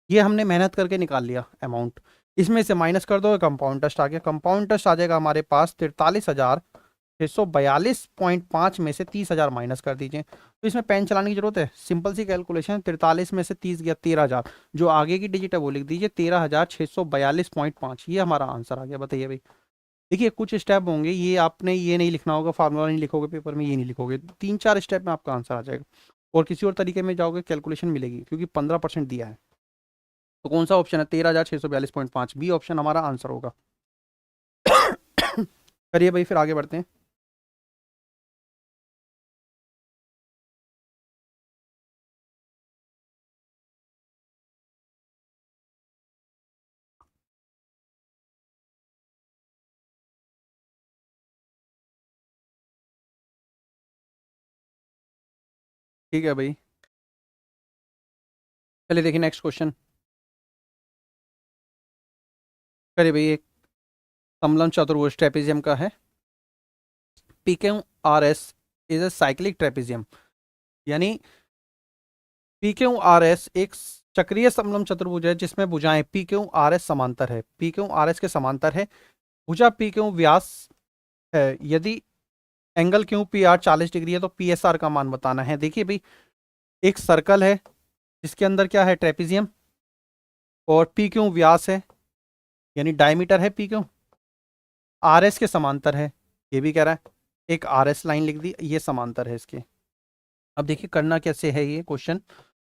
ये हमने मेहनत करके निकाल लिया अमाउंट। इसमें से माइनस कर दो, कंपाउंड इंटरेस्ट आ गया। कंपाउंड इंटरेस्ट आ जाएगा हमारे पास 43,642.5 में से 30,000 माइनस कर दीजिए। तो इसमें पेन चलाने की जरूरत है, सिंपल सी कैलकुलेशन। 43 में से 30 गया 13,000, जो आगे की डिजिट है वो लिख दीजिए 13,642.5, ये हमारा आंसर आ गया। बताइए भाई। देखिए कुछ स्टेप होंगे, ये आपने ये नहीं लिखना होगा, फार्मूला नहीं लिखोगे पेपर में, ये नहीं लिखोगे, 3-4 स्टेप में आपका आंसर आ जाएगा। और किसी और तरीके में जाओगे कैलकुलेशन मिलेगी, क्योंकि 15% दिया है। तो कौन सा ऑप्शन है 13,642.5, बी ऑप्शन हमारा आंसर होगा। करिए भाई, फिर आगे बढ़ते हैं। ठीक है भाई, चलिए देखिए नेक्स्ट क्वेश्चन। करिए भाई, एक समलम चतुर्भुज ट्रेपेजियम का है। PQRS is a cyclic trapezium, यानी PQRS एक चक्रीय समलम चतुर्भुज है जिसमें भुजाएं PQRS समांतर है, PQRS के समांतर है। भुजा PQ व्यास है। यदि एंगल QPR 40 डिग्री है तो PSR का मान बताना है। देखिए भाई, एक सर्कल है जिसके अंदर क्या है ट्रेपेजियम, और PQ व्यास है, यानी डायमीटर है PQ, RS के समांतर है, ये भी कह रहा है। एक RS लाइन लिख दी, ये समांतर है इसके। अब देखिए करना कैसे है ये क्वेश्चन।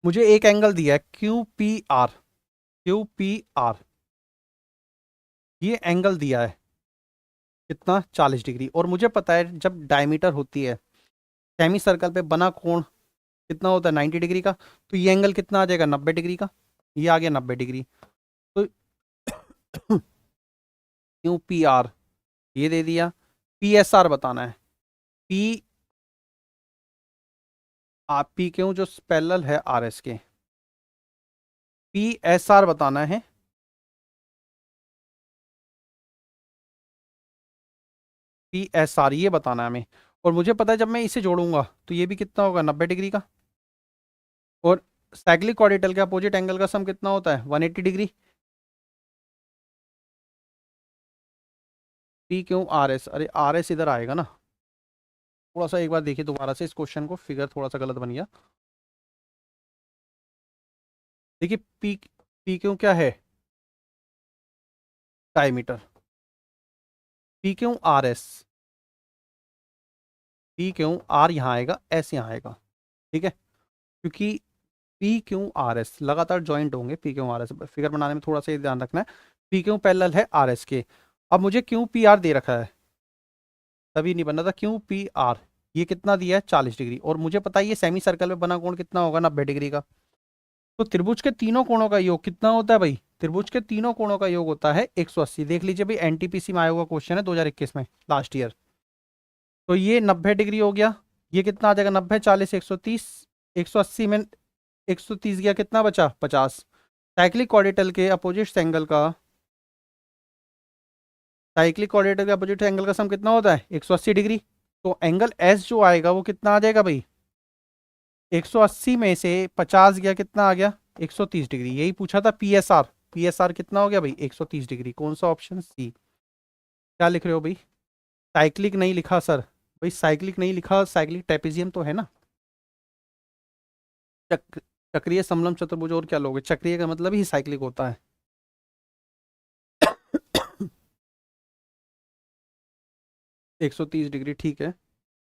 मुझे एक एंगल दिया है QPR, QPR ये एंगल दिया है कितना 40 डिग्री, और मुझे पता है जब डायमीटर होती है सेमी सर्कल पे बना कोण कितना होता है 90 डिग्री का। तो ये एंगल कितना आ जाएगा 90 डिग्री का, ये आ गया 90 डिग्री। तो QPR ये दे दिया, PSR बताना है। P PQ जो पैरेलल है RS के, PSR बताना है। PSR ये बताना है हमें, और मुझे पता है जब मैं इसे जोड़ूंगा तो ये भी कितना होगा 90 डिग्री का। और साइक्लिक क्वाड्रेटल के अपोजिट एंगल का सम कितना होता है 180 degree. P Q R S, अरे आर एस इधर आएगा ना, थोड़ा सा एक बार देखिए दोबारा से इस क्वेश्चन को, फिगर थोड़ा सा गलत बन गया। देखिए पी, पी क्यू क्या है, diameter, P Q R S, P Q R यहाँ आएगा, एस यहाँ आएगा, ठीक है, क्योंकि पी क्यू आर एस लगातार ज्वाइंट होंगे, P Q R S figure बनाने में थोड़ा सा ये ध्यान रखना है, पी क्यू पैरेलल है आर एस के। अब मुझे क्यू पी आर दे रखा है, तभी नहीं बन रहा था, क्यू पी आर ये कितना दिया है 40 डिग्री, और मुझे पता है ये सेमी सर्कल में बना कोण कितना होगा, 90 डिग्री का। तो त्रिभुज के तीनों कोणों का योग कितना होता है भाई, त्रिभुज के तीनों कोणों का योग होता है 180। देख लीजिए भाई, एनटीपीसी में आया हुआ क्वेश्चन है 2021 में, लास्ट ईयर। तो ये 90 डिग्री हो गया, ये कितना आ जाएगा 90, 40, 130, 180 में 130 गया, कितना बचा 50। साइक्लिक क्वाड्रेटल के अपोजिट एंगल का, साइक्लिक क्वाड्रेटल के अपोजिट एंगल का सम कितना होता है 180 डिग्री। तो एंगल एस जो आएगा वो कितना आ जाएगा भाई, 180 में से 50 गया, कितना आ गया 130 डिग्री। यही पूछा था पीएसआर, पीएसआर कितना हो गया भाई 130 डिग्री। कौन सा ऑप्शन, सी। क्या लिख रहे हो भाई, साइक्लिक नहीं लिखा सर, भाई साइक्लिक नहीं लिखा, साइक्लिक ट्रेपेजियम तो है ना। चक्रीय समलम चतुर्भुज, और क्या लोगे, चक्रीय का मतलब ही साइक्लिक होता है। 130 डिग्री, ठीक है।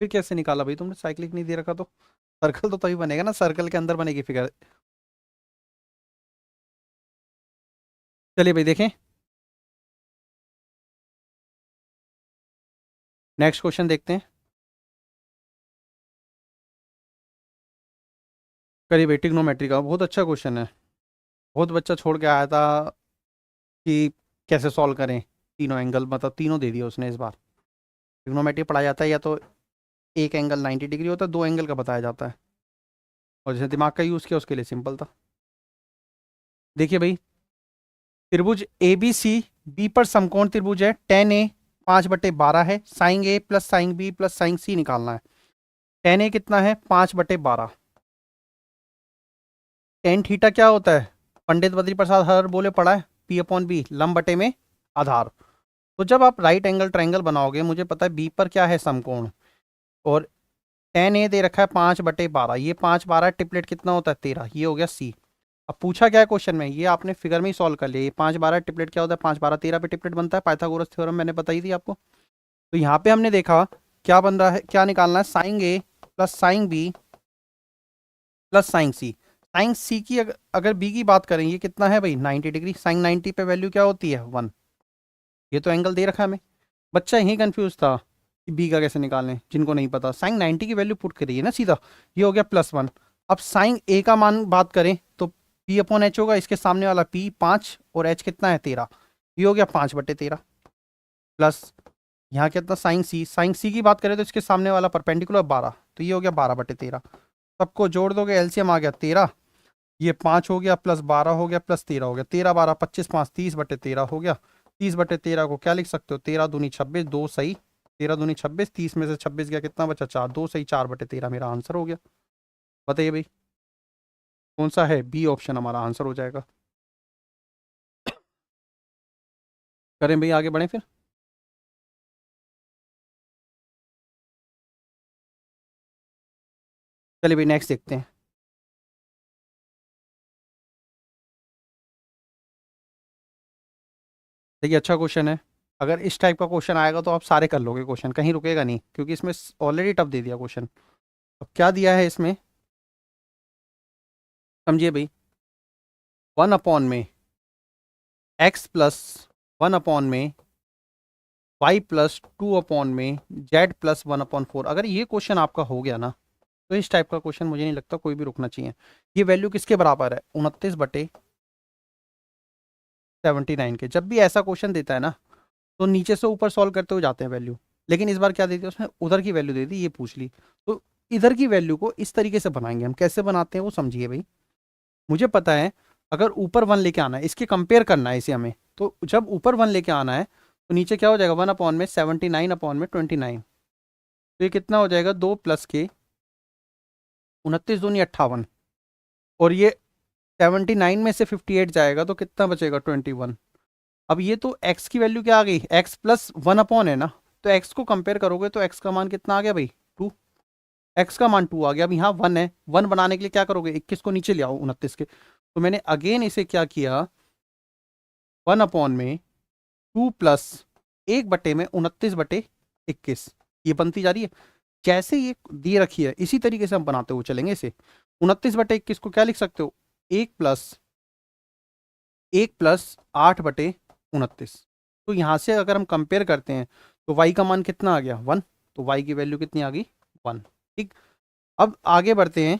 फिर कैसे निकाला भाई तुमने, साइक्लिक नहीं दे रखा तो, सर्कल तो तभी बनेगा ना, सर्कल के अंदर बनेगी फिगर। चलिए भाई देखें, नेक्स्ट क्वेश्चन देखते हैं। करिए भाई, ट्रिग्नोमेट्री का बहुत अच्छा क्वेश्चन है, बहुत बच्चा छोड़ के आया था कि कैसे सॉल्व करें, तीनों एंगल मतलब तीनों दे दिया उसने इस बार। ट्रिग्नोमेट्री पढ़ाया जाता है या तो एक एंगल 90 डिग्री होता है, दो एंगल का बताया जाता है, और जैसे दिमाग का यूज़ किया उसके लिए सिंपल था। देखिए भाई, त्रिभुज ए बी सी, बी पर समकोण त्रिभुज है, tan ए 5/12 है, sine A plus sine B plus sine C निकालना है। tan ए कितना है 5/12, टेन थीटा क्या होता है, पंडित बद्री प्रसाद हर बोले पढ़ा है, पी अपॉन बी, लंब बटे में आधार। तो जब आप राइट एंगल ट्रायंगल बनाओगे, मुझे पता है बी पर क्या है समकोण, और tan ए दे रखा है 5/12, ये 5/12 ट्रिपलेट कितना होता है 13, ये हो गया सी। अब पूछा क्या है क्वेश्चन में, ये आपने फिगर में ही सॉल्व कर लिया, ये 5/12 ट्रिपलेट क्या होता है, 5/12 13 पे ट्रिपलेट बनता है, पाइथागोरस थ्योरम मैंने बताई थी आपको। तो यहाँ पे हमने देखा क्या बन रहा है, क्या निकालना है, sine A plus sine B plus sine C. Sine C की अगर बी की बात करें, ये कितना है भाई 90 डिग्री, साइन 90 पे वैल्यू क्या होती है 1। ये तो एंगल दे रखा है हमें, बच्चा यही कंफ्यूज था कि बी का कैसे निकालें, जिनको नहीं पता साइन 90 की वैल्यू पुट करिए ना सीधा, ये हो गया +1। अब साइन ए का मान बात करें तो पी अपॉन एच होगा, इसके सामने वाला पी 5 और एच कितना है 13, ये हो गया 5/13 प्लस यहाँ कितना साइन सी, साइन सी की बात करें तो इसके सामने वाला परपेंडिकुलर 12, तो ये हो गया 12/13। सबको जोड़ दोगे एलसीएम आ गया 13, ये 5 हो गया प्लस 12 हो गया प्लस 13 हो गया, 13 12 25 5 30/13 हो गया। 30/13 को क्या लिख सकते हो, 13 दूनी 26, 2 सही, 13 दूनी 26, 30 में से 26 गया, कितना बचा 4, 2 सही 4/13 मेरा आंसर हो गया। बताइए भाई कौन सा है, बी ऑप्शन हमारा आंसर हो जाएगा। करें भाई आगे बढ़ें फिर। चलिए भाई नेक्स्ट देखते हैं। देखिए अच्छा क्वेश्चन है, अगर इस टाइप का क्वेश्चन आएगा तो आप सारे कर लोगे क्वेश्चन, कहीं रुकेगा नहीं, क्योंकि इसमें ऑलरेडी टफ दे दिया क्वेश्चन। अब क्या दिया है इसमें, समझिए भाई, 1 अपॉन में x प्लस 1 अपॉन में y प्लस 2 अपॉन में z प्लस 1/4, अगर ये क्वेश्चन आपका हो गया ना, तो इस टाइप का क्वेश्चन मुझे नहीं लगता कोई भी रुकना चाहिए। ये वैल्यू किसके बराबर है, 29/79 के। जब भी ऐसा क्वेश्चन देता है ना, तो नीचे से ऊपर सॉल्व करते हुए जाते हैं वैल्यू, लेकिन इस बार क्या दे दिया उसने, उधर की वैल्यू दे दी, ये पूछ ली। तो इधर की वैल्यू को इस तरीके से बनाएंगे हम, कैसे बनाते हैं वो समझिए भाई। मुझे पता है अगर ऊपर 1 लेके आना है, इसके कंपेयर करना है इसे हमें, तो जब ऊपर 1 लेके आना है तो नीचे क्या हो जाएगा 1/79/29, तो ये कितना हो जाएगा 2 प्लस के 29 दूनी 58, और ये 79 में से 58 जाएगा तो कितना बचेगा 21। अब ये तो x की वैल्यू क्या आ गई, x प्लस 1 है ना, तो x को कंपेयर करोगे तो x का मान कितना आ गया भाई 2, x का मान 2 आ गया। अब यहाँ 1 है, 1 बनाने के लिए क्या करोगे, 21 को नीचे ले आओ 29 के, तो मैंने अगेन इसे क्या किया 1/2 प्लस 1/29/21, ये बनती जा रही है। जैसे ये दी रखी है इसी तरीके से हम बनाते हुए चलेंगे इसे। 29/21 को क्या लिख सकते हो, 1+8/29। तो यहाँ से अगर हम कंपेयर करते हैं तो y का मान कितना आ गया 1, तो y की वैल्यू कितनी आ गई 1। ठीक, अब आगे बढ़ते हैं।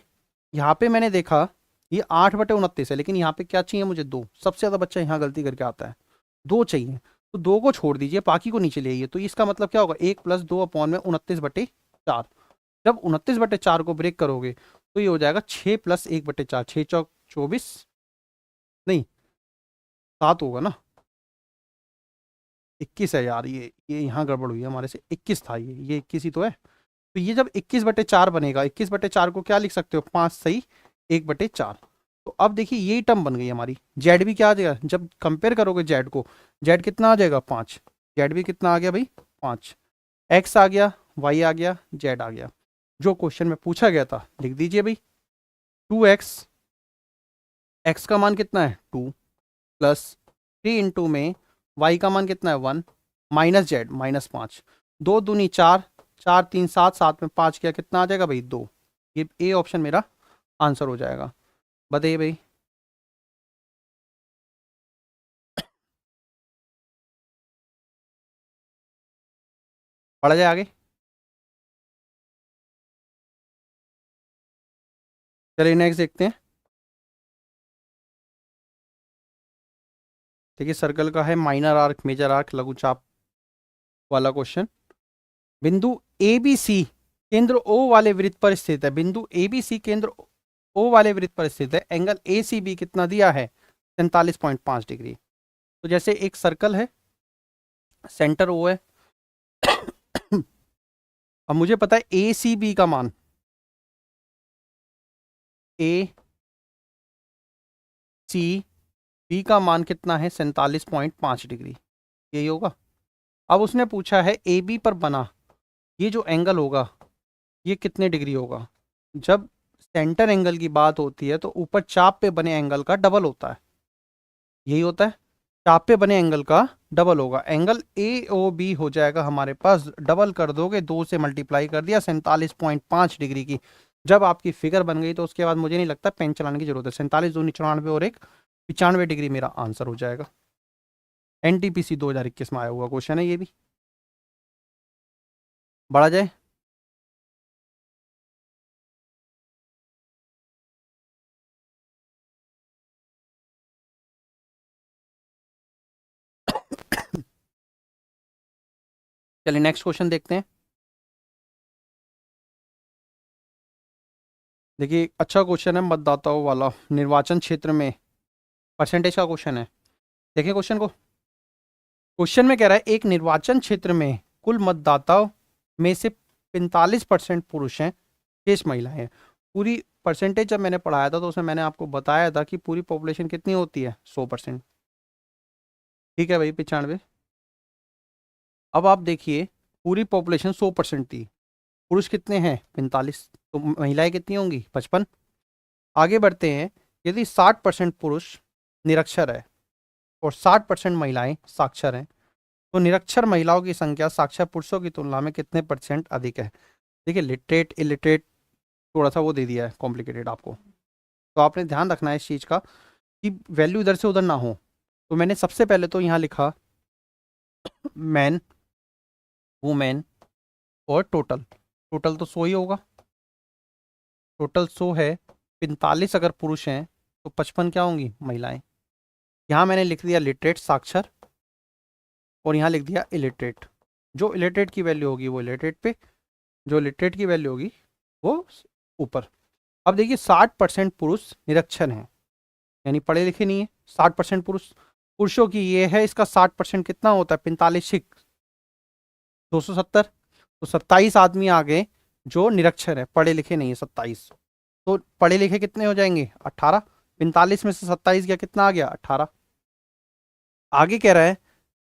यहाँ पे मैंने देखा ये 8/29 है, लेकिन यहाँ पे क्या चाहिए मुझे 2। सबसे ज़्यादा बच्चा यहाँ गलती करके आता है, 2 चाहिए, तो 2 को छोड़ दीजिए, बाकी को नीचे ले आइए। तो इसका मतलब क्या होगा 1+2/29/4। जब 29/4 को ब्रेक करोगे तो ये हो जाएगा 6+1/4, 6 चौक 24, नहीं 7 होगा ना, 21 है यार, ये यहाँ गड़बड़ हुई है हमारे से, 21 था ये 21 ही तो है। तो ये जब 21/4 बनेगा, 21/4 को क्या लिख सकते हो 5 सही 1/4। तो अब देखिए ये टर्म बन गई हमारी। जेड भी क्या आ जाएगा, जब कंपेयर करोगे जेड को, जेड कितना आ जाएगा 5, जेड भी कितना आ गया भाई 5, एक्स आ गया, वाई आ गया, जेड आ गया। जो क्वेश्चन में पूछा गया था लिख दीजिए भाई, 2x, एक्स का मान कितना है 2 प्लस 3 इंटू में y का मान कितना है 1 माइनस जेड -5, 2 दूनी 4, 4 3 7, 7 में 5 किया कितना आ जाएगा भाई 2। ये ए ऑप्शन मेरा आंसर हो जाएगा। बताइए भाई। पढ़ा जाए आगे, चलिए नेक्स्ट देखते हैं। देखिए सर्कल का है माइनर आर्क, मेजर आर्क, लघु चाप वाला क्वेश्चन। बिंदु ए बी सी केंद्र ओ वाले वृत्त पर स्थित है, बिंदु ए बी सी केंद्र ओ वाले वृत्त पर स्थित है। एंगल ए सी बी कितना दिया है 47.5 डिग्री। तो जैसे एक सर्कल है, सेंटर ओ है, अब मुझे पता है ए सी बी का मान, ए सी बी का मान कितना है 47.5 डिग्री, यही होगा। अब उसने पूछा है ए बी पर बना ये जो एंगल होगा ये कितने डिग्री होगा। जब सेंटर एंगल की बात होती है तो ऊपर चाप पे बने एंगल का डबल होता है, यही होता है, चाप पे बने एंगल का डबल होगा। एंगल ए ओ बी हो जाएगा हमारे पास, डबल कर दोगे 2 से मल्टीप्लाई कर दिया 47.5 डिग्री की। जब आपकी फिगर बन गई तो उसके बाद मुझे नहीं लगता पेन चलाने की जरूरत है। 47 दूनी 94 और 1 95 डिग्री मेरा आंसर हो जाएगा। एनटीपीसी 2021 में आया हुआ क्वेश्चन है ये भी। बढ़ा जाए, चलिए नेक्स्ट क्वेश्चन देखते हैं। देखिए अच्छा क्वेश्चन है मतदाताओं वाला, निर्वाचन क्षेत्र में परसेंटेज का क्वेश्चन है। देखिए क्वेश्चन को, क्वेश्चन में कह रहा है एक निर्वाचन क्षेत्र में कुल मतदाताओं में से 45% पुरुष हैं, शेष महिलाएं हैं। पूरी परसेंटेज जब मैंने पढ़ाया था तो उसमें मैंने आपको बताया था कि पूरी पॉपुलेशन कितनी होती है 100%। ठीक है भाई 95। अब आप देखिए पूरी पॉपुलेशन 100% थी, पुरुष कितने हैं 45, तो महिलाएं कितनी होंगी 55। आगे बढ़ते हैं, यदि 60% पुरुष निरक्षर है और 60% महिलाएं साक्षर हैं तो निरक्षर महिलाओं की संख्या साक्षर पुरुषों की तुलना में कितने % अधिक है। देखिए लिटरेट इलिटरेट थोड़ा सा वो दे दिया है कॉम्प्लिकेटेड आपको, तो आपने ध्यान रखना है इस चीज़ का कि वैल्यू इधर से उधर ना हो। तो मैंने सबसे पहले तो यहाँ लिखा मैन, वुमेन और टोटल, टोटल तो 100 ही होगा, टोटल 100 है। 45 अगर पुरुष हैं तो 55 क्या होंगी महिलाएं। यहाँ मैंने लिख दिया लिटरेट साक्षर और यहाँ लिख दिया इलिटरेट। जो इलिटरेट की वैल्यू होगी वो इलिटरेट पे, जो लिटरेट की वैल्यू होगी वो ऊपर। अब देखिए 60% पुरुष निरक्षर हैं, यानी पढ़े लिखे नहीं है। 60% पुरुष, पुरुषों की ये है, इसका 60% कितना होता है 45 6 270, तो 27 आदमी आ गए जो निरक्षर है, पढ़े लिखे नहीं है 27। तो पढ़े लिखे कितने हो जाएंगे 18, 45 में से 27 गया कितना आ गया 18। आगे कह रहा है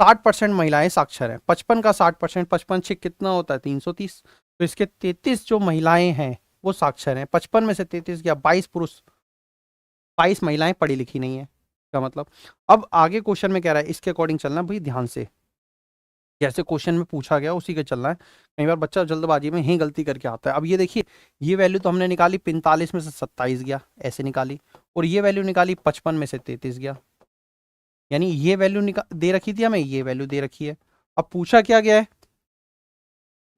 60% महिलाएं साक्षर हैं। 55 का 60%, 55 छः कितना होता है 330। तो इसके 33 जो महिलाएं हैं वो साक्षर हैं। 55 में से 33 गया, 22 पुरुष, 22 महिलाएं पढ़ी लिखी नहीं है का मतलब। अब आगे क्वेश्चन में कह रहा है, इसके अकॉर्डिंग चलना भाई ध्यान से, जैसे क्वेश्चन में पूछा गया उसी के चलना है। कई बार बच्चा जल्दबाजी में ही गलती करके आता है। अब ये देखिए, ये वैल्यू तो हमने निकाली 45 में से 27 गया, ऐसे निकाली, और ये वैल्यू निकाली 55 में से 33 गया, यानी ये वैल्यू दे रखी थी हमें, ये वैल्यू दे रखी है। अब पूछा क्या गया है,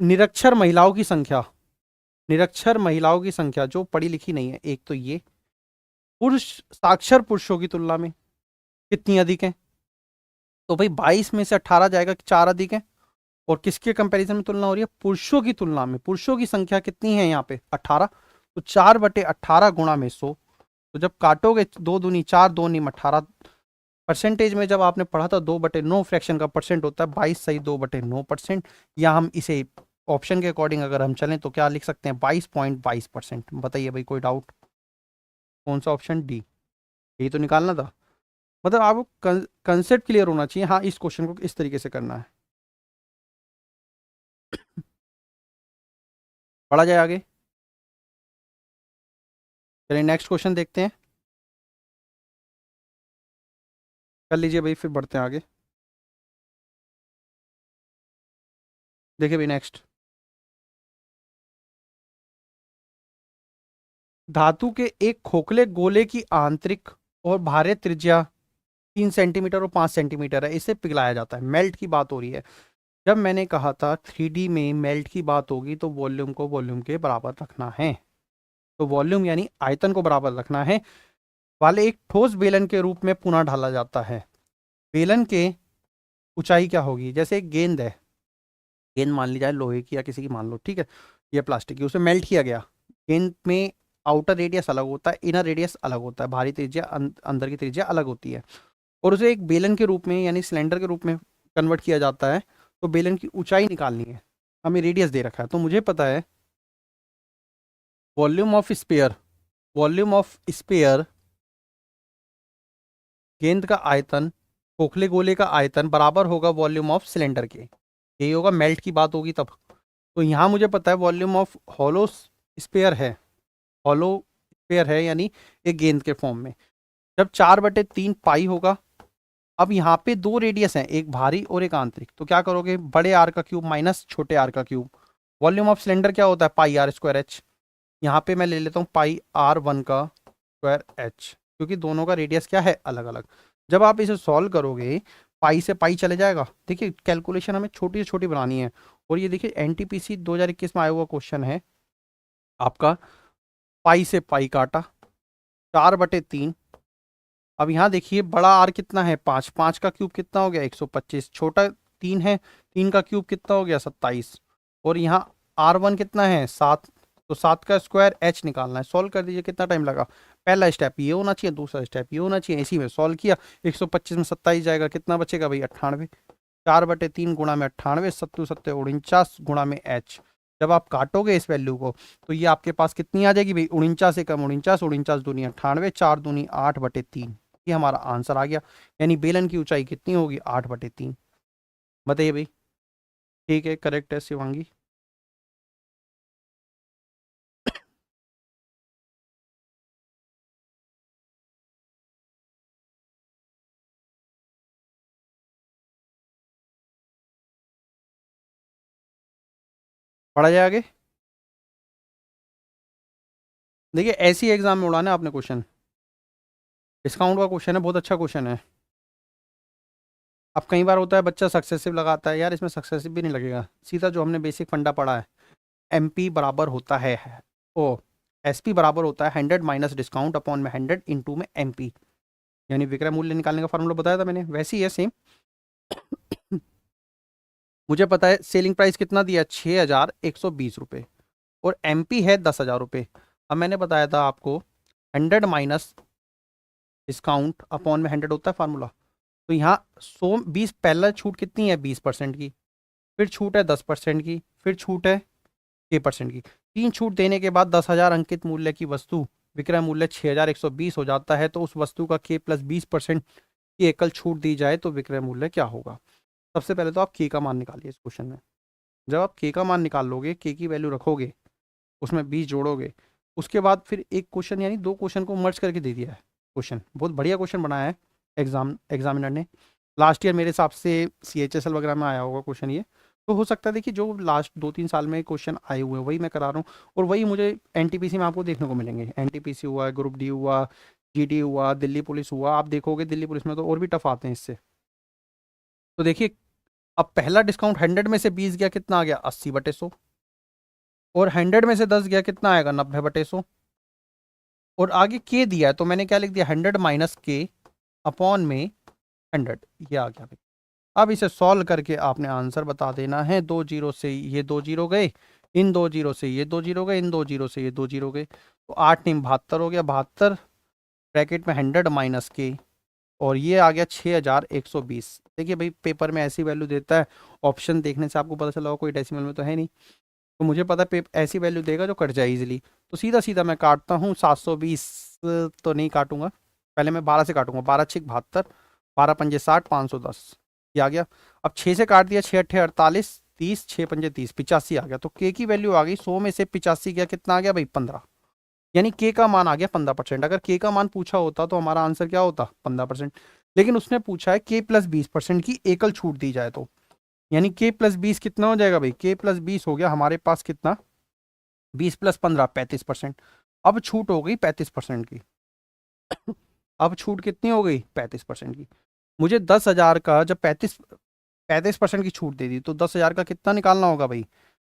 निरक्षर महिलाओं की संख्या, निरक्षर महिलाओं की संख्या जो पढ़ी लिखी नहीं है, एक तो ये, पुरुष साक्षर पुरुषों की तुलना में कितनी अधिक है। तो भाई 22 में से 18 जाएगा कि 4 अधिक है, और किसके कंपैरिजन में तुलना हो रही है, पुरुषों की तुलना में। पुरुषों की संख्या कितनी है यहाँ पे 18, तो 4/18 गुणा में 100। तो जब काटोगे 2 दूनी 4, 2 नीम 18, परसेंटेज में जब आपने पढ़ा था 2/9 फ्रैक्शन का परसेंट होता है, 22 सही 2/9%। या हम इसे ऑप्शन के अकॉर्डिंग अगर हम चलें तो क्या लिख सकते हैं, 22.22%। बताइए भाई कोई डाउट, कौन सा ऑप्शन, डी, यही तो निकालना था। मतलब आपको कंसेप्ट क्लियर होना चाहिए। हाँ, इस क्वेश्चन को इस तरीके से करना है। पढ़ा जाए आगे, चलिए नेक्स्ट क्वेश्चन देखते हैं। कर लीजिए भाई, फिर बढ़ते हैं आगे। देखिए भाई नेक्स्ट, धातु के एक खोखले गोले की आंतरिक और बाह्य त्रिज्या 3 सेंटीमीटर और 5 सेंटीमीटर है, इसे पिघलाया जाता है। मेल्ट की बात हो रही है। जब मैंने कहा था 3D में मेल्ट की बात होगी तो वॉल्यूम को वॉल्यूम के बराबर रखना है, तो वॉल्यूम यानी आयतन को बराबर रखना है, वाले एक ठोस बेलन के रूप में पुनः ढाला जाता है। बेलन के ऊंचाई क्या होगी, जैसे एक गेंद है, गेंद मान ली जाए लोहे की या किसी की मान लो, ठीक है, या प्लास्टिक की, उसे मेल्ट किया गया। गेंद में आउटर रेडियस अलग होता है, इनर रेडियस अलग होता है, बाहरी त्रिज्या अंदर की त्रिज्या अलग होती है, और उसे एक बेलन के रूप में यानी सिलेंडर के रूप में कन्वर्ट किया जाता है। तो बेलन की ऊंचाई निकालनी है, हमें रेडियस दे रखा है, तो मुझे पता है volume of sphere, volume of sphere गेंद का आयतन, खोखले गोले का आयतन बराबर होगा वॉल्यूम ऑफ सिलेंडर के, यही होगा, मेल्ट की बात होगी तब। तो यहाँ मुझे पता है वॉल्यूम ऑफ हॉलो स्पेयर है, हॉलो स्पेयर है यानी एक गेंद के फॉर्म में, जब 4/3 पाई होगा। अब यहाँ पे 2 रेडियस हैं, एक बाहरी और एक आंतरिक, तो क्या करोगे, बड़े आर का क्यूब माइनस छोटे आर का क्यूब। वॉल्यूम ऑफ सिलेंडर क्या होता है, पाई आर स्क्वायर एच, यहाँ पे मैं ले लेता हूँ पाई R1 का स्क्वायर एच, क्योंकि दोनों का रेडियस क्या है, अलग अलग। जब आप इसे सॉल्व करोगे, पाई से पाई चले जाएगा। देखिए कैलकुलेशन हमें छोटी से छोटी बनानी है, और ये देखिए NTPC 2021 में आया हुआ क्वेश्चन है आपका, पाई से पाई काटा, 4/3। अब यहाँ देखिए बड़ा आर कितना है 5, 5 का क्यूब कितना हो गया 125, छोटा 3 है, 3 का क्यूब कितना हो गया 27, और यहाँ R1 कितना है 7, तो 7 का स्क्वायर एच निकालना है। सॉल्व कर दीजिए, कितना टाइम लगा, पहला स्टेप ये होना चाहिए, दूसरा स्टेप ये होना चाहिए, इसी में सॉल्व किया, 125 में 27 जाएगा, कितना बचेगा भाई 98, 4/3 गुणा में 98, 7 49 गुणा में एच। जब आप काटोगे इस वैल्यू को तो ये आपके पास कितनी आ जाएगी भाई, 49 से कम 49, 49 दूनी 98, 4 दूनी 8/3, ये हमारा आंसर आ गया। यानी बेलन की ऊंचाई कितनी होगी 8/3। बताइए भाई, ठीक है, करेक्ट है शिवांगी। पढ़ा जाए आगे। देखिए ऐसी एग्जाम में उड़ाना है आपने क्वेश्चन, डिस्काउंट का क्वेश्चन है, बहुत अच्छा क्वेश्चन है। अब कई बार होता है बच्चा सक्सेसिव लगाता है, यार इसमें सक्सेसिव भी नहीं लगेगा, सीधा जो हमने बेसिक फंडा पढ़ा है, MP बराबर होता है ओ SP बराबर होता है 100 माइनस डिस्काउंट अपॉन में 100 इंटू में MP, यानी विक्रय मूल्य निकालने का फॉर्मूला बताया था मैंने, वैसे ही है सेम। मुझे पता है सेलिंग प्राइस कितना दिया 6,120 रुपये, और MP है 10,000 रुपये। अब मैंने बताया था आपको 100 माइनस डिस्काउंट अपॉन में 100 होता है फार्मूला, तो यहाँ 120 पहला छूट कितनी है 20% की, फिर छूट है 10% की, फिर छूट है 6% की, 3 छूट देने के बाद 10,000 अंकित मूल्य की वस्तु विक्रय मूल्य 6,120 हो जाता है। तो उस वस्तु का K + 20% की एकल छूट दी जाए तो विक्रय मूल्य क्या होगा। सबसे पहले तो आप के का मान निकालिए इस क्वेश्चन में। जब आप के का मान निकाल लोगे, के की वैल्यू रखोगे, उसमें 20 जोड़ोगे, उसके बाद फिर एक क्वेश्चन यानी दो क्वेश्चन को मर्ज करके दे दिया है। क्वेश्चन बहुत बढ़िया क्वेश्चन बनाया है एग्जामिनर ने। लास्ट ईयर मेरे हिसाब से CHSL वगैरह में आया होगा क्वेश्चन ये। तो हो सकता है देखिए जो लास्ट 2-3 साल में क्वेश्चन आए हुए हैं वही मैं करा रहा हूँ, और वही मुझे NTPC में आपको देखने को मिलेंगे। NTPC हुआ, ग्रुप डी हुआ, GD हुआ, दिल्ली पुलिस हुआ, आप देखोगे दिल्ली पुलिस में तो और भी टफ आते हैं इससे। तो देखिए, अब पहला डिस्काउंट 100 में से 20 गया, कितना आ गया 80/100, और 100 में से 10 गया, कितना आएगा 90/100, और आगे के दिया है तो मैंने क्या लिख दिया 100 माइनस के अपॉन में 100, ये आ गया भाई। अब इसे सॉल्व करके आपने आंसर बता देना है। 2 जीरो से ये 2 जीरो गए, इन 2 जीरो से ये 2 जीरो गए, इन 2 जीरो से ये 2 जीरो गए, तो 8 × 72 हो गया 72, ब्रैकेट में 100 माइनस के, और ये आ गया 6120। देखिए भाई पेपर में ऐसी वैल्यू देता है, ऑप्शन देखने से आपको पता चला होगा कोई डेसिमल में तो है नहीं, तो मुझे पता है ऐसी वैल्यू देगा जो कट जाए इजीली। तो सीधा सीधा मैं काटता हूँ, 720 तो नहीं काटूंगा, पहले मैं 12 से काटूंगा, 12 × 6 = 72, 12 × 5 = 60, 510 ये आ गया। अब 6 से काट दिया, 6 × 8 = 48, 30, 6 × 5 = 30, 85 आ गया। तो के की वैल्यू आ गई 100 में से 85 गया, कितना आ गया भाई 15, यानी के का मान आ गया 15%। अगर के का मान पूछा होता तो हमारा आंसर क्या होता 15%, लेकिन उसने पूछा है के प्लस 20% की एकल छूट दी जाए तो, यानी के प्लस 20 कितना हो जाएगा भाई, के प्लस 20 हो गया हमारे पास कितना 20 + 15 35%। अब छूट हो गई 35% की। अब छूट कितनी हो गई 35% की। मुझे 10,000 का जब 35% की छूट दे दी तो 10,000 का कितना निकालना होगा भाई,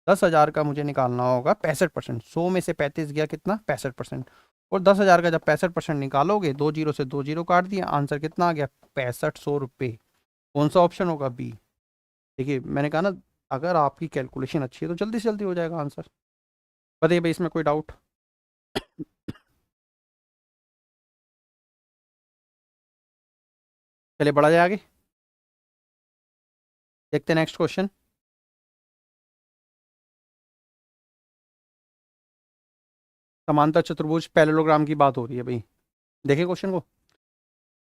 10,000 का मुझे निकालना होगा 65%। 100 में से 35 गया, कितना 65%, और 10,000 का जब 65% निकालोगे, 2 जीरो से 2 जीरो काट दिया, आंसर कितना आ गया 6500 रुपये। कौन सा ऑप्शन होगा बी। देखिए मैंने कहा ना, अगर आपकी कैलकुलेशन अच्छी है तो जल्दी से जल्दी हो जाएगा आंसर। बताइए भाई इसमें कोई डाउट। चलिए बढ़ा जाए आगे, देखते हैं नेक्स्ट क्वेश्चन। समांतर चतुर्भुज पैरेललोग्राम की बात हो रही है भाई। देखिए क्वेश्चन को,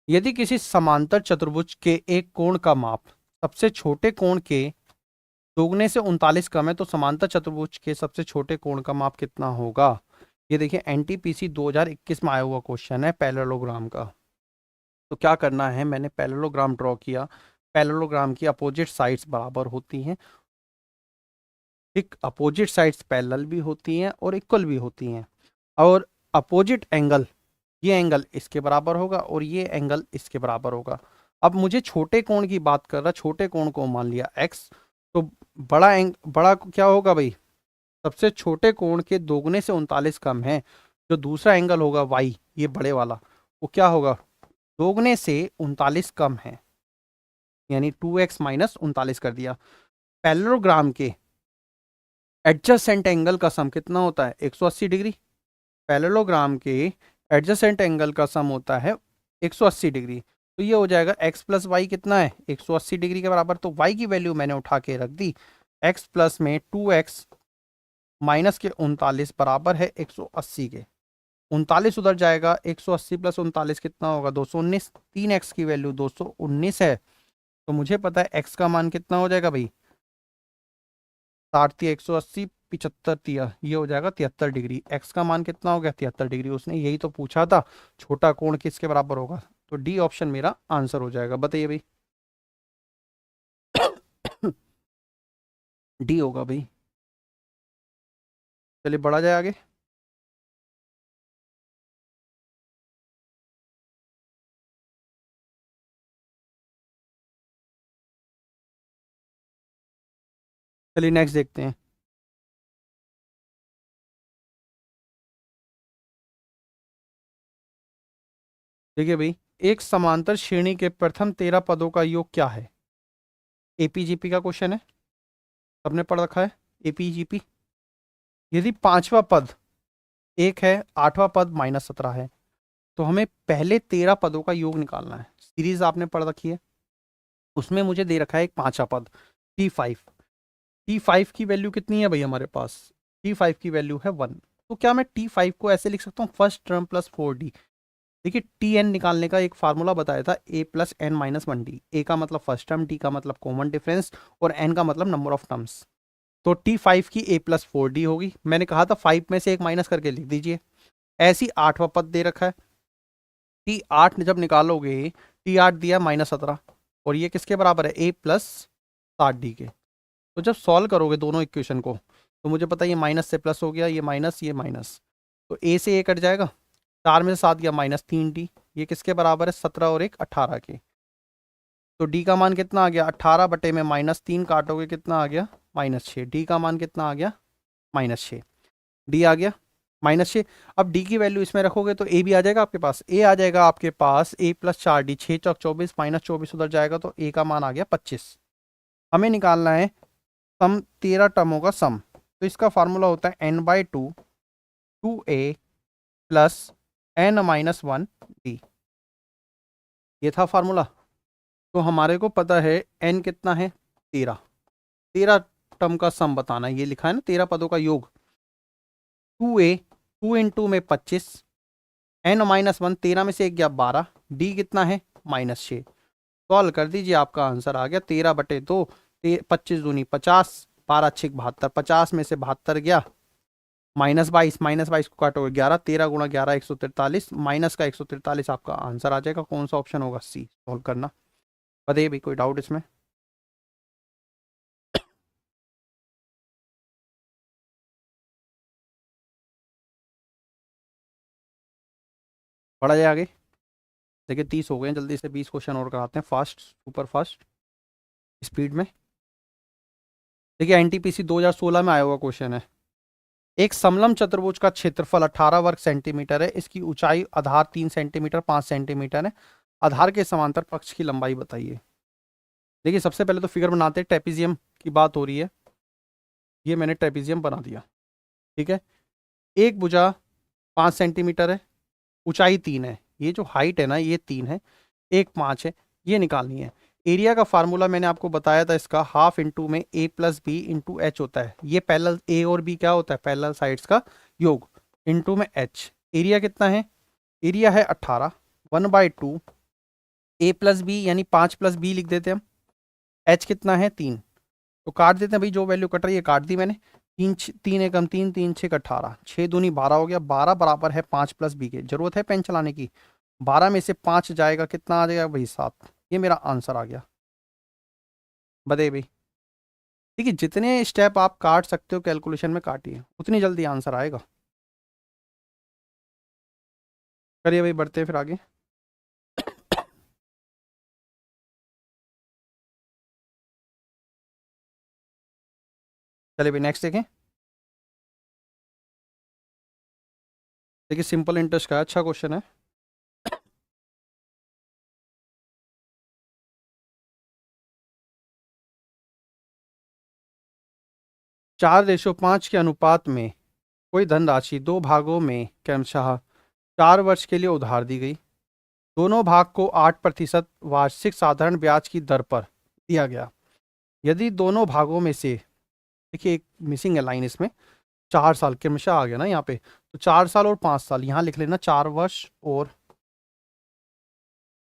यदि किसी समांतर चतुर्भुज के एक कोण का माप सबसे छोटे कोण के दोगुने से 39 कम है तो समांतर चतुर्भुज के सबसे छोटे कोण का माप कितना होगा। ये देखिए NTPC 2021 में आया हुआ क्वेश्चन है पैरेललोग्राम का। तो क्या करना है, मैंने पैरेललोग्राम ड्रॉ किया, पैरेललोग्राम की अपोजिट साइड्स बराबर होती हैं, ठीक, अपोजिट साइड्स पैरेलल भी होती हैं और इक्वल भी होती हैं, और अपोजिट एंगल, ये एंगल इसके बराबर होगा और ये एंगल इसके बराबर होगा। अब मुझे छोटे कोण की बात कर रहा, छोटे कोण को मान लिया x, तो बड़ा क्या होगा भाई, सबसे छोटे कोण के दोगुने से 39 कम है, जो दूसरा एंगल होगा y, ये बड़े वाला, वो क्या होगा दोगुने से 39 कम है, यानी 2x - 39 कर दिया। पैरेललोग्राम के एडजेसेंट एंगल का सम कितना होता है 180 डिग्री। पैरेललोग्राम के एडजेसेंट एंगल का सम होता है 180 डिग्री। तो ये हो जाएगा x + y कितना है 180 डिग्री के बराबर। तो y की वैल्यू मैंने उठा के रख दी, x प्लस में 2x माइनस के 39 बराबर है 180 के। 39 उधर जाएगा, 180 + 39 कितना होगा 219, 3x की वैल्यू 219 है। तो मुझे पता है x का मान कितना हो जाएगा भाई, 60 × 180 75 तिया, ये हो जाएगा 73 डिग्री। x का मान कितना हो गया 73 डिग्री। उसने यही तो पूछा था छोटा कोण किसके बराबर होगा, तो डी ऑप्शन मेरा आंसर हो जाएगा। बताइए भाई। डी होगा भाई। चलिए बढ़ा जाए आगे। चलिए नेक्स्ट देखते हैं। देखिए भाई, एक समांतर श्रेणी के प्रथम 13 पदों का योग क्या है। एपीजीपी का क्वेश्चन है, सबने पढ़ रखा है एपीजीपी। यदि पांचवा पद 1 है, आठवां पद -17 है, तो हमें पहले 13 पदों का योग निकालना है। सीरीज आपने पढ़ रखी है, उसमें मुझे दे रखा है एक पांचवा पद T5। T5 की वैल्यू कितनी है भाई हमारे पास, T5 की वैल्यू है 1। तो क्या मैं T5 को ऐसे लिख सकता हूँ फर्स्ट टर्म + 4D। देखिए टी एन निकालने का एक फार्मूला बताया था, A plus N minus one D. A का मतलब फर्स्ट टर्म, टी का मतलब कॉमन डिफरेंस और एन का मतलब नंबर ऑफ टर्म्स। तो टी फाइव की ए प्लस फोर डी होगी। मैंने कहा था फाइव में से एक माइनस करके लिख दीजिए। ऐसी आठवां पद दे रखा है, टी आठ जब निकालोगे, टी आठ दिया -17 और ये किसके बराबर है, ए प्लस 60 के। तो जब सॉल्व करोगे दोनों इक्वेशन को तो मुझे पता है ये माइनस से प्लस हो गया, ये माइनस ये माइनस, तो ए से ए कट जाएगा, 4 में से 7 गया -3 डी। ये किसके बराबर है, 17 और एक 18 के। तो डी का मान कितना आ गया, 18 बटे में -3 काटोगे कितना आ गया, -6। डी का मान कितना आ गया, -6। डी आ गया -6। अब डी की वैल्यू इसमें रखोगे तो ए भी आ जाएगा आपके पास। ए आ जाएगा आपके पास ए प्लस 4 डी, 6 चौक 24, -24 उधर जाएगा तो ए का मान आ गया 25। हमें निकालना है सम 13 टर्मों का सम। तो इसका फार्मूला होता है n/2 2a plus n-1 D. ये था फार्मूला। तो हमारे को पता है n कितना है, 13। 13 टर्म का सम बताना है, ये लिखा है ना 13 पदों का योग। 2a 2 इंटू में 25, n-1 13 में से एक गया 12, डी कितना है -6। सॉल्व कर दीजिए, आपका आंसर आ गया 13 बटे 2, 25 दूनी 50, 12 छिक 72, 50 में से 72 गया -22, -22 को काटोगे 11, 13 गुणा 11 143, माइनस का 143 आपका आंसर आ जाएगा। कौन सा ऑप्शन होगा, सी। सॉल्व करना, बताइए भाई कोई डाउट इसमें। बढ़ा जाए आगे। देखिए 30 हो गए हैं, जल्दी से 20 क्वेश्चन और कराते हैं, फास्ट सुपर फास्ट स्पीड में। देखिए एनटीपीसी 2016 में आया हुआ क्वेश्चन है। एक समलंब चतुर्भुज का क्षेत्रफल 18 वर्ग सेंटीमीटर है, इसकी ऊंचाई आधार 3 सेंटीमीटर 5 सेंटीमीटर है, आधार के समांतर पक्ष की लंबाई बताइए। देखिए सबसे पहले तो फिगर बनाते हैं, ट्रेपीजियम की बात हो रही है, ये मैंने ट्रेपीजियम बना दिया, ठीक है। एक भुजा 5 सेंटीमीटर है, ऊंचाई 3 है, ये जो हाइट है ना ये 3 है, एक 5 है, ये निकालनी है। एरिया का फार्मूला मैंने आपको बताया था, इसका हाफ इंटू में A plus B into H होता है। ये पैरेलल, ए और बी क्या होता है, पैरेलल साइड्स का योग, इंटू में एच। एरिया कितना है, एरिया है 18, 1/2 ए प्लस बी यानी 5 प्लस बी लिख देते हैं हम। एच कितना है 3, तो काट देते हैं भाई, जो वैल्यू कट रही है काट दी मैंने। 3 एकम 3, 3 6 18, 6 दूनी 12 हो गया, 12 बराबर है 5 प्लस बी के। जरूरत है पेन चलाने की, 12 में से 5 जाएगा कितना आ जाएगा भाई 7। ये मेरा आंसर आ गया, बताइए भाई। देखिए जितने स्टेप आप काट सकते हो कैलकुलेशन में काटिए, उतनी जल्दी आंसर आएगा। करिए भाई, बढ़ते हैं फिर आगे। चलिए भाई नेक्स्ट देखें। देखिए सिंपल इंटरेस्ट का अच्छा क्वेश्चन है। 4:5 के अनुपात में कोई धनराशि 2 भागों में क्रमशः 4 वर्ष के लिए उधार दी गई। दोनों भाग को 8% वार्षिक साधारण ब्याज की दर पर दिया गया। यदि दोनों भागों में से, देखिए एक मिसिंग है लाइन इसमें, 4 साल क्रमशः आ गया ना यहाँ पे, तो 4 साल और 5 साल यहाँ लिख लेना, 4 वर्ष और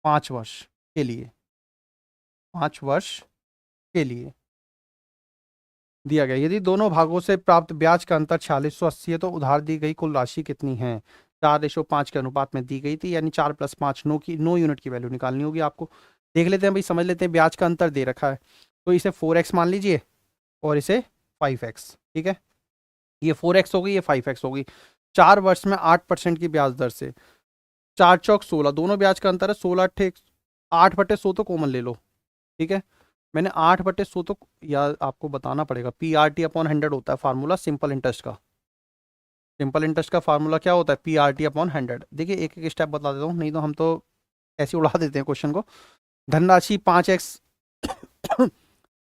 5 वर्ष के लिए, 5 वर्ष के लिए दिया गया। यदि दोनों भागों से प्राप्त ब्याज का अंतर 4680 है तो उधार दी गई कुल राशि कितनी है। 4:5 के अनुपात में दी गई थी, यानी 4 + 5 9 यूनिट की वैल्यू निकालनी होगी आपको। देख लेते हैं भाई, समझ लेते हैं। ब्याज का अंतर दे रखा है तो इसे 4x मान लीजिए और इसे 5x, ठीक है। ये 4x होगी, ये 5x होगी। 4 वर्ष में 8% की ब्याज दर से, 4 चौक 16, दोनों ब्याज का अंतर है 16 8/100 तो कॉमन ले लो, ठीक है। मैंने 8/100 तो याद आपको बताना पड़ेगा, PRT/100 होता है फार्मूला सिंपल इंटरेस्ट का। सिंपल इंटरेस्ट का फार्मूला क्या होता है, PRT/100। देखिए एक एक स्टेप बता देता हूँ, नहीं तो हम तो ऐसे उड़ा देते हैं क्वेश्चन को। धनराशि 5x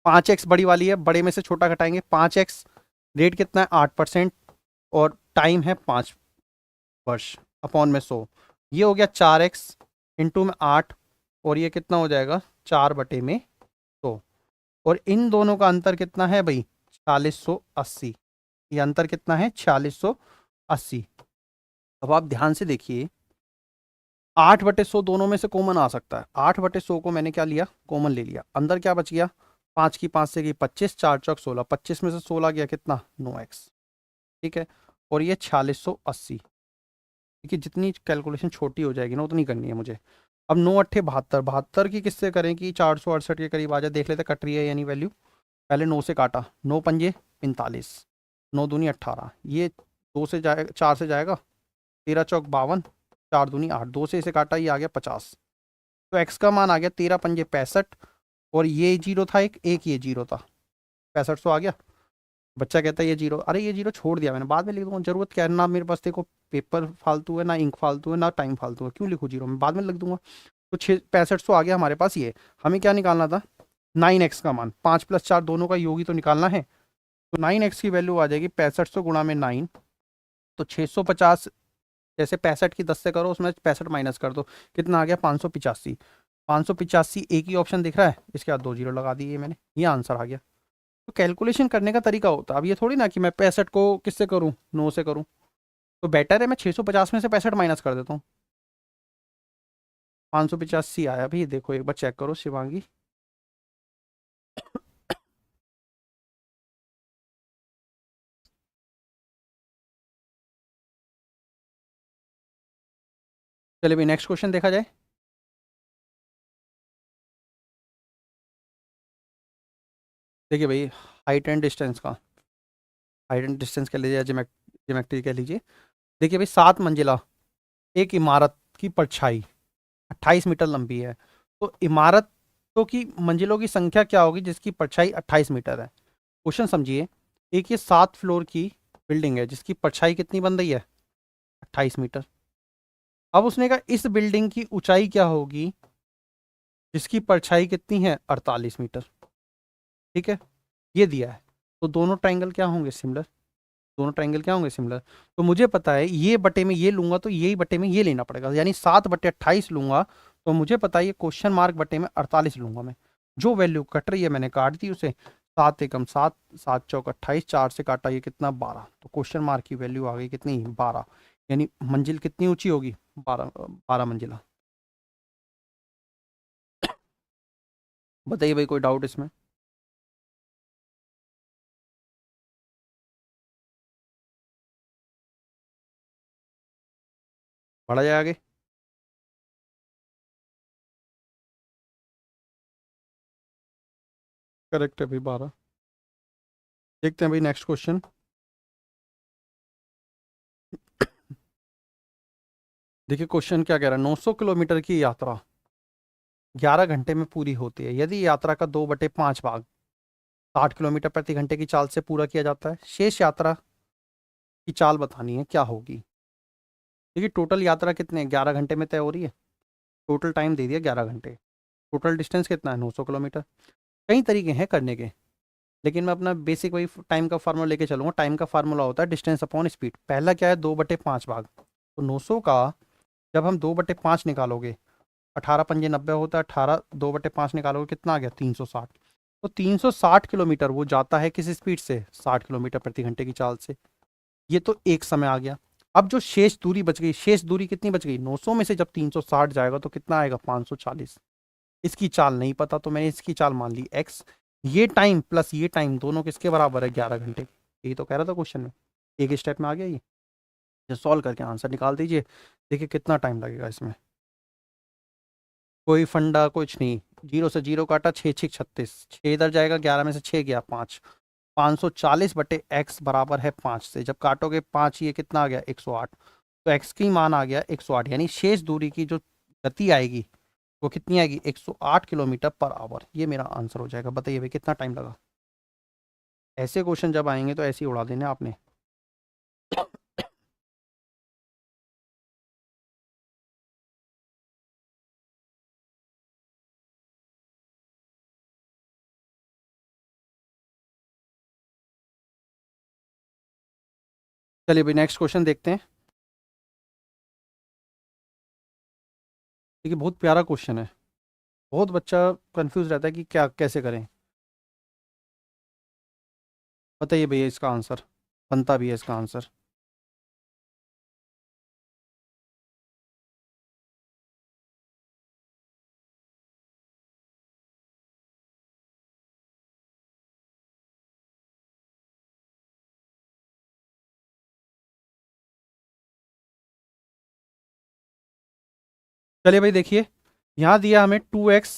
5x बड़ी वाली है, बड़े में से छोटा घटाएंगे, 5x, रेट कितना है 8% और टाइम है 5 वर्ष, अपॉन में 100। ये हो गया 4x इंटू में 8 और ये कितना हो जाएगा 4/100। और इन दोनों का अंतर कितना है भाई 4680। ये अंतर कितना है 4680। अब आप ध्यान से देखिए, 8/100 दोनों में से कॉमन आ सकता है। 8/100 को मैंने क्या लिया, कॉमन ले लिया। अंदर क्या बच गया, 5 की 5 से की 25, 4 चौक 16, 25 में से 16 गया कितना, 9x। ठीक है, और ये 4680। ठीक है, जितनी कैलकुलेशन छोटी हो जाएगी ना उतनी करनी है मुझे। अब 9 अट्ठे 72, 72 की किससे करें कि 468 के करीब आ जाए, देख लेते कट रही है यानी वैल्यू। पहले 9 से काटा, 9 पंजे 45, 9 दूनी 18, ये 2 से जाएगा, 4 से जाएगा, 13 चौक 52, 4 दूनी 8, 2 से इसे काटा, ये आ गया 50। तो एक्स का मान आ गया 13 पंजे 65, और ये जीरो था, एक ये जीरो था, 65 आ गया। बच्चा कहता है ये जीरो, अरे ये जीरो छोड़ दिया मैंने, बाद में लिख दूंगा, जरूरत क्या है, ना मेरे पास देखो पेपर फालतू है, ना इंक फालतू है, ना टाइम फालतू है, क्यों लिखूँ जीरो, मैं बाद में लिख दूंगा। तो 6500 आ गया हमारे पास। ये हमें क्या निकालना था, 9x का मान, 5 + 4 दोनों का योग ही तो निकालना है। तो 9x की वैल्यू आ जाएगी 6500 गुणा में 9, तो 650। जैसे 65 की 10 से करो, उसमें 65 माइनस कर दो, कितना आ गया, 585। 585 एक ही ऑप्शन दिख रहा है, इसके बाद 2 जीरो लगा दिए मैंने, ये आंसर आ गया। तो कैलकुलेशन करने का तरीका होता है। अब ये थोड़ी ना कि मैं 65 को किससे करूँ, 9 से करूँ। तो बेटर है मैं 650 में से 65 माइनस कर देता हूँ। 585 आया भाई, देखो एक बार चेक करो शिवांगी। चलिए भाई नेक्स्ट क्वेश्चन देखा जाए। देखिए भाई, हाइट एंड डिस्टेंस का, हाइट एंड डिस्टेंस कह लीजिए, ज्योमेट्री कह लीजिए। देखिए भाई, 7 मंजिला एक इमारत की परछाई 28 मीटर लंबी है। तो इमारतों की मंजिलों की संख्या क्या होगी जिसकी परछाई 28 मीटर है। क्वेश्चन समझिए, एक ये 7 फ्लोर की बिल्डिंग है जिसकी परछाई कितनी बन रही है, 28 मीटर। अब उसने कहा इस बिल्डिंग की ऊंचाई क्या होगी जिसकी परछाई कितनी है, 48 मीटर। ठीक है, ये दिया है। तो दोनों ट्राइंगल क्या होंगे, सिमिलर। दोनों ट्राइंगल क्या होंगे, सिमिलर। तो मुझे पता है ये बटे में ये लूंगा तो यही बटे में ये लेना पड़ेगा, यानी 7/28 लूंगा। तो मुझे पता है ये क्वेश्चन मार्क बटे में 48 लूंगा मैं। जो वैल्यू कट रही है मैंने काट दी उसे, 7 एकम 7, 7 चौक 28, 4 से काटा, ये कितना 12। तो क्वेश्चन मार्क की वैल्यू आ गई कितनी, 12। यानी मंजिल कितनी ऊंची होगी, 12 मंजिला। बताइए भाई, कोई डाउट इसमें। बढ़ा जाए आगे। करेक्ट है भाई, 12। देखते हैं भाई नेक्स्ट क्वेश्चन। देखिए क्वेश्चन क्या कह रहा है, 900 किलोमीटर की यात्रा 11 घंटे में पूरी होती है यदि यात्रा का 2/5 भाग 60 किलोमीटर प्रति घंटे की चाल से पूरा किया जाता है। शेष यात्रा की चाल बतानी है, क्या होगी। देखिए टोटल यात्रा कितने 11 घंटे में तय हो रही है, टोटल टाइम दे दिया 11 घंटे। टोटल डिस्टेंस कितना है, 900 किलोमीटर। कई तरीके हैं करने के, लेकिन मैं अपना बेसिक वही टाइम का फार्मूला लेके चलूंगा। टाइम का फार्मूला होता है डिस्टेंस अपॉन स्पीड। पहला क्या है, 2/5 भाग। तो 900 का जब हम 2/5 निकालोगे, 18 पंजे 90 होता है, 18 2/5 निकालोगे कितना आ गया, 360। तो 360 किलोमीटर वो जाता है किस स्पीड से, 60 किलोमीटर प्रति घंटे की चाल से। ये तो एक समय आ गया। अब जो शेष दूरी बच गई, शेष दूरी कितनी बच गई, 900 में से जब 360 जाएगा तो कितना आएगा, 540। इसकी चाल नहीं पता तो मैंने इसकी चाल मान ली x। ये टाइम प्लस ये टाइम दोनों किसके बराबर है, 11 घंटे। यही तो कह रहा था क्वेश्चन में, एक स्टेप में आ गया ये। सॉल्व करके आंसर निकाल दीजिए। देखिए कितना टाइम लगेगा इसमें, कोई फंडा कुछ नहीं। जीरो से जीरो काटा, 6 6 36, 6 इधर जाएगा, 11 में से 6 गया 5, 540/x बराबर है 5 से जब काटोगे 5, ये कितना आ गया, 108। तो x की मान आ गया 108, यानी शेष दूरी की जो गति आएगी वो कितनी आएगी, 108 किलोमीटर पर आवर। ये मेरा आंसर हो जाएगा। बताइए भाई कितना टाइम लगा। ऐसे क्वेश्चन जब आएंगे तो ऐसे ही उड़ा देने आपने। चलिए भाई नेक्स्ट क्वेश्चन देखते हैं। देखिए बहुत प्यारा क्वेश्चन है, बहुत बच्चा कंफ्यूज रहता है कि क्या कैसे करें। बताइए भैया इसका आंसर, बनता भी है इसका आंसर। चलिए भाई देखिए, यहाँ दिया हमें 2x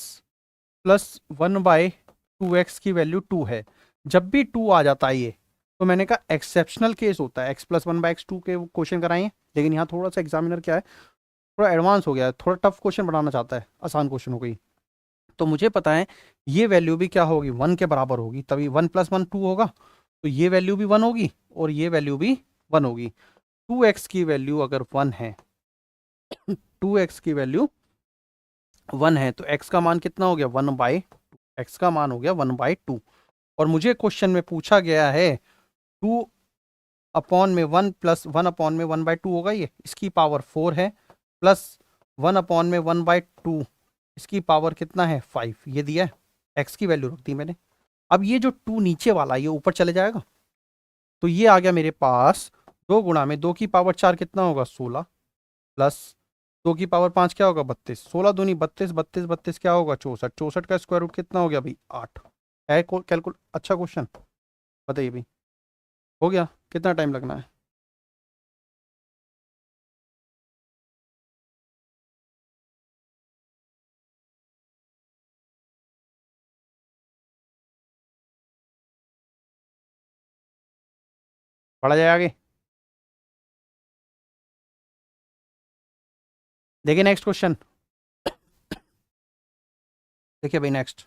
प्लस 1/2x की वैल्यू 2 है। जब भी 2 आ जाता है ये, तो मैंने कहा एक्सेप्शनल केस होता है, x प्लस 1/x 2 के क्वेश्चन कराएंगे। लेकिन यहाँ थोड़ा सा एग्जामिनर क्या है, थोड़ा एडवांस हो गया है, थोड़ा टफ क्वेश्चन बनाना चाहता है, आसान क्वेश्चन हो गई। तो मुझे पता है ये वैल्यू भी क्या होगी, 1 के बराबर होगी, तभी 1 + 1 2 होगा। तो ये वैल्यू भी 1 होगी और ये वैल्यू भी 1 होगी। 2x की वैल्यू अगर 1 है, 2x की वैल्यू 1 है, तो x का मान कितना हो गया, 1/2। x का मान हो गया 1/2। और मुझे क्वेश्चन में पूछा गया है 2 अपॉन में 1 प्लस 1 अपॉन में 1/2 होगा, ये इसकी पावर 4 है, प्लस 1 अपॉन में 1/2 इसकी पावर कितना है 5, ये दिया है। x की वैल्यू रख दी मैंने। अब ये जो 2 नीचे वाला ये ऊपर चले जाएगा, तो ये आ गया मेरे पास 2 गुणा में 2 की पावर 4 कितना होगा 16, प्लस 2 की पावर 5 क्या होगा 32, 16 दूनी 32, 32 32 क्या होगा 64, 64 का स्क्वायर रूट कितना हो गया भाई 8 है। कैलकुल अच्छा क्वेश्चन, बताइए भाई, हो गया, कितना टाइम लगना है। पढ़ा जाए आगे, देखिए नेक्स्ट क्वेश्चन। देखिए भाई नेक्स्ट,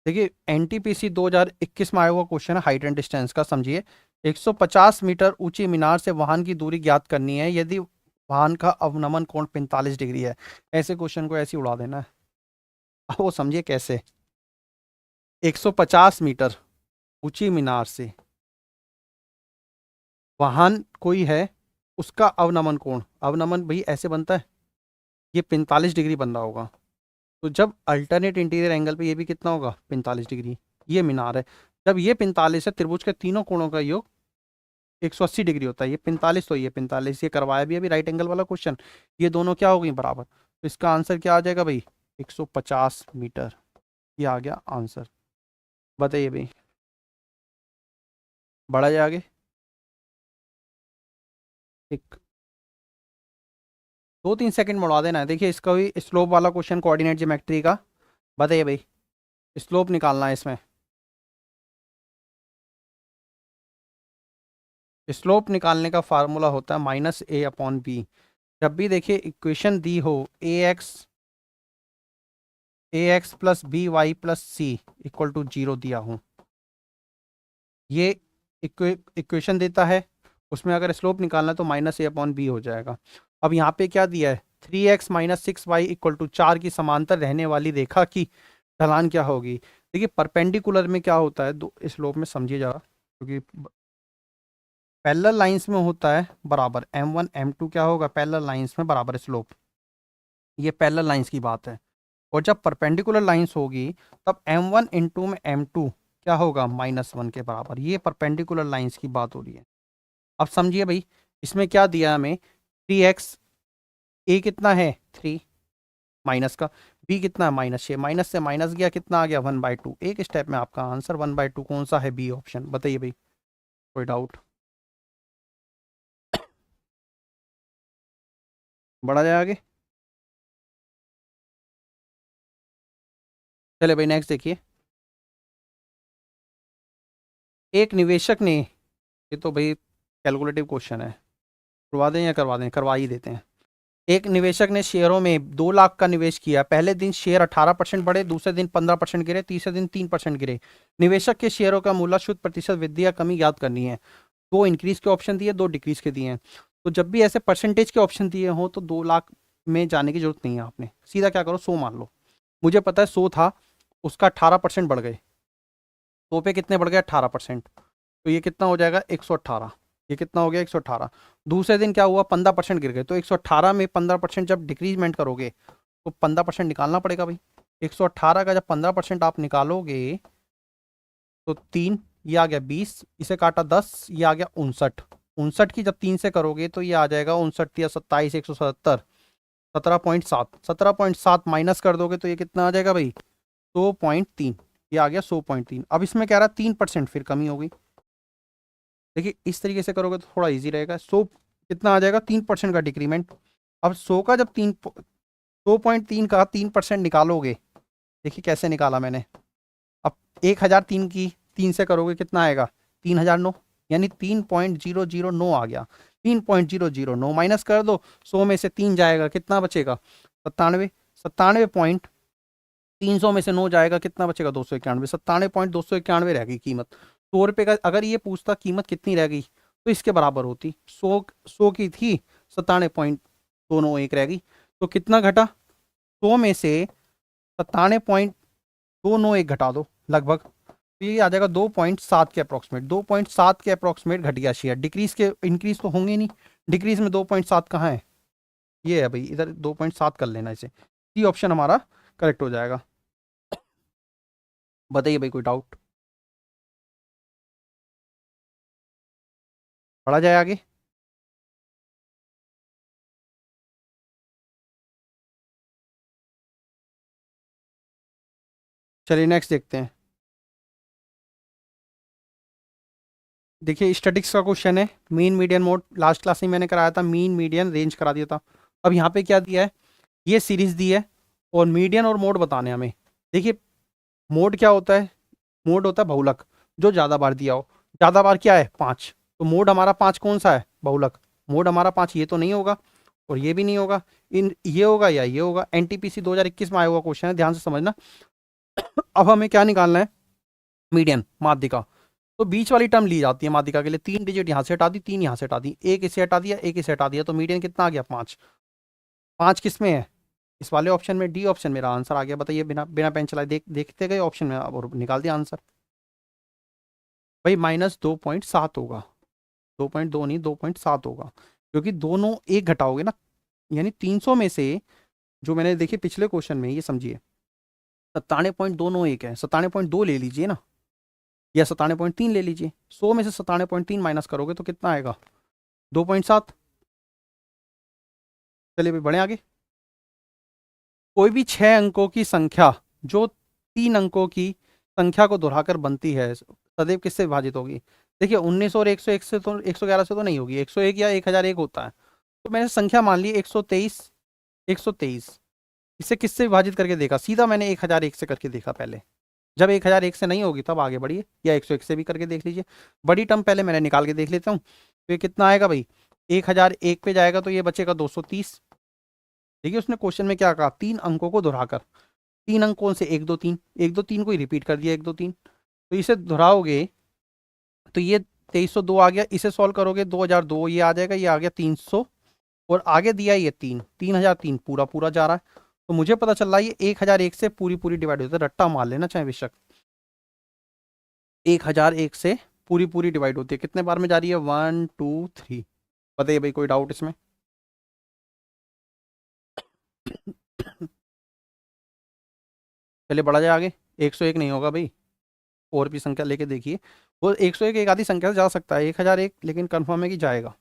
देखिए एनटीपीसी 2021 में आया हुआ क्वेश्चन है, हाइट एंड डिस्टेंस का, समझिए। 150 मीटर ऊंची मीनार से वाहन की दूरी ज्ञात करनी है यदि वाहन का अवनमन कोण 45 डिग्री है। ऐसे क्वेश्चन को ऐसे ही उड़ा देना है। अब वो समझिए कैसे। 150 मीटर ऊंची मीनार से वाहन कोई है, उसका अवनमन कोण, अवनमन भाई ऐसे बनता है, ये 45 डिग्री बन रहा होगा। तो जब अल्टरनेट इंटीरियर एंगल पे ये भी कितना होगा 45 डिग्री, ये मीनार है। जब ये 45 है, त्रिभुज के तीनों कोणों का योग 180 डिग्री होता है, ये 45 तो ये 45, ये करवाया भी अभी राइट एंगल वाला क्वेश्चन, ये दोनों क्या हो गई बराबर। तो इसका आंसर क्या आ जाएगा भाई 150 मीटर, ये आ गया आंसर। बताइए भाई, बढ़ा जाए आगे। एक 2-3 सेकंड बढ़ा देना है। देखिए इसका भी स्लोप वाला क्वेश्चन, कोऑर्डिनेट ज्योमेट्री का। बताइए भाई, स्लोप निकालना है इसमें। स्लोप निकालने का फार्मूला होता है -a/b। जब भी देखिए इक्वेशन दी हो ax plus B Y plus C equal to 0 दिया हूँ, ये इक्वेशन देता है, उसमें अगर स्लोप निकालना है तो -a/b हो जाएगा। अब यहाँ पे क्या दिया है, 3x - 6y इक्वल टू 4 की समांतर रहने वाली रेखा की ढलान क्या होगी। देखिए परपेंडिकुलर में क्या होता है, दो स्लोप में समझिए जरा, क्योंकि पैरेलल लाइंस में होता है बराबर, m1 m2 क्या होगा पैरेलल लाइंस में बराबर स्लोप, ये पैरेलल लाइंस की बात है। और जब परपेंडिकुलर लाइंस होगी तब m1 इंटू में m2 क्या होगा -1 के बराबर, ये परपेंडिकुलर लाइंस की बात हो रही है। अब समझिए भाई, इसमें क्या दिया हमें 3x, a कितना है 3 माइनस का, b कितना है -6, माइनस से माइनस गया कितना आ गया 1/2। एक स्टेप में आपका आंसर 1/2 कौन सा है, बी ऑप्शन। बताइए भाई, कोई डाउट, बढ़ा जाए आगे। चले भाई नेक्स्ट देखिए, एक निवेशक ने, ये तो भाई कैलकुलेटिव क्वेश्चन है, करवा दें या करवा दें, करवा ही देते हैं। एक निवेशक ने शेयरों में 2 लाख का निवेश किया। पहले दिन शेयर 18% बढ़े, दूसरे दिन 15% गिरे, तीसरे दिन 3% गिरे। निवेशक के शेयरों का मूल्य शुद्ध प्रतिशत वृद्धि या कमी ज्ञात करनी है। 2 इंक्रीज के ऑप्शन दिए, 2 डिक्रीज के दिए हैं। तो जब भी ऐसे परसेंटेज के ऑप्शन दिए हो तो 2 लाख में जाने की जरूरत नहीं है, आपने सीधा क्या करो 100 मान लो। मुझे पता है 100 था, उसका 18% बढ़ गए, 100 पे कितने बढ़ गए 18%, तो ये कितना हो जाएगा 118, ये कितना हो गया 118। दूसरे दिन क्या हुआ 15% गिर गए, तो 118 में 15% जब डिक्रीजमेंट करोगे तो 15% निकालना पड़ेगा भाई। 118 का जब 15% आप निकालोगे तो 3, ये आ गया 20, इसे काटा 10, ये आ गया 59। 59 की जब 3 से करोगे तो ये आ जाएगा 59 या 27 177, 17.7, 17.7 माइनस कर दोगे तो ये कितना आ जाएगा भाई 100.3, ये आ गया 100.3। अब इसमें कह रहा है 3% फिर कमी हो गई। देखिए इस तरीके से करोगे तो थोड़ा इजी रहेगा। 100 कितना आ जाएगा 3% का डिक्रीमेंट। अब 100 का जब 2.3 का 3% निकालोगे, देखिए कैसे निकाला मैंने। अब 1003 की 3 से करोगे कितना आएगा 3009, यानी 3.009 आ गया। 3.009 माइनस कर दो, 100 में से 3 जाएगा कितना बचेगा 97। 97.300 में से 9 जाएगा कितना बचेगा 291। 97.291 रह गई कीमत। 100 रुपये का अगर ये पूछता कीमत कितनी रह गई तो इसके बराबर होती। 100 की थी, 97.291 रह गई, तो कितना घटा 100 में से 97.291 घटा दो लगभग, तो ये आ जाएगा 2.7 के अप्रोक्सीमेट। 2.7 के अप्रोक्सीमेट घट गया शेयर। डिक्रीज के इंक्रीज तो होंगे नहीं, डिक्रीज में 2.7 कहाँ है, ये है भाई, इधर 2.7 कर लेना इसे। सी ऑप्शन हमारा करेक्ट हो जाएगा। बताइए भाई कोई डाउट, पढ़ा जाए आगे। चलिए नेक्स्ट देखते हैं। देखिए स्टैटिक्स का क्वेश्चन है, mean median mode. Last class में मैंने कराया था, मीन मीडियन रेंज करा दिया था। अब यहाँ पे क्या दिया है, ये सीरीज दी है और मीडियन और मोड बताने हमें। देखिए मोड क्या होता है, मोड होता है बहुलक, जो ज़्यादा बार दिया हो। ज़्यादा बार क्या है 5, तो मोड हमारा 5 कौन सा है बहुलक, मोड हमारा 5 ये तो नहीं होगा और ये भी नहीं होगा, इन ये होगा या ये होगा। एनटीपीसी 2021 में आया हुआ क्वेश्चन है, ध्यान से समझना। अब हमें क्या निकालना है, मीडियन माध्यिका। तो बीच वाली टर्म ली जाती है माध्यिका के लिए। 3 डिजिट यहाँ से हटा दी, 3 यहाँ से हटा दी, एक इसे हटा दिया, एक इसे हटा दिया, तो मीडियन कितना आ गया 5। 5 किस में है, इस वाले ऑप्शन में, डी ऑप्शन मेरा आंसर आ गया। बताइए बिना बिना पेन चलाए देखते गए ऑप्शन में और निकाल दिया आंसर। भाई -2.7 होगा, 2.2 नहीं 2.7 होगा, क्योंकि दोनों एक घटाओगे ना, यानी 300 में से, जो मैंने देखिए पिछले क्वेश्चन में, ये समझिए 97.291 है, 97.2 ले लीजिए ना, या 97.3 ले लीजिए। 100 में से 97.3 माइनस करोगे तो कितना आएगा 2.7। चलिए भाई बढ़े आगे। कोई भी 6 अंकों की संख्या जो 3 अंकों की संख्या को दोहराकर बनती है सदैव किससे विभाजित होगी। देखिए 19 और 101 से तो 111 से तो नहीं होगी, 101 या 1001 होता है। तो मैंने संख्या मान ली 123, 123, इसे किससे विभाजित करके देखा, सीधा मैंने 1001 से करके देखा पहले। जब 1001 से नहीं होगी तब आगे बढ़िए, या 101 से भी करके देख लीजिए। बड़ी टर्म पहले मैंने निकाल के देख लेता हूँ, तो ये कितना आएगा भाई, 1001 पे जाएगा तो ये बचेगा 230। देखिए उसने क्वेश्चन में क्या कहा, 3 अंकों को दोहराकर। 3 अंक कौन से, 1 2 3, 1 2 3 को ही रिपीट कर दिया 1 2 3, तो इसे दोहराओगे तो ये 2302 आ गया। इसे सॉल्व करोगे 2002 ये आ जाएगा, ये आ गया 300, और आगे दिया ये 3003 पूरा पूरा जा रहा है। तो मुझे पता चल रहा है ये 1001 से पूरी पूरी डिवाइड होता है, रट्टा मार लेना चाहे बेशक। 1001 से पूरी पूरी डिवाइड होती है, कितने बार में जा रही है 1 2 3। बताइए भाई कोई डाउट इसमें। चलिए बढ़ा जाए आगे। 101 नहीं होगा भाई, और भी संख्या लेके देखिए। वो 101 एक आधी संख्या से जा सकता है, 1001 लेकिन कंफर्म है कि जाएगा।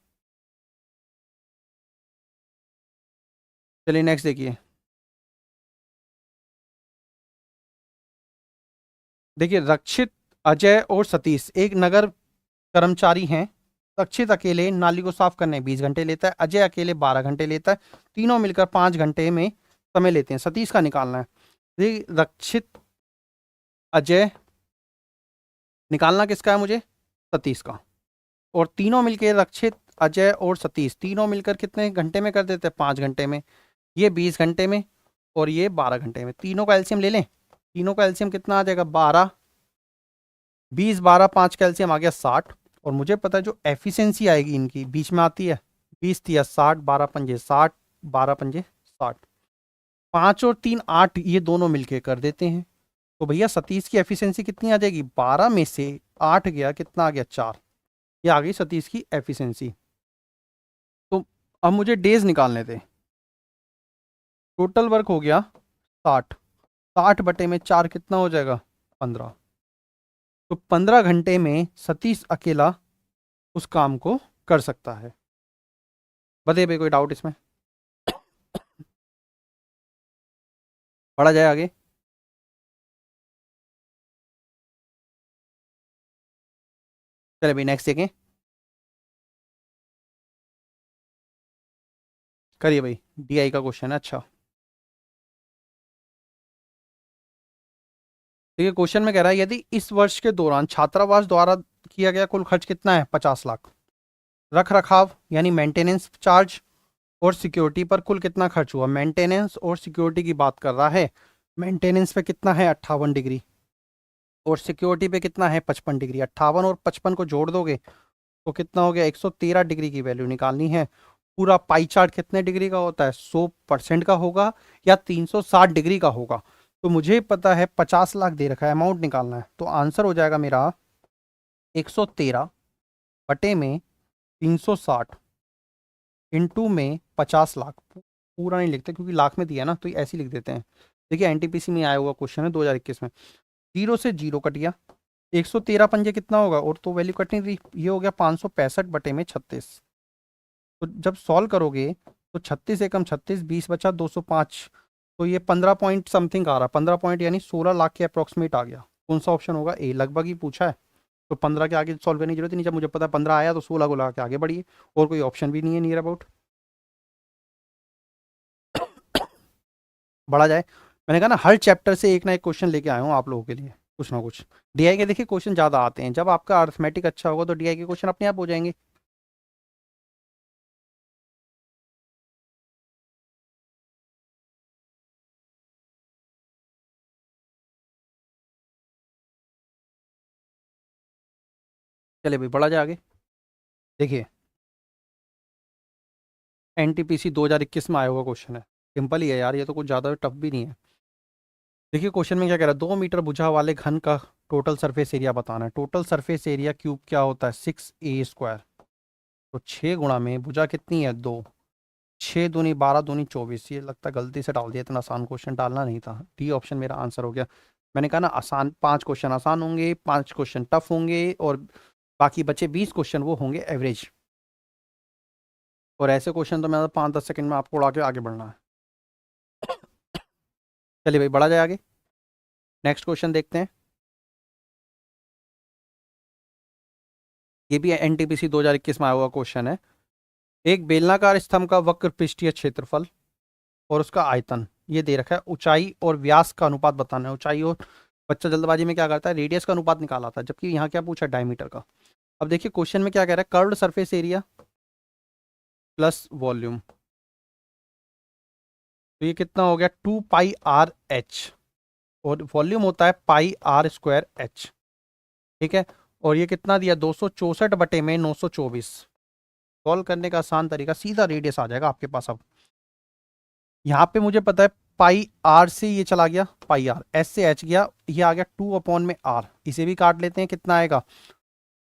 चलिए नेक्स्ट देखिए। देखिए रक्षित, अजय और सतीश एक नगर कर्मचारी हैं। रक्षित अकेले नाली को साफ करने 20 घंटे लेता है, अजय अकेले 12 घंटे लेता है, तीनों मिलकर 5 घंटे में समय लेते हैं। सतीश का निकालना है। देखिए रक्षित, अजय, निकालना किसका है मुझे, सतीश का। और तीनों मिलकर, रक्षित, अजय और सतीश तीनों मिलकर कितने घंटे में कर देते हैं 5 घंटे में, ये 20 घंटे में और ये 12 घंटे में। तीनों का एलसीएम ले लें, तीनों का एलसीएम कितना आ जाएगा 12, 20 12 5 का एलसीएम आ गया 60। और मुझे पता है जो एफिशिएंसी आएगी इनकी बीच में आती है, 20 तिया 60, 12 पंजे 60, 12 पंजे 60, 5 और 3 8, ये दोनों मिलके कर देते हैं। तो भैया सतीश की एफिशिएंसी कितनी आ जाएगी, 12 में से 8 गया कितना आ गया 4, ये आ गई सतीश की एफिशिएंसी। तो अब मुझे डेज निकालने थे। टोटल वर्क हो गया 60, 60 बटे में 4 कितना हो जाएगा 15। तो 15 घंटे में सतीश अकेला उस काम को कर सकता है। बताइए भाई कोई डाउट इसमें, पढ़ा जाए आगे। चलिए भाई नेक्स्ट देखें। करिए भाई, DI का क्वेश्चन है। अच्छा देखिए, क्वेश्चन में कह रहा है यदि इस वर्ष के दौरान छात्रावास द्वारा किया गया कुल खर्च कितना है, 50 लाख। रख रखाव यानी मेंटेनेंस चार्ज और सिक्योरिटी पर कुल कितना खर्च हुआ, मेंटेनेंस और सिक्योरिटी की बात कर रहा है। मेंटेनेंस पे कितना है, 58 डिग्री, और सिक्योरिटी पे कितना है, 55 डिग्री। 58 और 55 को जोड़ दोगे तो कितना हो गया, 113 डिग्री की वैल्यू निकालनी है। पूरा पाई चार्ट कितने डिग्री का होता है, 100% का होगा या 360 डिग्री का होगा। तो मुझे पता है 50 लाख दे रखा है, अमाउंट निकालना है। तो आंसर हो जाएगा मेरा 113 बटे में 360 इंटू में 50 लाख। पूरा नहीं लिखते क्योंकि लाख में दिया ना, तो ऐसे ही लिख देते हैं। देखिए एनटीपीसी में आया हुआ क्वेश्चन है 2021 में। जीरो से जीरो कट गया, 113 पंजे कितना होगा, और तो वैल्यू कटनी थी, ये हो गया 565 बटे में 36। तो जब सॉल्व करोगे तो 36 एकम 36, 20 बचा 205। तो ये 15 पॉइंट समथिंग आ रहा, 15 पॉइंट यानी 16 लाख के अप्रोक्सीमेट आ गया। कौन सा ऑप्शन होगा, ए। लगभग ही पूछा है तो 15 के आगे सॉल्व करने की जरूरत ही नहीं। जब मुझे पता है 15 आया तो 16 को लगा के आगे बढ़िए, और कोई ऑप्शन भी नहीं है नियर अबाउट। बढ़ा जाए, मैंने कहा ना हर चैप्टर से एक ना एक क्वेश्चन लेके आया हूँ आप लोगों के लिए, कुछ ना कुछ। डीआई के देखिए क्वेश्चन ज़्यादा आते हैं, जब आपका अर्थमेटिक अच्छा होगा तो डीआई के क्वेश्चन अपने आप हो जाएंगे। चले भाई बढ़ा जाए आगे। देखिए एनटीपीसी 2021 में आया हुआ क्वेश्चन है, सिंपल ही है यार, ये तो कुछ ज़्यादा टफ भी नहीं है। देखिए क्वेश्चन में क्या कह रहा है, 2 मीटर भुजा वाले घन का टोटल सरफेस एरिया बताना है। टोटल सरफेस एरिया क्यूब क्या होता है, 6a²। तो 6 गुणा में भुजा कितनी है, 2। 6 दूनी 12 दूनी 24। ये लगता है गलती से डाल दिया, इतना आसान क्वेश्चन डालना नहीं था। डी ऑप्शन मेरा आंसर हो गया। मैंने कहा ना आसान 5 क्वेश्चन आसान होंगे, 5 क्वेश्चन टफ होंगे, और बाकी बचे 20 क्वेश्चन वो होंगे एवरेज। और ऐसे क्वेश्चन तो मैं 5-10 सेकंड में आपको उड़ा के आगे बढ़ना है। चलिए भाई बढ़ा जाए आगे, नेक्स्ट क्वेश्चन देखते हैं। ये भी एनटीपीसी 2021 में आया हुआ क्वेश्चन है। एक बेलनाकार स्तंभ का वक्र पृष्ठीय क्षेत्रफल और उसका आयतन ये दे रखा है। ऊंचाई और व्यास का अनुपात बताना है। ऊंचाई और, बच्चा जल्दबाजी में क्या करता है, रेडियस का अनुपात निकाला था, जबकि यहाँ क्या पूछा, डायमीटर का। अब देखिए क्वेश्चन में क्या कह रहा है, curved surface area plus volume. तो ये कितना हो गया, 2πr/h, और वॉल्यूम होता है πr²h। ठीक है, और ये कितना दिया, 264 बटे में 924। सॉल्व करने का आसान तरीका, सीधा रेडियस आ जाएगा आपके पास। अब यहाँ पे मुझे पता है पाई आर से ये चला गया, पाई आर, एस से एच गया, ये आ गया 2/r। इसे भी काट लेते हैं, कितना आएगा,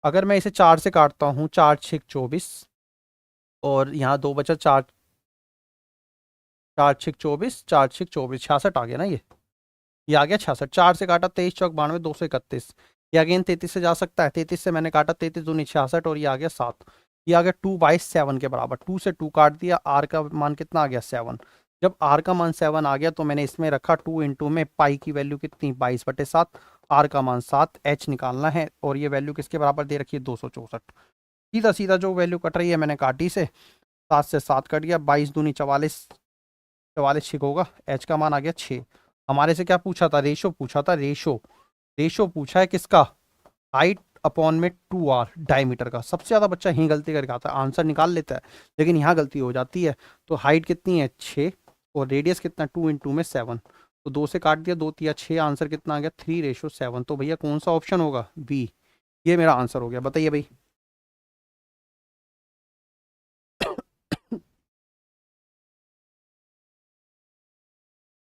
अगर मैं इसे 4 से काटता हूँ, 4 6 24, और यहाँ 2 बचा, 4 4 6 24, 4 6 24, 66 आ गया ना ये आ गया 66। 4 से काटा 23 चौक 92, 231। ये अगेन 33 से जा सकता है, 33 से मैंने काटा, 33 दूनी 66, और ये आ गया 7। ये आ गया 2/7 के बराबर। 2 से 2 काट दिया, आर का मान कितना आ गया, 7। जब आर का मान 7 आ गया तो मैंने इसमें रखा 2 इंटू में पाई की वैल्यू कितनी, 22/7, आर का मान 7, एच निकालना है, और ये वैल्यू किसके बराबर दे रखी है, 264। सीधा सीधा जो वैल्यू कट रही है मैंने काटी से, 7 से 7 कट गया, 22 दूनी 44, 44 छिक होगा, एच का मान आ गया 6। हमारे से क्या पूछा था, रेशो पूछा था, रेशो। रेशो पूछा है किसका, हाइट अपॉन में 2r डायमीटर का। सबसे ज्यादा बच्चा यही गलती करके आता है, आंसर निकाल लेता है लेकिन यहाँ गलती हो जाती है। तो हाइट कितनी है, 6, और रेडियस कितना, 2 इंटू में 7। तो 2 से काट दिया, 2 तिया 6, आंसर कितना आ गया, 3:7। तो भैया कौन सा ऑप्शन होगा, बी। ये मेरा आंसर हो गया, बताइए भाई।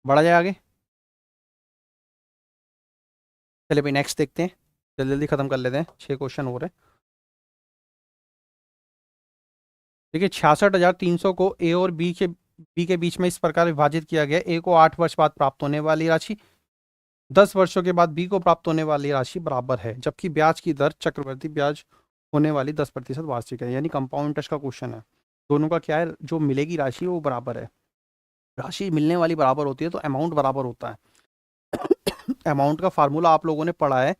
बढ़ा जाए आगे, चलिए भाई नेक्स्ट देखते हैं, जल्दी जल्दी खत्म कर लेते हैं, 6 क्वेश्चन हो रहे हैं। देखिए 66,300 को ए और बी के बीच में इस प्रकार विभाजित किया गया। ए को 8 वर्ष बाद प्राप्त होने वाली राशि 10 वर्षों के बाद बी को प्राप्त होने वाली राशि बराबर है, जबकि ब्याज की दर चक्रवृद्धि ब्याज होने वाली 10% वार्षिक है, यानी कंपाउंड इंटरेस्ट का क्वेश्चन है। दोनों का क्या है, जो मिलेगी राशि वो बराबर है। राशि मिलने वाली बराबर होती है तो अमाउंट बराबर होता है। अमाउंट का फार्मूला आप लोगों ने पढ़ा है,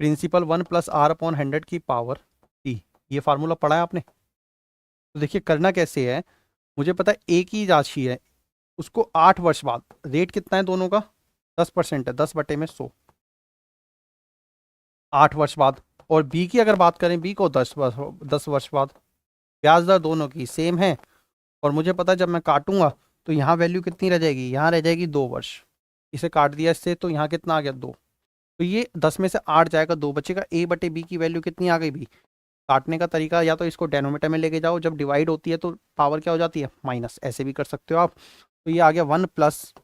प्रिंसिपल 1+r/100 की पावर टी। ये फार्मूला पढ़ा है आपने। तो देखिए करना कैसे है, मुझे पता है एक ही राशि है, उसको 8 वर्ष बाद, रेट कितना है दोनों का, 10% है, 10/100, 8 वर्ष बाद। और बी की अगर बात करें, बी को 10 वर्ष बाद। ब्याज दर दोनों की सेम है, और मुझे पता है जब मैं काटूंगा तो यहाँ वैल्यू कितनी रह जाएगी, यहाँ रह जाएगी 2 वर्ष। इसे काट दिया इससे, तो यहाँ कितना आ गया 2। तो ये 10 में से 8 जाएगा, 2 बचेगा। A/B की वैल्यू कितनी आ गई भी। काटने का तरीका, या तो इसको डेनोमीटर में लेके जाओ, जब डिवाइड होती है तो पावर क्या हो जाती है, माइनस, ऐसे भी कर सकते हो आप। तो ये आ गया 1 प्लस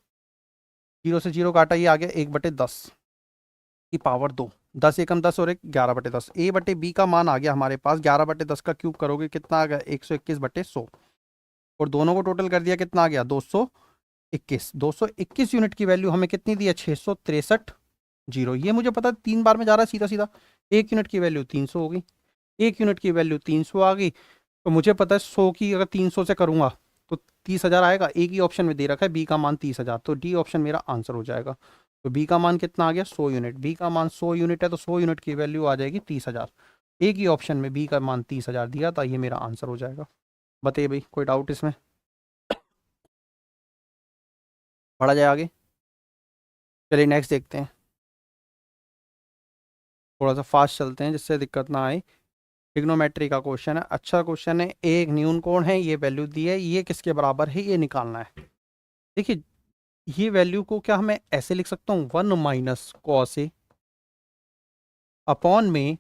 0 से 0 काटा, ये आ गया 1/10 की पावर 2। 10 एकम 10 और 11/10। A/B का मान आ गया हमारे पास, 11/10 का क्यूब करोगे कितना आ गया, 121/100। और दोनों को टोटल कर दिया, कितना आ गया, 221 यूनिट की वैल्यू हमें कितनी दी है, 663 ये मुझे पता है 3 बार में जा रहा है सीधा सीधा। 1 यूनिट की वैल्यू 300 होगी, 1 यूनिट की वैल्यू 300 आ गई। तो मुझे पता है 100 की अगर 300 से करूंगा तो 30,000 आएगा। एक ही ऑप्शन में दे रखा है बी का मान 30,000, तो डी ऑप्शन मेरा आंसर हो जाएगा। तो बी का मान कितना आ गया, 100 यूनिट। बी का मान 100 यूनिट है, तो 100 यूनिट की वैल्यू आ जाएगी 30,000। एक ही ऑप्शन में बी का मान 30,000 दिया था, ये मेरा आंसर हो जाएगा। बताइए भाई, कोई डाउट इसमें। बढ़ा जाए आगे, चलिए नेक्स्ट देखते हैं। थोड़ा सा फास्ट चलते हैं जिससे दिक्कत ना आए। ट्रिग्नोमेट्री का क्वेश्चन है, अच्छा क्वेश्चन है। एक न्यून कोण है, ये वैल्यू दी है, ये किसके बराबर है, ये निकालना है। देखिए, ये वैल्यू को क्या मैं ऐसे लिख सकता हूँ, 1 माइनस कॉस ए अपॉन में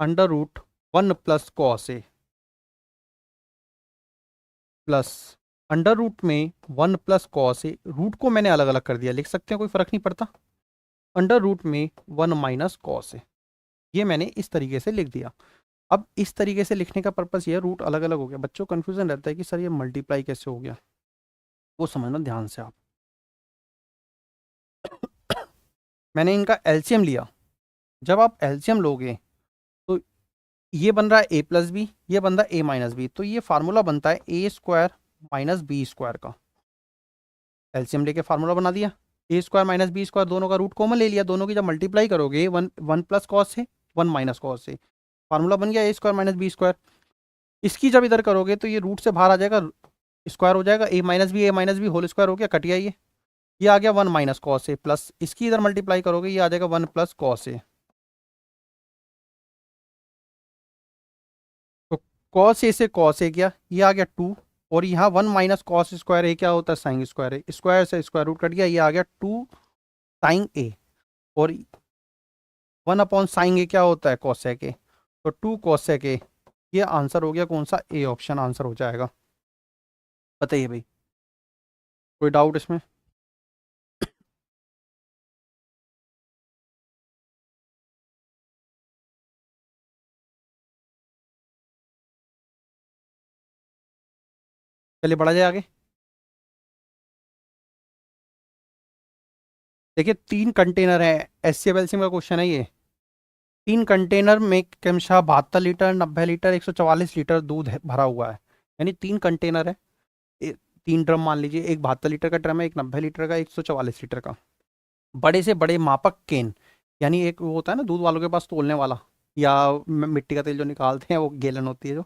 √1 plus cos A, plus under root में 1 प्लस कॉस ए। रूट को मैंने अलग अलग कर दिया, लिख सकते हैं, कोई फर्क नहीं पड़ता। अंडर रूट में 1 माइनस कॉस ए, ये मैंने इस तरीके से लिख दिया। अब इस तरीके से लिखने का पर्पस ये है, रूट अलग अलग हो गया। बच्चों कंफ्यूजन रहता है कि सर ये मल्टीप्लाई कैसे हो गया, वो समझना ध्यान से आप। मैंने इनका एलसीएम लिया। जब आप एलसीएम लोगे तो ये बन रहा है A+B, ये बन रहा है A-B, तो ये फार्मूला बनता है A² माइनस B² का। एलसीएम लेके फार्मूला बना दिया। A² माइनस B² दोनों का रूट कॉमन ले लिया, दोनों की जब मल्टीप्लाई करोगे 1 प्लस कॉस से 1 माइनस कॉस से, फार्मूला बन गया A² माइनस B²। इसकी जब इधर करोगे तो ये रूट से बाहर आ जाएगा, स्क्वायर हो जाएगा, A-B होल स्क्वायर हो गया, कट गया ये आ गया 1 माइनस कॉस ए, प्लस इसकी इधर मल्टीप्लाई करोगे ये आ जाएगा 1 प्लस कॉस ए। तो कॉस ए से कॉस ए गया, ये आ गया 2, और यहाँ 1 माइनस कॉस स्क्वायर ए क्या होता है, साइन स्क्वायर ए, स्क्वायर से स्क्वायर रूट कट गया, ये आ गया 2 साइन ए, और 1 अपॉन साइन ए क्या होता है, कॉसेक ए, तो 2 कॉसेक ए। ये आंसर हो गया कौन सा, ए ऑप्शन आंसर हो जाएगा। बताइए भाई, कोई डाउट इसमें। चलिए बढ़ा जाए आगे। देखिए 3 कंटेनर है, एचसीएफ एलसीएम का क्वेश्चन है ये। 3 कंटेनर में क्रमशः 72 लीटर, 90 लीटर, 144 लीटर दूध भरा हुआ है। यानी 3 कंटेनर है, 3 ड्रम मान लीजिए, एक 72 लीटर का ड्रम है, एक 90 लीटर का, 144 लीटर का। बड़े से बड़े मापक केन, यानी एक वो होता है ना दूध वालों के पास तोलने वाला, या मिट्टी का तेल जो निकालते हैं वो गैलन होती है जो,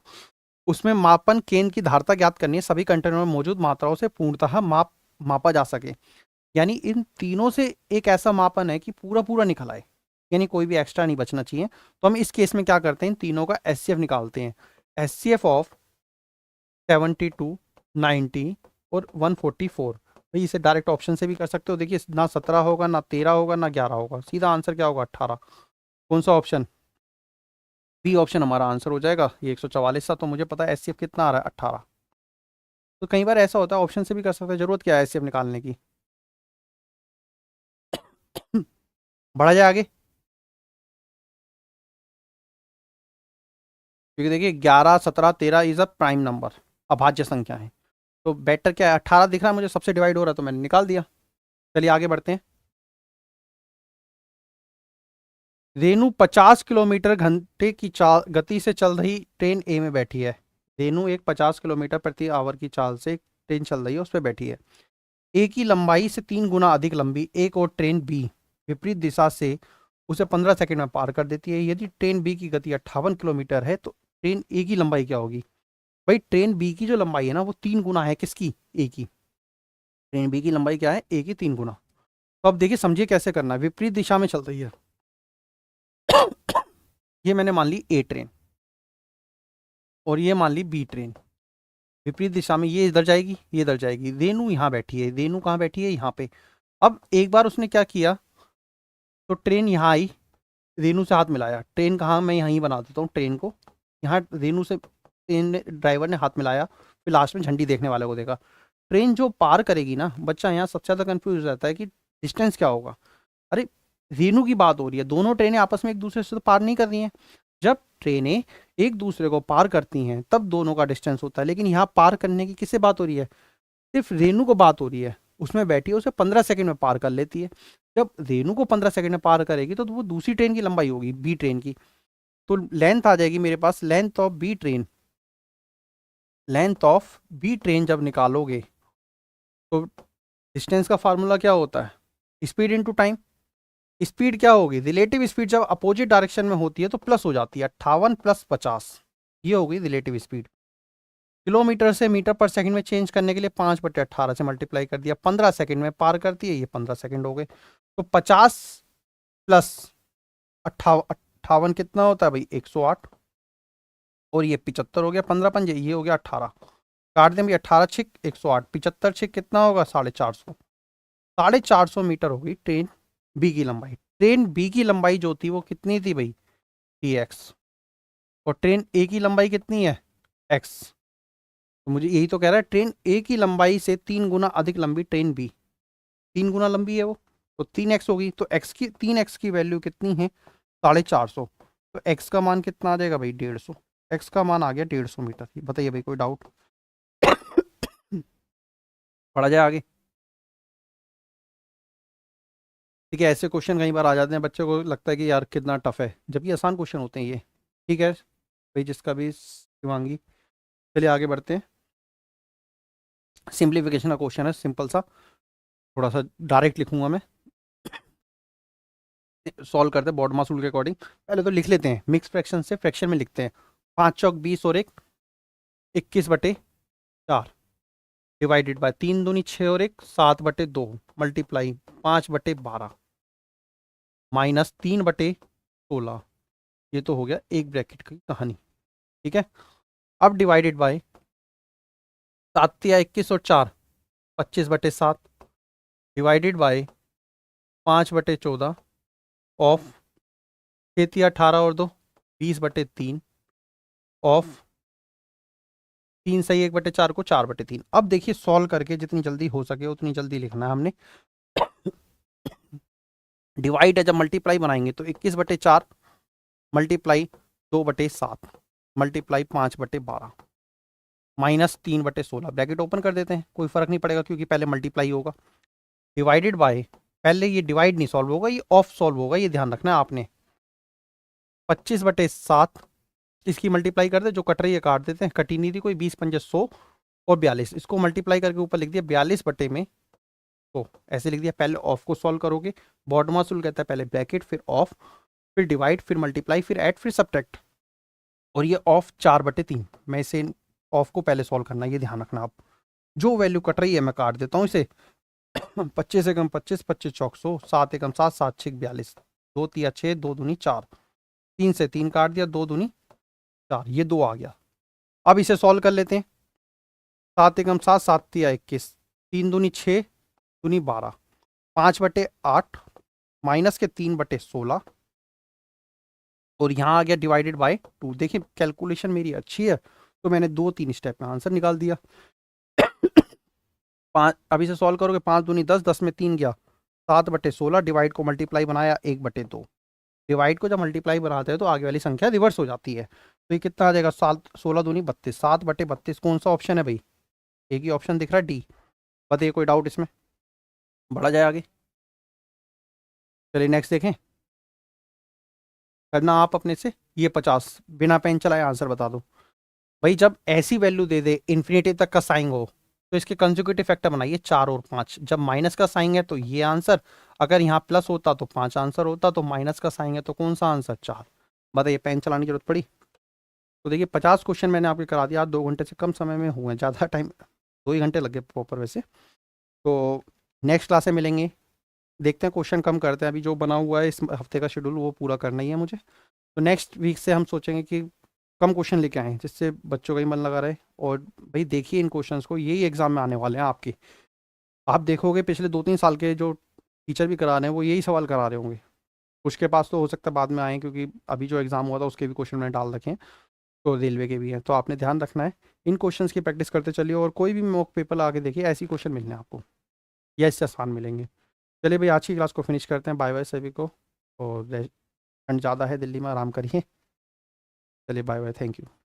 उसमें मापन केन की धारता ज्ञात करनी है, सभी कंटेनर में मौजूद मात्राओं से पूर्णतः मापा जा सके। यानी इन तीनों से एक ऐसा मापन है कि पूरा पूरा निकल आए, यानी कोई भी एक्स्ट्रा नहीं बचना चाहिए। तो हम इस केस में क्या करते हैं, इन तीनों का एचसीएफ निकालते हैं। एचसीएफ ऑफ 72, 90 और 144। भाई इसे डायरेक्ट ऑप्शन से भी कर सकते हो। देखिए ना 17 होगा, ना 13 होगा, ना 11 होगा, सीधा आंसर क्या होगा, 18। कौन सा ऑप्शन, बी ऑप्शन हमारा आंसर हो जाएगा। ये 144 था, तो मुझे पता है एचसीएफ कितना आ रहा है, 18। तो कई बार ऐसा होता है ऑप्शन से भी कर सकते हैं, जरूरत क्या है एचसीएफ निकालने की। बढ़ा जाए आगे, क्योंकि देखिए 11, 17, 13 इज अ प्राइम नंबर, अभाज्य संख्या है। तो बेटर क्या है, 18 दिख रहा है मुझे, सबसे डिवाइड हो रहा है, तो मैंने निकाल दिया। चलिए आगे बढ़ते हैं। रेनू 50 किलोमीटर घंटे की चाल गति से चल रही ट्रेन ए में बैठी है। रेनू एक 50 किलोमीटर प्रति आवर की चाल से ट्रेन चल रही है, उस पर बैठी है। ए की लंबाई से 3 गुना अधिक लंबी एक और ट्रेन बी विपरीत दिशा से उसे 15 सेकंड में पार कर देती है। यदि ट्रेन बी की गति 58 किलोमीटर है तो ट्रेन ए की लंबाई क्या होगी। भाई ट्रेन बी की जो लंबाई है ना वो 3 गुना है किसकी, ए की। ट्रेन बी की लंबाई क्या है, ए की 3 गुना। तो अब देखिए समझिए कैसे करना है, विपरीत दिशा में चल रही है। ये मैंने मान ली ए ट्रेन और ये मान ली बी ट्रेन, विपरीत दिशा में, ये इधर जाएगी ये इधर जाएगी। रेनू यहाँ बैठी है, रेनू कहाँ बैठी है, यहाँ पे। अब एक बार उसने क्या किया, तो ट्रेन यहाँ आई, रेनू से हाथ मिलाया, ट्रेन कहाँ, मैं यहीं बना देता हूँ ट्रेन को, यहाँ रेनू से ट्रेन ने, ड्राइवर ने हाथ मिलाया, फिर लास्ट में झंडी देखने वाले को देखा। ट्रेन जो पार करेगी ना, बच्चा यहाँ सबसे ज़्यादा कंफ्यूज रहता है कि डिस्टेंस क्या होगा। अरे रेनू की बात हो रही है, दोनों ट्रेनें आपस में एक दूसरे से तो पार नहीं कर रही हैं। जब ट्रेनें एक दूसरे को पार करती हैं तब दोनों का डिस्टेंस होता है, लेकिन यहाँ पार करने की किससे बात हो रही है, सिर्फ रेनू को बात हो रही है, उसमें बैठी है, उसे 15 सेकंड में पार कर लेती है। जब रेनू को 15 सेकंड में पार करेगी तो वो दूसरी ट्रेन की लंबाई होगी, बी ट्रेन की। तो लेंथ आ जाएगी मेरे पास, length of B train, length of B train जब निकालोगे तो डिस्टेंस का फार्मूला क्या होता है, स्पीड इनटू टाइम। स्पीड क्या होगी, रिलेटिव स्पीड जब अपोजिट डायरेक्शन में होती है तो प्लस हो जाती है, 58 + 50, ये होगी रिलेटिव स्पीड। किलोमीटर से मीटर पर सेकंड में चेंज करने के लिए 5/18 से मल्टीप्लाई कर दिया, 15 सेकंड में पार करती है, ये 15 सेकंड हो गए। तो 50 प्लस 58 कितना होता है भाई, 108, और ये 75 हो गया, 15 पंजे, ये हो गया 18, काट दें भाई, 18 छिक 108, 75 छिक कितना होगा, 450, 450 मीटर होगी ट्रेन बी की लंबाई। ट्रेन बी की लंबाई जो थी वो कितनी थी भाई, Tx, और ट्रेन ए की लंबाई कितनी है, x। तो मुझे यही तो कह रहा है, ट्रेन ए की लंबाई से 3 गुना अधिक लंबी ट्रेन बी, 3 गुना लंबी है वो, तो 3x होगी। तो x की 3x की वैल्यू कितनी है, 450। तो x का मान कितना आ जाएगा भाई, 150। x का मान आ गया 150 मीटर। बताइए भाई कोई डाउट। पढ़ा जाए आगे। ठीक है, ऐसे क्वेश्चन कई बार आ जाते हैं, बच्चे को लगता है कि यार कितना टफ है, जबकि आसान क्वेश्चन होते हैं ये। ठीक है भाई, जिसका भी शिवांगी। चलिए आगे बढ़ते हैं। सिंप्लीफिकेशन का क्वेश्चन है, सिंपल सा, थोड़ा सा डायरेक्ट लिखूंगा मैं, सॉल्व करते हैं बॉड मास रूल के अकॉर्डिंग। पहले तो लिख लेते हैं, मिक्स फ्रैक्शन से फ्रैक्शन में लिखते हैं। 5 चौक 20 और 1 21/4 डिवाइडेड बाय 3 दूनी 6 और 1 7/2 मल्टीप्लाई 5/12 माइनस 3/16। ये तो हो गया एक ब्रैकेट की कहानी। ठीक है, अब डिवाइडेड बाय 7 या 21 और 4 25/7 डिवाइडेड बाय 5/14 ऑफ 6 या 18 और 2 20/3 ऑफ 3 सही 1/4 को 4/3। अब देखिए सॉल्व करके जितनी जल्दी हो सके उतनी जल्दी लिखना है हमने। डिवाइड है, जब मल्टीप्लाई बनाएंगे तो 21/4 multiply 2/7 multiply 5/12 minus 3/16, bracket open कर देते हैं, कोई फर्क नहीं पड़ेगा क्योंकि पहले मल्टीप्लाई होगा। डिवाइडेड बाय, पहले ये डिवाइड नहीं सॉल्व होगा, ये ऑफ सॉल्व होगा, ये ध्यान रखना है आपने। 25/7 इसकी मल्टीप्लाई कर दे, जो कट रही है काट देते हैं, कटी नहीं थी कोई, 20 पंजे 100 और 42, इसको मल्टीप्लाई करके ऊपर लिख दिया 42/में। तो ऐसे लिख दिया, पहले ऑफ को सॉल्व करोगे, बॉड मास रूल कहता है पहले ब्रैकेट फिर ऑफ फिर डिवाइड फिर मल्टीप्लाई फिर ऐड फिर सब्ट्रैक्ट, और ये ऑफ 4/3। मैं इसे ऑफ को पहले सॉल्व करना, ये ध्यान रखना आप। जो वैल्यू कट रही है मैं काट देता हूँ इसे। 25 एकम 25 25 चौक 100 7 एकम 7 7 6 42 2 तिया 6 2 दूनी 4 3 से 3 काट दिया 2 दूनी 4, ये 2 आ गया। अब इसे सॉल्व कर लेते हैं। 7 एकम 7 7 तिया 21 3 दूनी 6 दूनी 12 5/8 माइनस के 3/16 और यहाँ आ गया डिवाइडेड बाय 2। देखिए कैलकुलेशन मेरी अच्छी है तो मैंने 2-3 स्टेप में आंसर निकाल दिया। 5, अभी से सॉल्व करोगे, 5 दूनी 10 10 में 3 गया 7/16, डिवाइड को मल्टीप्लाई बनाया 1/2। डिवाइड को जब मल्टीप्लाई बनाते हैं तो आगे वाली संख्या रिवर्स हो जाती है, तो ये कितना आ जाएगा, 16 दूनी 32 7/32। कौन सा ऑप्शन है भाई, एक ही ऑप्शन दिख रहा है, डी। बताइए कोई डाउट इसमें, बढ़ा जाए आगे। चलिए नेक्स्ट देखें, करना आप अपने से। ये 50 बिना पेन चलाए आंसर बता दो भाई। जब ऐसी वैल्यू दे दे इन्फिनिटी तक का साइन हो तो इसके कंसेक्यूटिव फैक्टर बनाइए 4 और 5। जब माइनस का साइन है तो ये आंसर, अगर यहाँ प्लस होता तो 5 आंसर होता, तो माइनस का साइन है तो कौन सा आंसर, 4। बताइए पेन चलाने की जरूरत पड़ी। तो देखिए 50 क्वेश्चन मैंने आपके करा दिया, 2 घंटे से कम समय में हुए हैं, ज़्यादा टाइम 2 ही घंटे लगे प्रॉपर वैसे। तो नेक्स्ट क्लास से मिलेंगे, देखते हैं क्वेश्चन कम करते हैं। अभी जो बना हुआ है इस हफ्ते का शेड्यूल वो पूरा करना ही है मुझे। तो नेक्स्ट वीक से हम सोचेंगे कि कम क्वेश्चन लेके आएँ जिससे बच्चों का ही मन लगा रहे। और भाई देखिए इन क्वेश्चंस को, यही एग्ज़ाम में आने वाले हैं आपके। आप देखोगे पिछले 2-3 साल के जो टीचर भी करा रहे हैं वो यही सवाल करा रहे होंगे। कुछ के पास तो हो सकता है बाद में आए, क्योंकि अभी जो एग्ज़ाम हुआ था उसके भी क्वेश्चन मैंने डाल रखे हैं, तो रेलवे के भी हैं। तो आपने ध्यान रखना है, इन क्वेश्चंस की प्रैक्टिस करते चलिए, और कोई भी मॉक पेपर आके देखिए ऐसे ही क्वेश्चन मिलने हैं आपको, या इससे आसान मिलेंगे। चलिए भाई आज की क्लास को फिनिश करते हैं। बाय बाय सभी को। और ठंड ज़्यादा है दिल्ली में, आराम करिए। चलिए बाय बाय, थैंक यू।